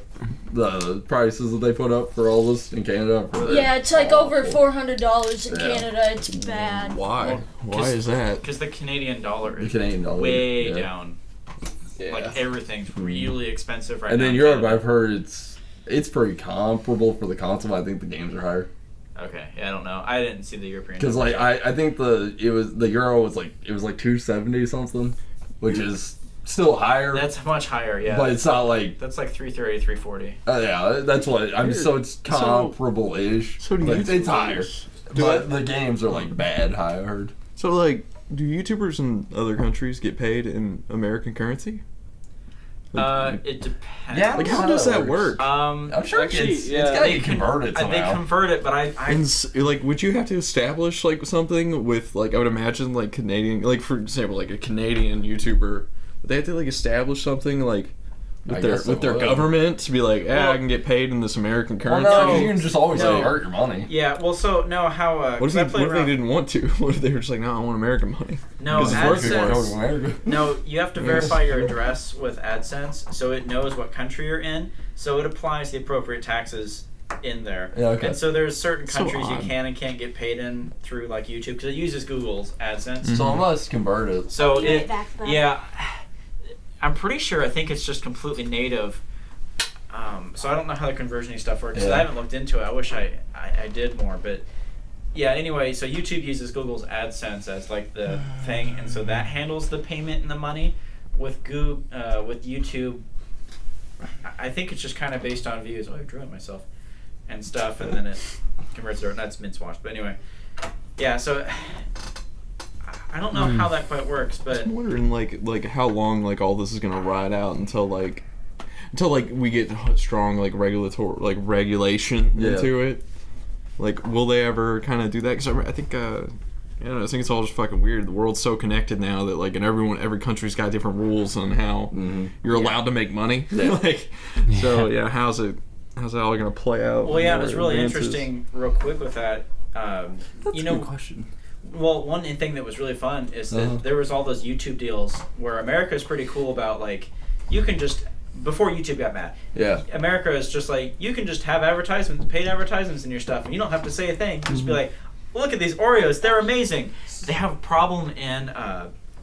The prices that they put up for all this in Canada. Yeah, it's like over $400 in Yeah. Canada. It's bad. why? Well, Why is that? Because the Canadian dollar The is Canadian dollar. way yeah. down. Like everything's really expensive right And now. then in Europe, Canada. I've heard it's pretty comparable for the console. I think the games are higher Okay, yeah, I don't know. I didn't see the European. because like I think the euro was like it was like 270 something, which is still higher. That's much higher, yeah. But it's not like That's like 330, 340. yeah, that's what I mean. So it's comparable-ish. So do but YouTubers. it's higher. But the games are like bad high. I heard. So like, do YouTubers in other countries get paid in American currency? It depends. Yeah, Like, how does that work? I'm sure Actually, it's yeah, gotta they be converted They somehow. convert it, but I And like, would you have to establish like something with like I would imagine like Canadian, like for example, like a Canadian YouTuber, would they have to like establish something like I with guess their they would. government to be like, Well- I can get paid in this American Well, currency? no, 'cause you can just always No. convert your money. yeah. Well, so no, how? What if, 'cause I they, played what if they around- didn't want to? What if they were just like, no, I want American money? No, Because it's working Go AdSense. to America. No, you have to verify your address with AdSense, so it knows what country you're in, so it applies the appropriate taxes in there. Yeah, okay. And so there's certain So countries you odd. can and can't get paid in through like YouTube because it uses Google's AdSense. So I must convert it. So Give it back, bud. yeah, I'm pretty sure. I think it's just completely native. So I don't know how the conversioning stuff works. 'Cause I haven't looked into it. I wish I did more, but yeah. Anyway, so YouTube uses Google's AdSense as like the thing, and so that handles the payment and the money. With YouTube, I think it's just kind of based on views. Oh, I drew it myself and stuff, and then it converts it. That's mince wash, but anyway, yeah. So I don't know how that quite works, but I'm wondering like how long like all this is gonna ride out until we get strong like regulation into it. Like, will they ever kind of do that? Because I think I don't know, I think it's all just fucking weird. The world's so connected now that like, and every country's got different rules on how you're allowed to make money. Like, so yeah, how's it all gonna play out? Well, yeah, it was really interesting. Real quick with that, That's a good question. Well, one thing that was really fun is that there was all those YouTube deals where America is pretty cool about like, you can just, before YouTube got mad, America is just like, you can just have advertisements, paid advertisements in your stuff, and you don't have to say a thing. Just be like, look at these Oreos, they're amazing. They have a problem, and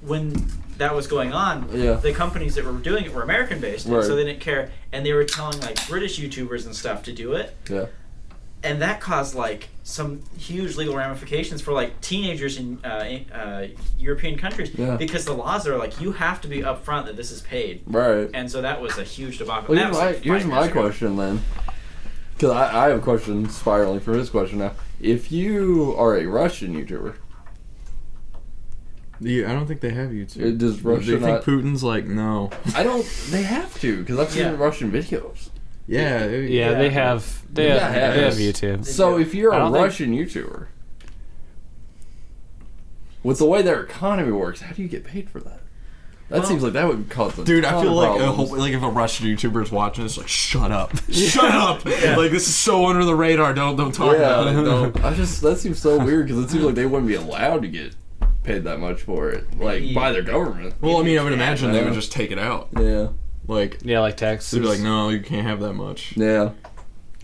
when that was going on, the companies that were doing it were American based, and so they didn't care, and they were telling like British YouTubers and stuff to do it. Yeah. And that caused like some huge legal ramifications for like teenagers in European countries because the laws are like, you have to be upfront that this is paid. Right. And so that was a huge debacle. Well, here's my question then, because I have a question spiraling from his question now. If you are a Russian YouTuber, I don't think they have YouTube. Does Russia think Putin's like, no? I don't. They have to, because I've seen Russian videos. Yeah, they have YouTube. So if you're a Russian YouTuber, with the way their economy works, how do you get paid for that? That seems like that would cause a dude. I feel like like if a Russian YouTuber is watching this, like, shut up, shut up. Like, this is so under the radar. Don't talk about it. Don't. That seems so weird, because it seems like they wouldn't be allowed to get paid that much for it, like by their government. Well, I mean, I would imagine they would just take it out. Like taxes. They'd be like, no, you can't have that much. Yeah.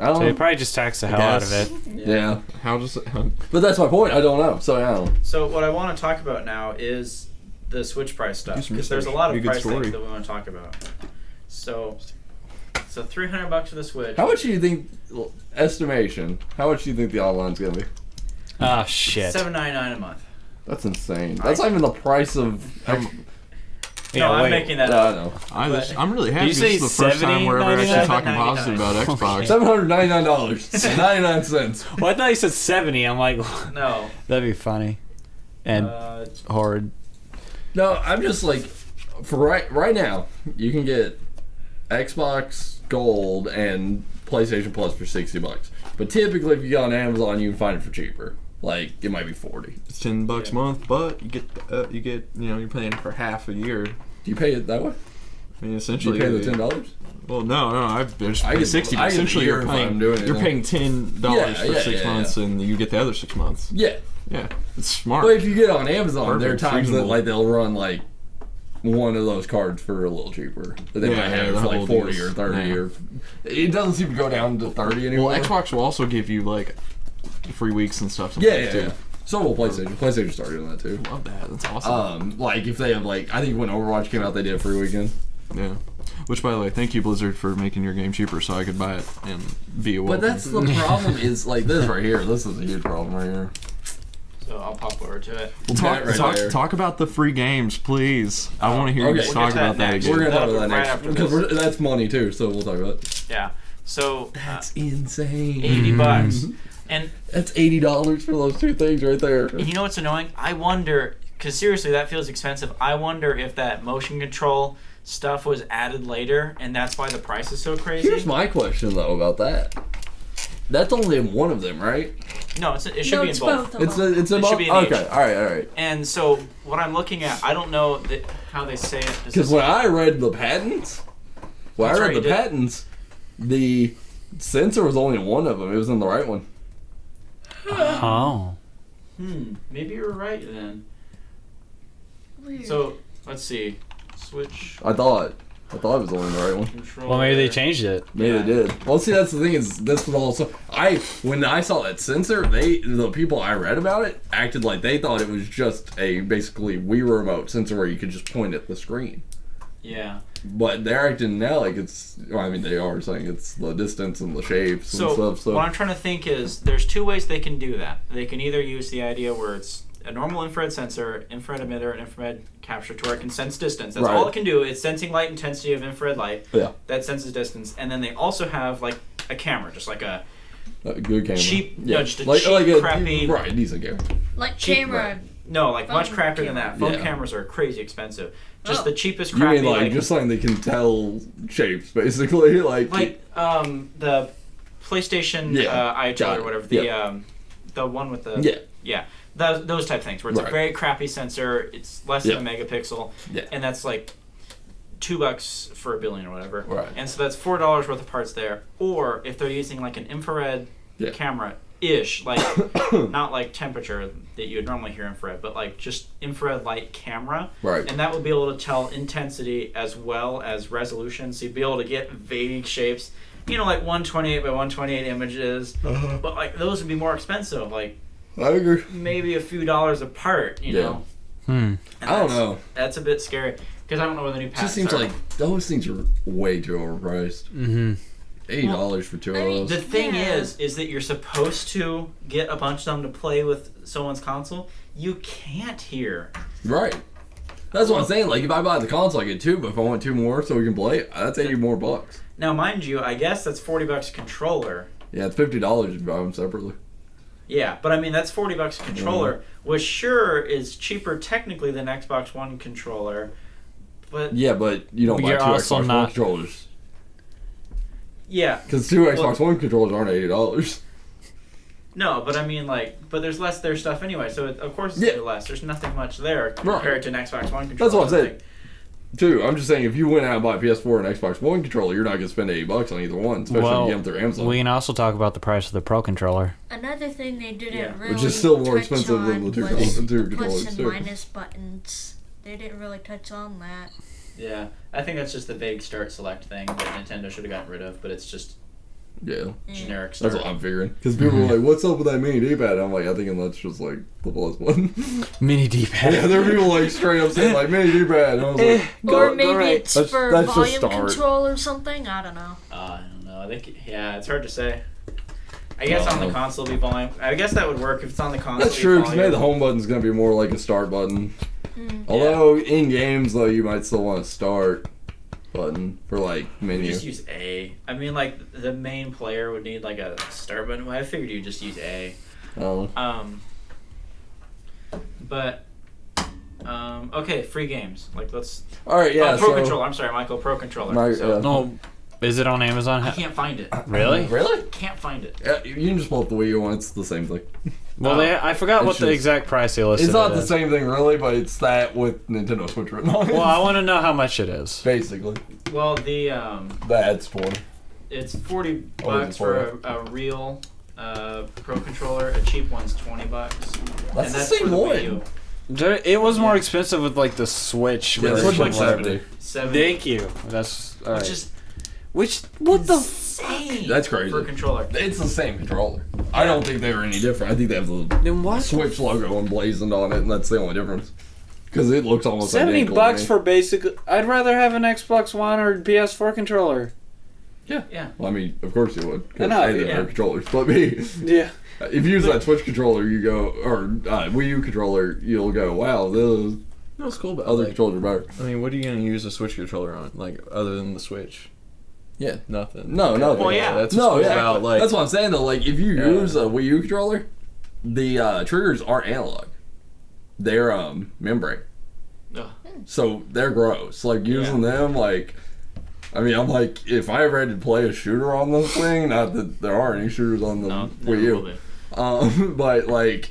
I don't know. They probably just tax the hell out of it. Yeah. How does it? But that's my point. I don't know. So I don't know. So what I want to talk about now is the Switch price stuff, because there's a lot of price things that we want to talk about. So $300 for the Switch. How much do you think, estimation, how much do you think the online's gonna be? Ah, shit. $7.99 a month. That's insane. That's not even the price of. No, I'm making that up. I know. I'm really happy. This is the first time we're ever actually talking positive about Xbox. $799.99. Well, I thought you said 70. I'm like, no, that'd be funny and horrid. No, I'm just like, for right now, you can get Xbox Gold and PlayStation Plus for $60. But typically, if you go on Amazon, you can find it for cheaper. Like, it might be $40. It's $10 a month, but you get you're paying for half a year. Do you pay it that way? I mean, essentially, do you pay the $10? Well, no, I just pay 60. But essentially, you're paying $10 for 6 months, and you get the other 6 months. Yeah, it's smart. But if you get on Amazon, there are times that like they'll run like one of those cards for a little cheaper. But they might have it for like 40 or 30 or. It doesn't seem to go down to 30 anymore. Well, Xbox will also give you like free weeks and stuff. Yeah. So will PlayStation. PlayStation started on that too. Love that. That's awesome. Like if they have like, I think when Overwatch came out, they did a free weekend. Yeah. Which, by the way, thank you, Blizzard, for making your game cheaper so I could buy it and be a welcome. But that's the problem. Is like this right here. This is a huge problem right here. So I'll pop over to it. We'll talk about the free games, please. I want to hear you talk about that again. We're gonna talk about that next because that's money too. So we'll talk about it. Yeah. So that's insane. $80. And that's $80 for those two things right there. And you know what's annoying? I wonder, because seriously, that feels expensive. I wonder if that motion control stuff was added later, and that's why the price is so crazy. Here's my question though about that. That's only in one of them, right? No, it should be in both. It's in both. Okay, all right. And so what I'm looking at, I don't know how they say it. Because when I read the patents, the sensor was only in one of them. It was in the right one. Oh. Maybe you're right then. Weird. So let's see. Switch. I thought it was only the right one. Controller. Well, maybe they changed it. Maybe they did. Well, see, that's the thing is this was also when I saw that sensor, the people I read about it acted like they thought it was just a basically Wii remote sensor where you could just point at the screen. Yeah. But they're acting now like it's. Well, I mean, they are saying it's the distance and the shapes and stuff. So what I'm trying to think is, there's two ways they can do that. They can either use the idea where it's a normal infrared sensor, infrared emitter, and infrared capture to where it can sense distance. That's all it can do. It's sensing light intensity of infrared light. Yeah. That senses distance. And then they also have like a camera, just like a good camera. cheap, yeah. no, just a cheap, crappy. Right, decent camera. Like cheap, camera. right. No, like much Phone crappier than that. Phone Yeah. cameras are crazy expensive. Just Oh. the cheapest You crappy. mean like just something they can tell shapes, basically, like the PlayStation Yeah, iTunes got or it. whatever. The one with the yeah. Those type of things where it's a Right. very crappy sensor. It's less than a megapixel, and that's like $2 for a billion or whatever. Right. And so that's $4 worth of parts there. Or if they're using like an infrared camera-ish, like not like temperature that you would normally hear infrared, but like just infrared light camera. Right. And that would be able to tell intensity as well as resolution. So you'd be able to get vague shapes, you know, like 128 by 128 images. But like those would be more expensive, like I agree. maybe a few dollars a part, you know. I don't know. That's a bit scary because I don't know what the new It just patents seems are. like those things are way too overpriced. Mm-hmm. $80 for two of those. The thing Yeah. is that you're supposed to get a bunch of them to play with someone's console. You can't here. Right. That's what I'm saying. Like, if I buy the console, I get two, but if I want two more so we can play, that's $80 more bucks. Now, mind you, I guess that's $40 a controller. Yeah, it's $50 if you buy them separately. Yeah, but I mean that's $40 a controller, which sure is cheaper technically than Xbox One controller, but Yeah, but you don't buy You're two also Xbox One not- controllers. yeah, Because two Xbox One controllers aren't $80. no, but I mean but there's less their stuff anyway, so of course it's less. There's nothing much there compared to an Xbox One controller. That's what I'm I saying. think. Two, I'm just saying if you went out and bought a PS4 and Xbox One controller, you're not going to spend $80 on either one, especially if you get them through Amazon. we can also talk about the price of the Pro controller. Another thing they didn't Yeah. really Which is still more touch expensive than on the two was controllers, plus controllers, and too. minus buttons. They didn't really touch on that. Yeah, I think that's just the vague start select thing that Nintendo should have gotten rid of, but it's just Yeah. generic start. That's what I'm figuring. Because people were like, what's up with that mini D-pad? I'm like, I think that's just like the plus one. Mini D-pad. Yeah, there were people like straight up saying like mini D-pad. And I was like, Or maybe it's That's- for that's just volume start. control or something. I don't know. I don't know. I think it's hard to say. I guess on the console it'll be volume. I guess that would work if it's on the console. that's true, because maybe the home button's going to be more like a start button. Although in games, though, you might still want a start button for like menu. Just use A. I mean, like the main player would need like a start button. I figured you just use A. Oh. Okay, free games. Like let's. Alright, yeah. Pro so, controller. I'm sorry, Michael. Pro controller. So, No, is it on Amazon? I can't find it. Really? Really? Can't find it. Yeah, you can just pull up the Wii U one. It's the same thing. Well, I forgot what It's the just- exact price they listed. It's not it the as. same thing, really, but it's that with Nintendo Switch written on it. Well, I want to know how much it is. Basically. Well, the That's 20. it's $40 Oh, is it for a real Pro controller. A cheap one's $20. That's the for same the one. Wii U. It was more expensive with like the Switch. Yeah, the version, Switch like whatever. 70. 70. Thank you. That's all right. Which is What the? insane. That's crazy. For a controller. It's the same controller. I don't think they were any different. I think they have the Then what? Switch logo emblazoned on it, and that's the only difference. Because it looks almost identical to $70 me. for basic. I'd rather have an Xbox One or PS4 controller. Yeah. Well, I mean, of course you would. 'cause I know, they yeah. are controllers. But me, Yeah. if you use that Switch controller, you go, or Wii U controller, you'll go, wow, those No, it's cool, but other like, controllers are better. I mean, what are you gonna use a Switch controller on? Like, other than the Switch? Yeah. Nothing. No, no. Well, yeah. That's No, what's cool yeah. about, like, That's what I'm saying, though. Like, if you Yeah. use a Wii U controller, the triggers aren't analog. They're membrane. Ugh. So they're gross. Like, using them, like, I mean, I'm like, if I ever had to play a shooter on this thing, not that there are any shooters on the No, Wii U, never will be. but, like,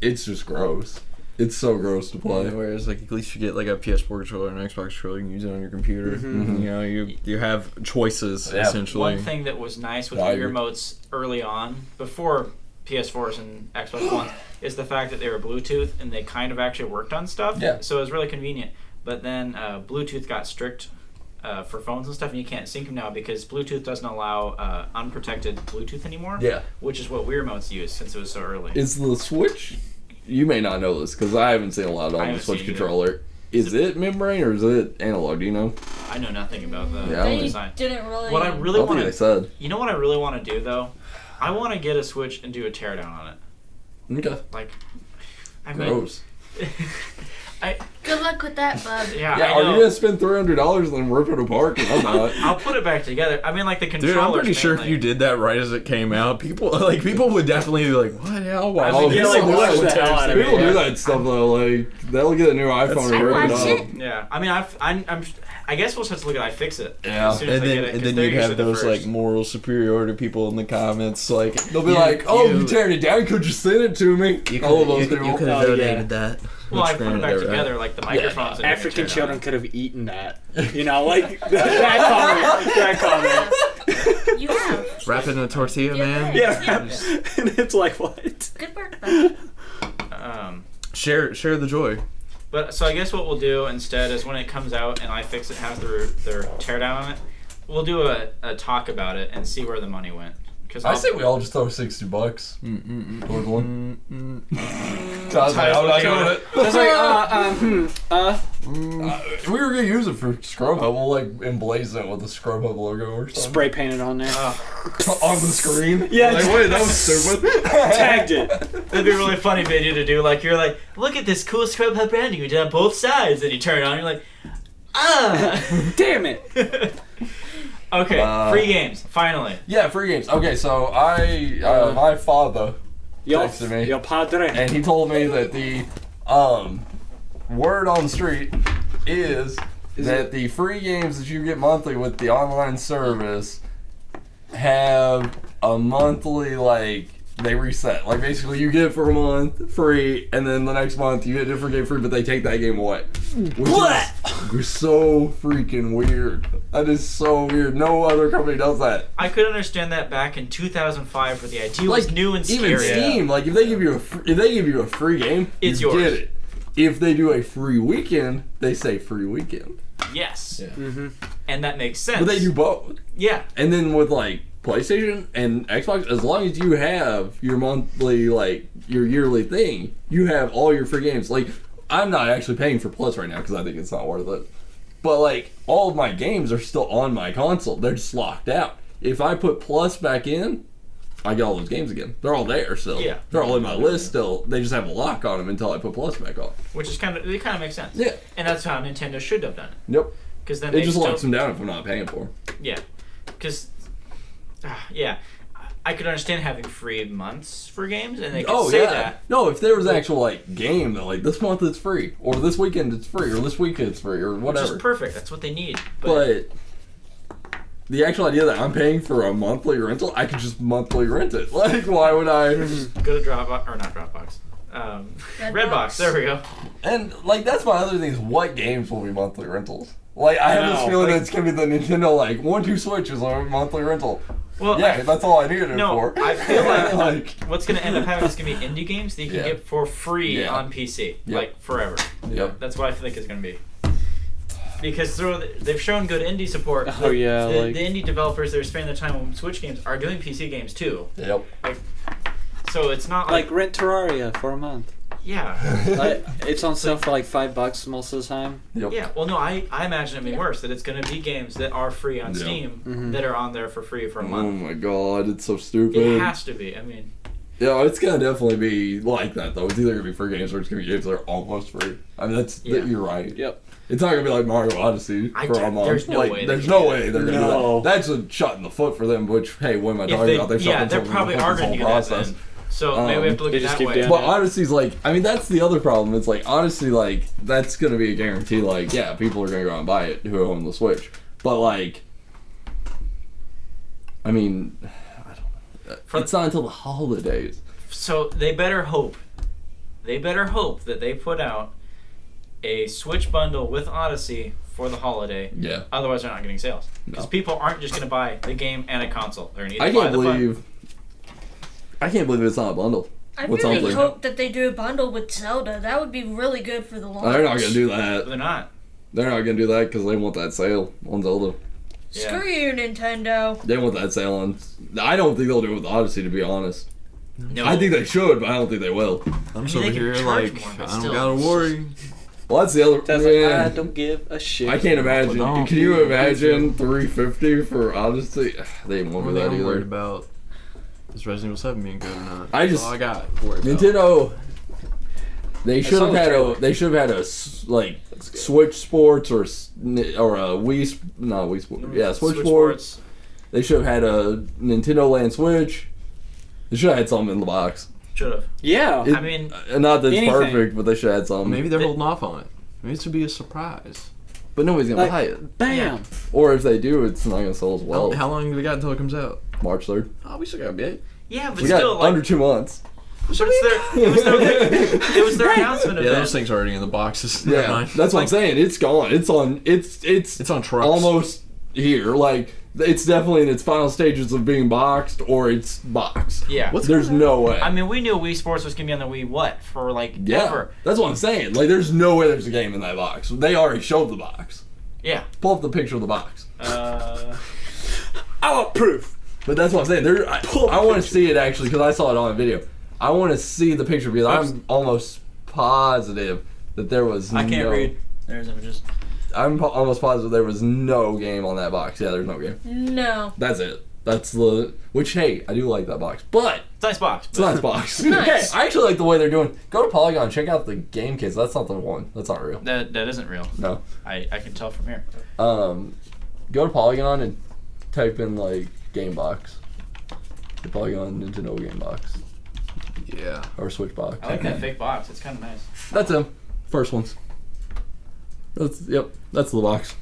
it's just gross. It's so gross to play. whereas, like, at least you get, like, a PS4 controller and an Xbox controller, you can use it on your computer. Mhm. You know, you have choices, Yeah. essentially. One thing that was nice with I the agree. remotes early on, before PS4s and Xbox Ones, is the fact that they were Bluetooth and they kind of actually worked on stuff. Yeah. So it was really convenient. But then Bluetooth got strict for phones and stuff, and you can't sync them now because Bluetooth doesn't allow unprotected Bluetooth anymore. Yeah. Which is what Wii remotes use since it was so early. Is the Switch, you may not know this because I haven't seen a lot I on the haven't Switch seen it either. controller. Is it membrane or is it analog? Do you know? I know nothing about the Yeah, I don't design. Didn't really. What I really I don't want think they to, said. you know what I really want to do though? I want to get a Switch and do a teardown on it. Okay. Like, I mean, Gross. Good luck with that, bud. yeah, Yeah, I are know. you gonna spend $300 and then rip it apart? 'Cause I'm not. I'll put it back together. I mean, like the controllers. Dude, I'm pretty sure if mainly. you did that right as it came out, people would definitely be like, "What hell? Why?" I mean, would yeah, you like, do that watch with the hell out of text?" People it. do that stuff though. Like they'll get a new iPhone and rip it watch up. it. Yeah, I mean, I guess we'll just have to look at iFixit. Yeah. As soon as And I then, get it, 'cause and then they're you'd have usually the those first. like moral superiority people in the comments, like They'll be like, "Oh, you tearing it down? Could you send it to me?" All of those people. could Oh, have yeah. donated that. Well, I Which put it granted, back they're right. together, like the microphones. and African everything children teardown. could have eaten that. You know, like that comment. You have. Wrap it in a tortilla, Yeah, man. right. Yeah. Yeah. And it's like, what? Good work, bud. Share the joy. But so I guess what we'll do instead is when it comes out and iFixit has their teardown on it, we'll do a talk about it and see where the money went. Cause I say we all just throw $60 toward one. I'm not doing it. It's like, We were gonna use it for Scrubhub. We'll like emblazon it with the Scrubhub logo or something spray painted on there. on the screen. Yeah, like wait, that was stupid. Tagged it. That'd be a really funny video to do. Like you're like, look at this cool Scrubhub branding we did on both sides, and you turn it on, and you're like, Damn it. Okay, free games finally. Yeah, free games. Okay, so my father texted me. Yo padre. And he told me that the word on the street is that the free games that you get monthly with the online service have a monthly, like, they reset. Like, basically, you get it for a month free, and then the next month you get a different game free, but they take that game away. What? Is so freaking weird. That is so weird. No other company does that. I could understand that back in 2005 where the idea was Like, new and scary. even Steam, like if they give you a free game, It's you yours. get it. If they do a free weekend, they say free weekend. Yes. Yeah. Mm-hmm. And that makes sense. But they do both. Yeah. And then with like PlayStation and Xbox, as long as you have your monthly, like your yearly thing, you have all your free games. Like I'm not actually paying for Plus right now because I think it's not worth it. But like all of my games are still on my console. They're just locked out. If I put Plus back in, I get all those games again. They're all there still. Yeah. They're all in my list still. They just have a lock on them until I put Plus back on. Which is kind of makes sense. Yeah. And that's how Nintendo should have done it. Yep. Because then It they just still, locks them down if I'm not paying for them. Yeah. Because, yeah, I could understand having free months for games, and they could say that. No, if there was an actual like game that like this month it's free, or this weekend it's free, or this week it's free, or Which whatever. is perfect. That's what they need. But the actual idea that I'm paying for a monthly rental, I could just monthly rent it. Like, why would I? Go to Dropbox, or not Dropbox. Redbox. There we go. And like that's my other thing is what games will be monthly rentals. Like I have this know, feeling like- that it's gonna be the Nintendo like 1-2 Switch is a monthly rental. Well, Yeah, that's all I needed it no, for. I feel like, like what's going to end up happening is going to be indie games that you can Yeah. get for free Yeah. on PC, Yep. like forever. Yep. That's what I think it's going to be. Because they've shown good indie support. Oh, yeah, the, like- the indie developers that are spending their time on Switch games are doing PC games too. Yep. So it's not Like rent Terraria for a month. yeah, It's on sale for like $5 most of the time. Yep. yeah. Well, no, I imagine it being worse. That it's going to be games that are free on Yeah. Steam Mhm. that are on there for free for a Oh month. my god, it's so stupid. It has to be. I mean, Yeah, it's gonna definitely be like that though. It's either gonna be free games or it's gonna be games that are almost free. I mean, Yeah. you're right. Yep. It's not gonna be like Mario Odyssey I for a doubt- month. there's no like, way they there's can no do way they're gonna No. do that. That's a shot in the foot for them. Which, hey, what am I if talking they, about? They've shot yeah, they themselves in probably the foot are this going to whole do that then. So maybe we have to look They at just that keep way. doing But Odyssey's like, I mean, that's the other problem. It's like Odyssey, like that's gonna be a guarantee. Like, yeah, people are gonna go out and buy it who own the Switch. But like, I mean, I don't know. It's not until the holidays. So they better hope. They better hope that they put out a Switch bundle with Odyssey for the holiday. Yeah. Otherwise, they're not getting sales because No. people aren't just going to buy the game and a console. They're going to I buy can't the bundle. believe. I can't believe it's not a bundle. I What's really on there? hope that they do a bundle with Zelda. That would be really good for the launch. They're not gonna do But that. they're not. They're not gonna do that because they want that sale on Zelda. Yeah. Screw you, Nintendo. They want that sale on. I don't think they'll do it with Odyssey, to be honest. No. I think they should, but I don't think they will. I'm mean, just over they could here charge like, more, but I don't still, gotta it's worry. Well, that's the other. That's yeah. like, I don't give a shit. I can't imagine. Don't Can you give a imagine $350 for Odyssey? They didn't want What me that I'm worried either. about is Resident Evil 7 being good or not. I That's just- all I got. Worried about. Nintendo. They should saw have the had a. trailer. They should have had a like Switch Sports or a Wii. Not Wii Sports. Yeah, Switch Sports. They should have had a Nintendo Land Switch. They should have had something in the box. Should have. Yeah. It- I mean, Not that it's anything. perfect, but they should have had something. Maybe they're holding off on it. Maybe it should be a surprise. But nobody's gonna Like- buy it. Bam. Or if they do, it's not gonna sell as well. How long do we got until it comes out? March 3rd. Oh, we still got a bit. yeah, but We got still, like, under 2 months. but it was their announcement Yeah, event. those things are already in the boxes. Never Yeah, mind. that's what I'm saying. It's gone. It's on. It's on trucks. almost here. Like it's definitely in its final stages of being boxed, or it's boxed. Yeah. There's no way. I mean, we knew Wii Sports was gonna be on the Wii for like yeah, ever. that's what I'm saying. Like there's no way there's a game in that box. They already showed the box. Yeah. Pull up the picture of the box. I want proof. But that's what I'm saying. I want to see it actually because I saw it on video. I want to see the picture because I'm almost positive that there was. I can't read. There's images. I'm almost positive there was no game on that box. Yeah, there's no game. No. That's it. That's the. Which hey, I do like that box, but It's a nice box. it's a nice box. Nice. I actually like the way they're doing. Go to Polygon, and check out the game kits. That's not the one. That's not real. That isn't real. No. I can tell from here. Go to Polygon and type in like game box. The Polygon Nintendo game box Yeah. or Switch box. I like that fake box. It's kind of nice. That's them. First ones. That's That's the box.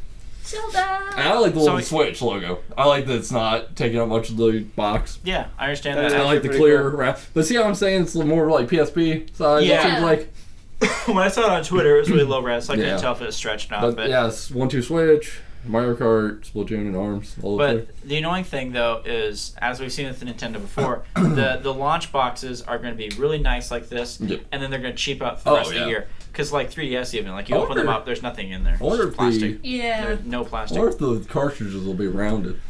Zelda. And I like the little So- Switch logo. I like that it's not taking up much of the box. Yeah, I understand That that. I is like the pretty clear cool. wrap. But see how I'm saying it's more like PSP size? Yeah. It seems like. When I saw it on Twitter, it was really low res. So I Yeah. couldn't tell if it was stretched or not. But But, yeah, it's 1-2 Switch, Mario Kart, Splatoon, and ARMS. All the but the annoying thing though is, as we've seen with the Nintendo before, the launch boxes are going to be really nice like this, Yep. and then they're going to cheap out for the rest of the year. Because like 3DS even, like you I open them wonder- up, there's nothing in there. I wonder It's if plastic. Yeah. There's no I plastic. wonder if the cartridges will be rounded.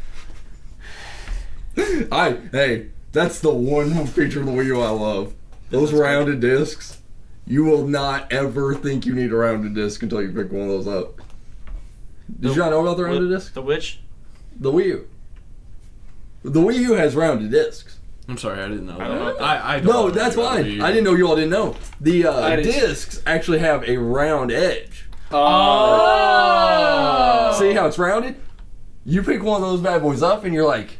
Hey, that's the one feature of the Wii U I love. Those rounded discs. You will not ever think you need a rounded disc until you pick one of those up. Did you not know about the rounded disc? The which? The Wii U. The Wii U has rounded discs. I'm sorry, I didn't know I don't know. that. I don't No, know that's about fine. Wii U. I didn't know you all didn't know. The I didn't- discs actually have a round edge. Oh. See how it's rounded? You pick one of those bad boys up and you're like,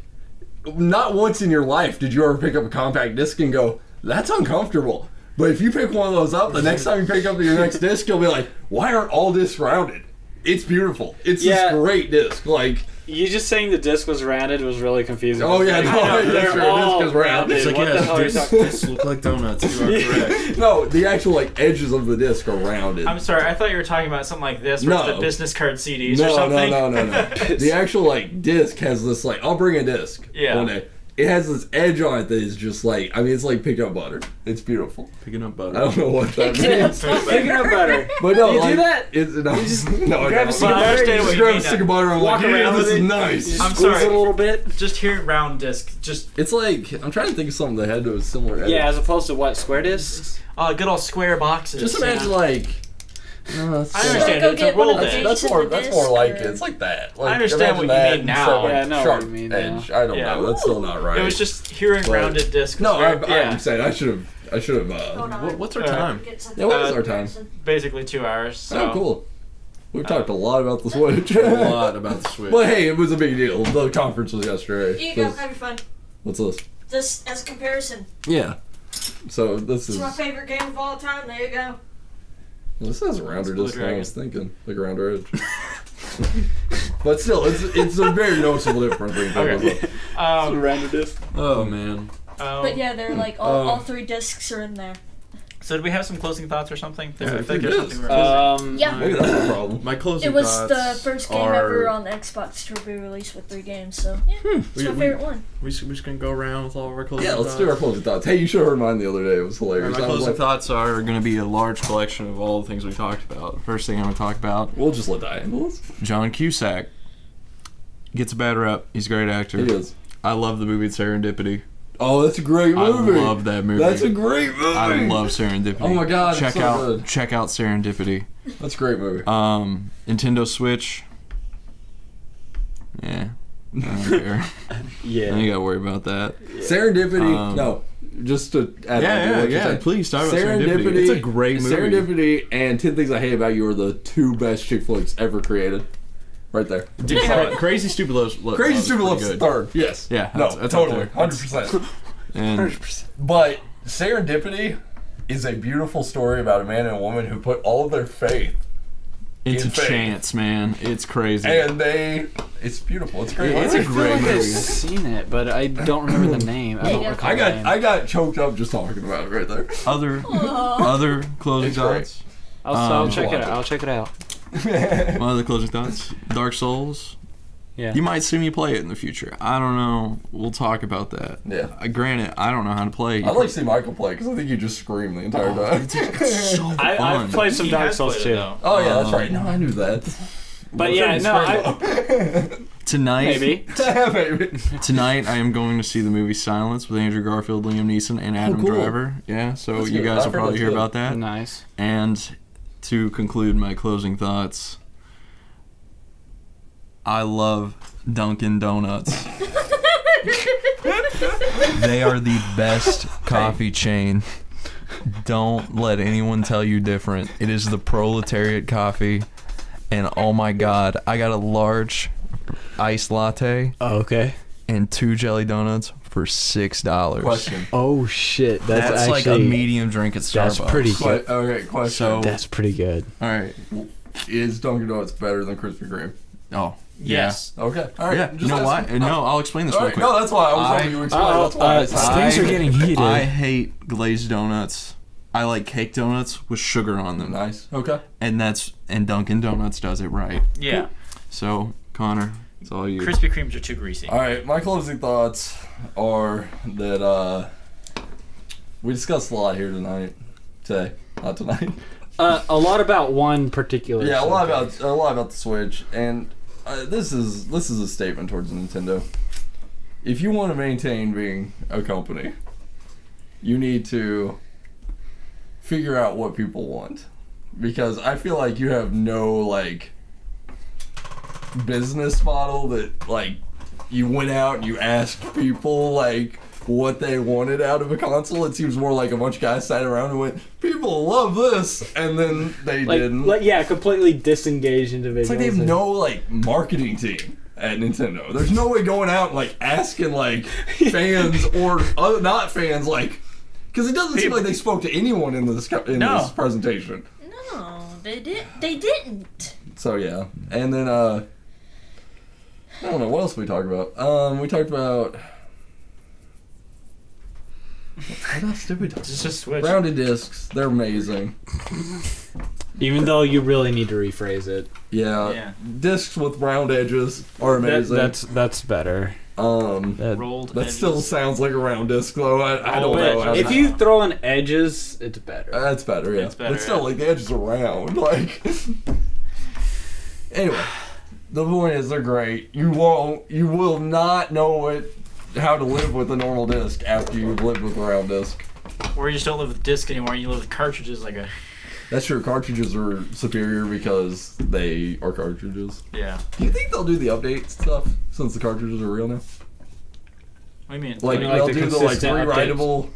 not once in your life did you ever pick up a compact disc and go, that's uncomfortable. But if you pick one of those up, the next time you pick up your next disc, you'll be like, why aren't all discs rounded? It's beautiful. It's Yeah. this great disc. Like, You just saying the disc was rounded was really confusing. oh yeah, no, I know, that's they're true. all Disc is rounded. It's like, What the yes, hell are you discs, talking- discs look like donuts. You are correct. No, the actual like edges of the disc are rounded. I'm sorry, I thought you were talking about something like this, where it's No. the business card CDs or No, something. no. The actual like disc has this like I'll bring a disc Yeah. one day. It has this edge on it that is just like I mean it's like picking up butter. It's beautiful. Picking up butter. I don't know what that means. Picking up butter. But no, You like, do that? It's, no, You just no, I grab a don't. stick of Well, I butter, understand you what Just you grab a mean stick now. of butter. I'm walk like, yeah, around this with is it. nice. just I'm squeeze sorry. it a little bit. Just hearing round disc, just It's like I'm trying to think of something that had to a similar. Edge. Yeah, as opposed to what, square discs? good old square boxes. Just imagine like. I Should understand. I go It's a get one roll of the edge. That's Gates more. in the That's more disc, like or- it. It's like that. Like, understand imagine what you that mean instead now. of, like, Yeah, I know what sharp you mean edge. now. I don't Yeah. know. That's still not right. It was just hearing But- rounded disc. No, was very- I'm saying I should have. Hold on. What's our Uh, time? Get some Yeah, what is Uh, our time? basically 2 hours. So. Oh, cool. We've talked a lot about the Switch. A lot about the Switch. But hey, it was a big deal. The conference was yesterday. Here you go. Have your fun. What's this? Just as a comparison. Yeah. So this It's is. my favorite game of all time. There you go. This has a rounder Blue disc than I Dragon. was thinking. Like a rounder edge. But still, it's a very noticeable difference. Okay. Random disc. Oh man. But yeah, they're like all 3 discs are in there. So did we have some closing thoughts or something? Yeah, I I think think there's it something is. we're missing. Yeah. Maybe that's the problem. My closing It was thoughts the first game are, ever on the Xbox to be released with 3 games, so yeah, it's my We- favorite one. We just gonna go around with all of our closing Yeah, thoughts. let's do our closing thoughts. Hey, you should have heard mine the other day. It was Alright, hilarious. my I was closing like, thoughts are going to be a large collection of all the things we talked about. First thing I'm going to talk about, we'll just let that handle this. John Cusack gets a bad rep. He's a great actor. He is. I love the movie Serendipity. Oh, that's a great movie. I love that movie. That's a great movie. I love Serendipity. Oh my god, check it's so out good. check out Serendipity. That's a great movie. Nintendo Switch. Yeah, I don't care. Yeah. I ain't gotta worry about that. Serendipity. No, just to add on to what you're saying. Please talk about Serendipity. It's a great movie. Serendipity and 10 Things I Hate About You are the two best chick flicks ever created. Right there. Crazy Stupid Love's Crazy Stupid Love's good. third. Yes. Yeah. No, that's totally. up there. 100%. And 100%. But Serendipity is a beautiful story about a man and a woman who put all of their faith it's a in faith. chance, man. It's crazy. And it's beautiful. It's great. It's a I feel great like movie. I've seen it, but I don't remember the name. I don't recall the name. I got choked up just talking about it right there. Other closing It's great. thoughts. I'll check it watch out. it. I'll check it out. My other closing thoughts. Dark Souls. Yeah. You might see me play it in the future. I don't know. We'll talk about that. Yeah. Granted, I don't know how to play. I'd like to see Michael play because I think you just scream the entire time. It's so fun. I've played some He Dark has Souls played it, too. though. Oh yeah, that's right. No, I knew that. But yeah, no, Tonight, maybe. Maybe. Tonight, I am going to see the movie Silence with Andrew Garfield, Liam Neeson, and Adam cool. Driver. Yeah, so That's you good. guys I've will heard probably that's hear good. about that. Nice. And to conclude my closing thoughts, I love Dunkin' Donuts. They are the best coffee chain. Don't let anyone tell you different. It is the proletariat coffee. And oh my god, I got a large iced latte Oh, okay. and 2 jelly donuts for $6. Question. Oh shit, that's That's like a actually medium drink at Starbucks. that's pretty good. Okay, question. So, That's pretty good. all right. Is Dunkin' Donuts better than Krispy Kreme? Oh, Yes. Okay. All right. yeah. You know what? No, I'll explain this All real right. quick. No, that's why I was hoping you would explain. That's why. I said- things are getting heated. I hate glazed donuts. I like cake donuts with sugar on them. Nice. Okay. And Dunkin' Donuts does it right. Yeah. So, Connor, it's all you. Krispy Kremes are too greasy. All right. My closing thoughts are that we discussed a lot here today, not tonight. A lot about one particular. Yeah, a subject. lot about the Switch, and this is a statement towards Nintendo. If you want to maintain being a company, you need to figure out what people want, because I feel like you have no business model that you went out and you asked people what they wanted out of a console. It seems more like a bunch of guys sat around and went, people love this, and then they didn't. Completely disengaged individuals. It's like they have no marketing team at Nintendo. There's no way going out and asking fans or not fans because it doesn't seem like they spoke to anyone in this this presentation. No, they didn't. So yeah, and then I don't know what else we talked about. We talked about what else did we talk about? It's just Switch. Rounded discs, they're amazing. Even though you really need to rephrase it. Yeah. Discs with round edges are amazing. That's better. Rolled That edges. still sounds like a round disc though. I don't know. how If to- you throw in edges, it's better. That's better, yeah. It's better, But still, yeah. the edges are round. Anyway, the point is they're great. You will not know how to live with a normal disc after you've lived with a round disc. Or you just don't live with disc anymore. You live with cartridges That's true. Cartridges are superior because they are cartridges. Yeah. Do you think they'll do the update stuff since the cartridges are real now? What do you mean? They'll the do the consistent rewritable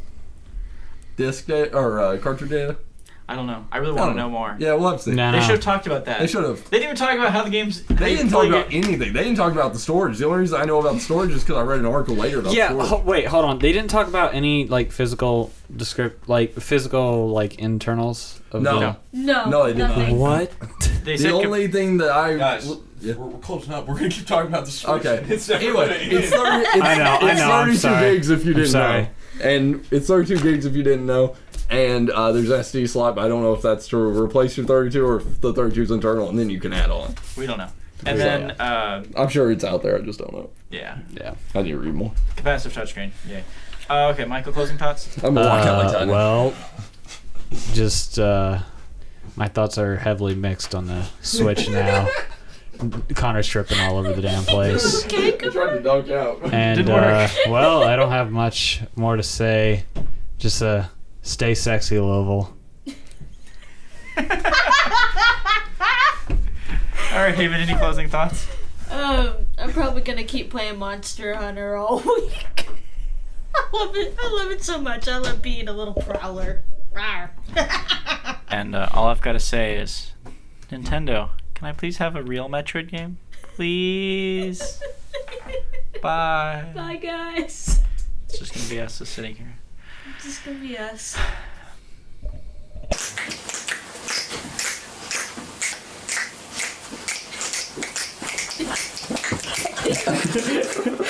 disc data or cartridge data? I don't know. I really want to know more. Yeah, we'll have to see. No. They should have talked about that. They should have. They didn't even talk about how the games. They didn't talk about anything. They didn't talk about the storage. The only reason I know about the storage is because I read an article later about storage. Wait, hold on. They didn't talk about any physical internals of No. No, they did not. nothing. What? They The said only thing that I... Guys, Yeah. we're closing up. We're going to keep talking about the Switch. Okay. It's never Anyway, gonna end. it's 30, I know, it's I'm 32 sorry. gigs if you didn't sorry. know. And it's 32 gigs if you didn't know. And there's an SD slot, but I don't know if that's to replace your 32 or if the 32 is internal, and then you can add on. we don't know. And then, I'm sure it's out there, I just don't know. yeah, I need to read more. capacitive touchscreen. Yay. Okay, Michael, closing thoughts. I'm gonna walk out like that. Well, just my thoughts are heavily mixed on the Switch now. Connor's tripping all over the damn place. I tried to dunk out. And well, I don't have much more to say. Just stay sexy, Louisville. All right, Haeven, any closing thoughts? I'm probably gonna keep playing Monster Hunter all week. I love it so much. I love being a little prowler. Rawr. And all I've got to say is, Nintendo, can I please have a real Metroid game? Please. Bye. Bye, guys. It's just gonna be us just sitting here. It's just gonna be us.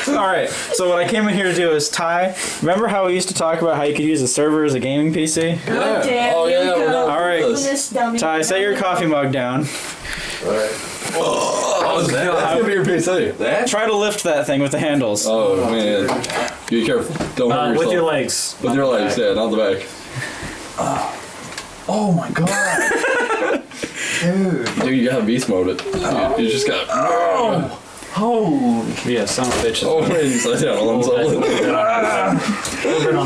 Alright, so what I came in here to do is Ty. Remember how we used to talk about how you could use a server as a gaming PC? Oh, damn, Oh, you yeah, we're go. done. Alright. This dummy. Ty, set your coffee mug down. Alright. Oh, that's gonna be your PC. Try to lift that thing with the handles. Oh man. Be careful. Don't hurt yourself. With your legs. With your legs, yeah, not the back. Oh my god. Dude, you gotta beast mode it. You just gotta. Oh! Yeah, son of a bitch. Oh, man, you slide down on something.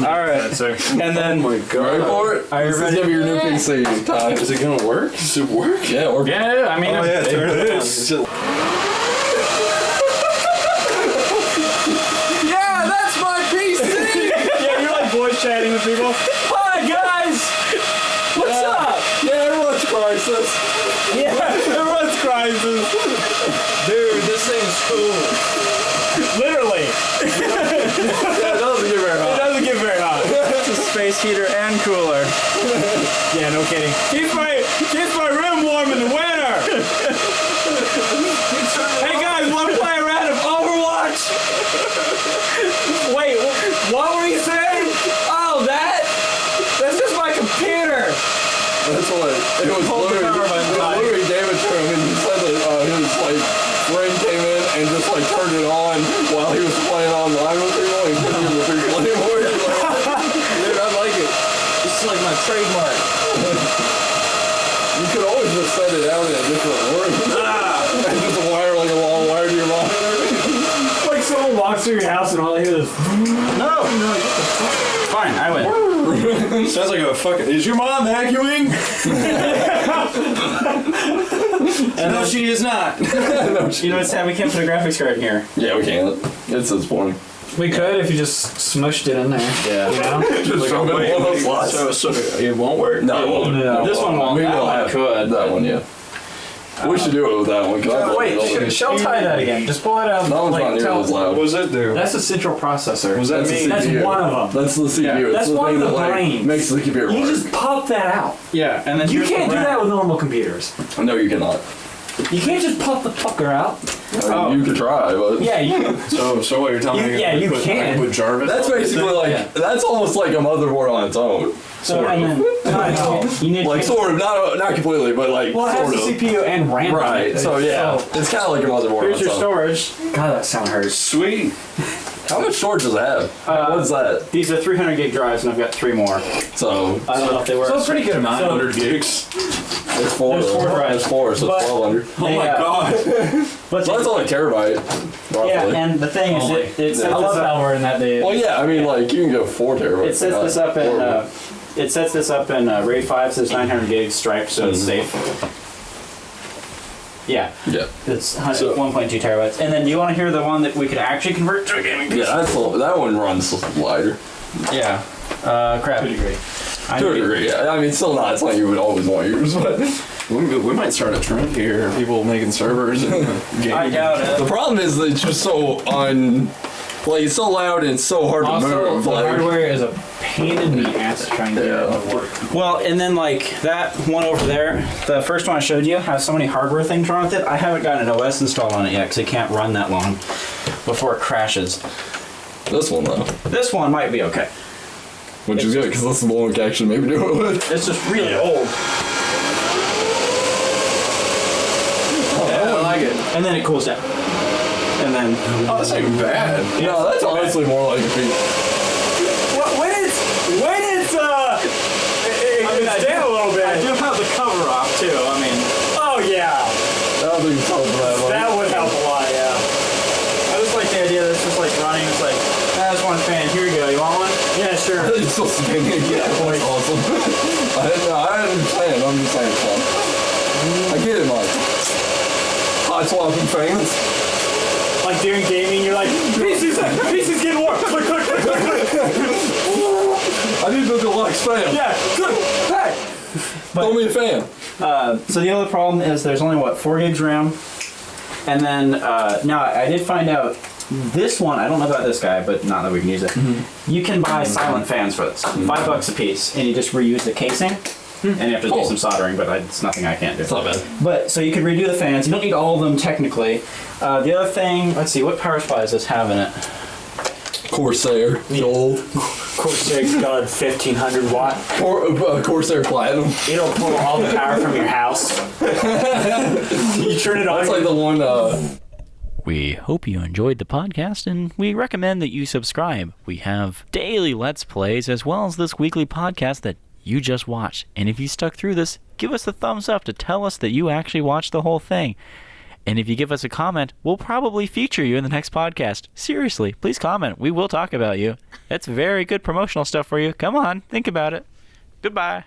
Alright. And then. Ready for it? Are you This is ready? gonna be your new PC, Ty. Is it gonna work? Does it work? Yeah, or Yeah, I mean, There it is. yeah, that's my PC. yeah, you're like voice chatting with people. Hi guys! What's up? Yeah, everyone's crisis. Yeah, everyone's crisis. Dude, this thing's cool. Literally. Yeah, it doesn't get very It hot. doesn't get very hot. It's a space heater and cooler. Yeah, no kidding. Keeps my room warm in the winter. Hey guys, want to play a round of Overwatch? Wait, what were you saying? Oh, that's just my computer. That's what it was. Hold the power button, Ty. Literally damage to him, and he said that his like friend came in and just like turned it on while he was playing online with people. He couldn't even figure it anymore. He's like, dude, I like it. This is like my trademark. You could always just set it out in a different room. And just wire like a long wire to your monitor. Like someone walks through your house and all they hear is no. Fine, I win. Sounds like a fucking. Is your mom vacuuming? No, she is not. No, You know what's sad? We can't put a graphics card in here. yeah, we can't. It's disappointing. We could if you just smushed it in there. Yeah. You know? Just throw it in one of those slots. So it won't work? No, it won't. No. This one won't. We That will one have could. that one, yeah. We should do it with that one. Show Ty that again. Just pull it out. That one's not near as What loud. does that do? That's a central processor. What does that mean? That's one of them. That's the CPU. That's it's the one thing of the that like, brains. makes the computer You work. just pop that out. Yeah, and then You here's the can't do RAM. that with normal computers. No, you cannot. You can't just pop the fucker out. I mean, you could try, but Yeah, you. So what you're telling me? Yeah, you put, can. Put Jarvis. that's basically like Yeah. that's almost like a motherboard on its own. So Sort and of. then you need Like sort of, not completely, but like well, it has sort the of. CPU and RAM. on Right. it. So yeah, it's kind of like a motherboard. Here's on your its own. storage. God, that sound hurts. Sweet. How much storage does it have? What's that? These are 300 gig drives, and I've got 3 more. So I don't know if they were. So it's pretty good amount. 900 gigs. it's four. There's four drives. There's four, so But- it's 1200. Oh my god. But So that's only a terabyte. Roughly. yeah, and the thing is, it sets I love this that up. we're in that day. Well, yeah, I mean, like you can go 4 terabytes. It sets this up in. It sets this up in RAID 5, so it's 900 gigs striped, so it's safe. Yeah, yeah. it's 1.2 terabytes. And then do you want to hear the one that we could actually convert to a gaming PC? Yeah, that one runs lighter. Yeah. Crap. To a degree. To a degree, yeah. I mean, still not. It's not you would always want yours, but We might start a trend here. People making servers and gaming. I doubt it. the problem is that it's just so like it's so loud and it's so hard to Also, move. the Like, hardware is a pain in the ass trying to get it to work. Well, and then like that one over there, the first one I showed you has so many hardware things wrong with it. I haven't gotten an OS installed on it yet because it can't run that long before it crashes. this one though, This one might be okay. which is good because this is the one we can actually maybe do it with. It's just really old. Yeah, I like it. And then it cools down. And then Oh, that's not even bad. No, that's honestly more like a piece. when it's it I mean, I down a little bit. I do have the cover off too. I mean, Oh yeah. No, don't think it's helping that much. That would help a lot, yeah. I just like the idea that it's just like running. It's like, that's one fan. Here you go. You want one? Yeah, sure. It's so spinning. Yeah, that's awesome. I understand. I'm just saying it's fun. I get it, Mike. Hot swapping fans. Like during gaming, you're like, PC's getting warm. Click, click, click, click, click. I need to go like fan. Yeah, good. Hey. Throw me a fan. So the other problem is there's only, 4 gigs RAM? And then, now I did find out, this one, I don't know about this guy, but not that we can use it. You can buy silent fans for this. $5 a piece, and you just reuse the casing. And you have to do some soldering, but it's nothing I can't do. It's not bad. But, so you could redo the fans. You don't need all of them, technically. The other thing, let's see, what power supply does this have in it? Corsair, gold. Corsair's got 1500 watt. Corsair Platinum. It'll pull all the power from your house. You turn it on. That's like the one. We hope you enjoyed the podcast, and we recommend that you subscribe. We have daily Let's Plays as well as this weekly podcast that you just watched. And if you stuck through this, give us a thumbs up to tell us that you actually watched the whole thing. And if you give us a comment, we'll probably feature you in the next podcast. Seriously, please comment. We will talk about you. That's very good promotional stuff for you. Come on, think about it. Goodbye.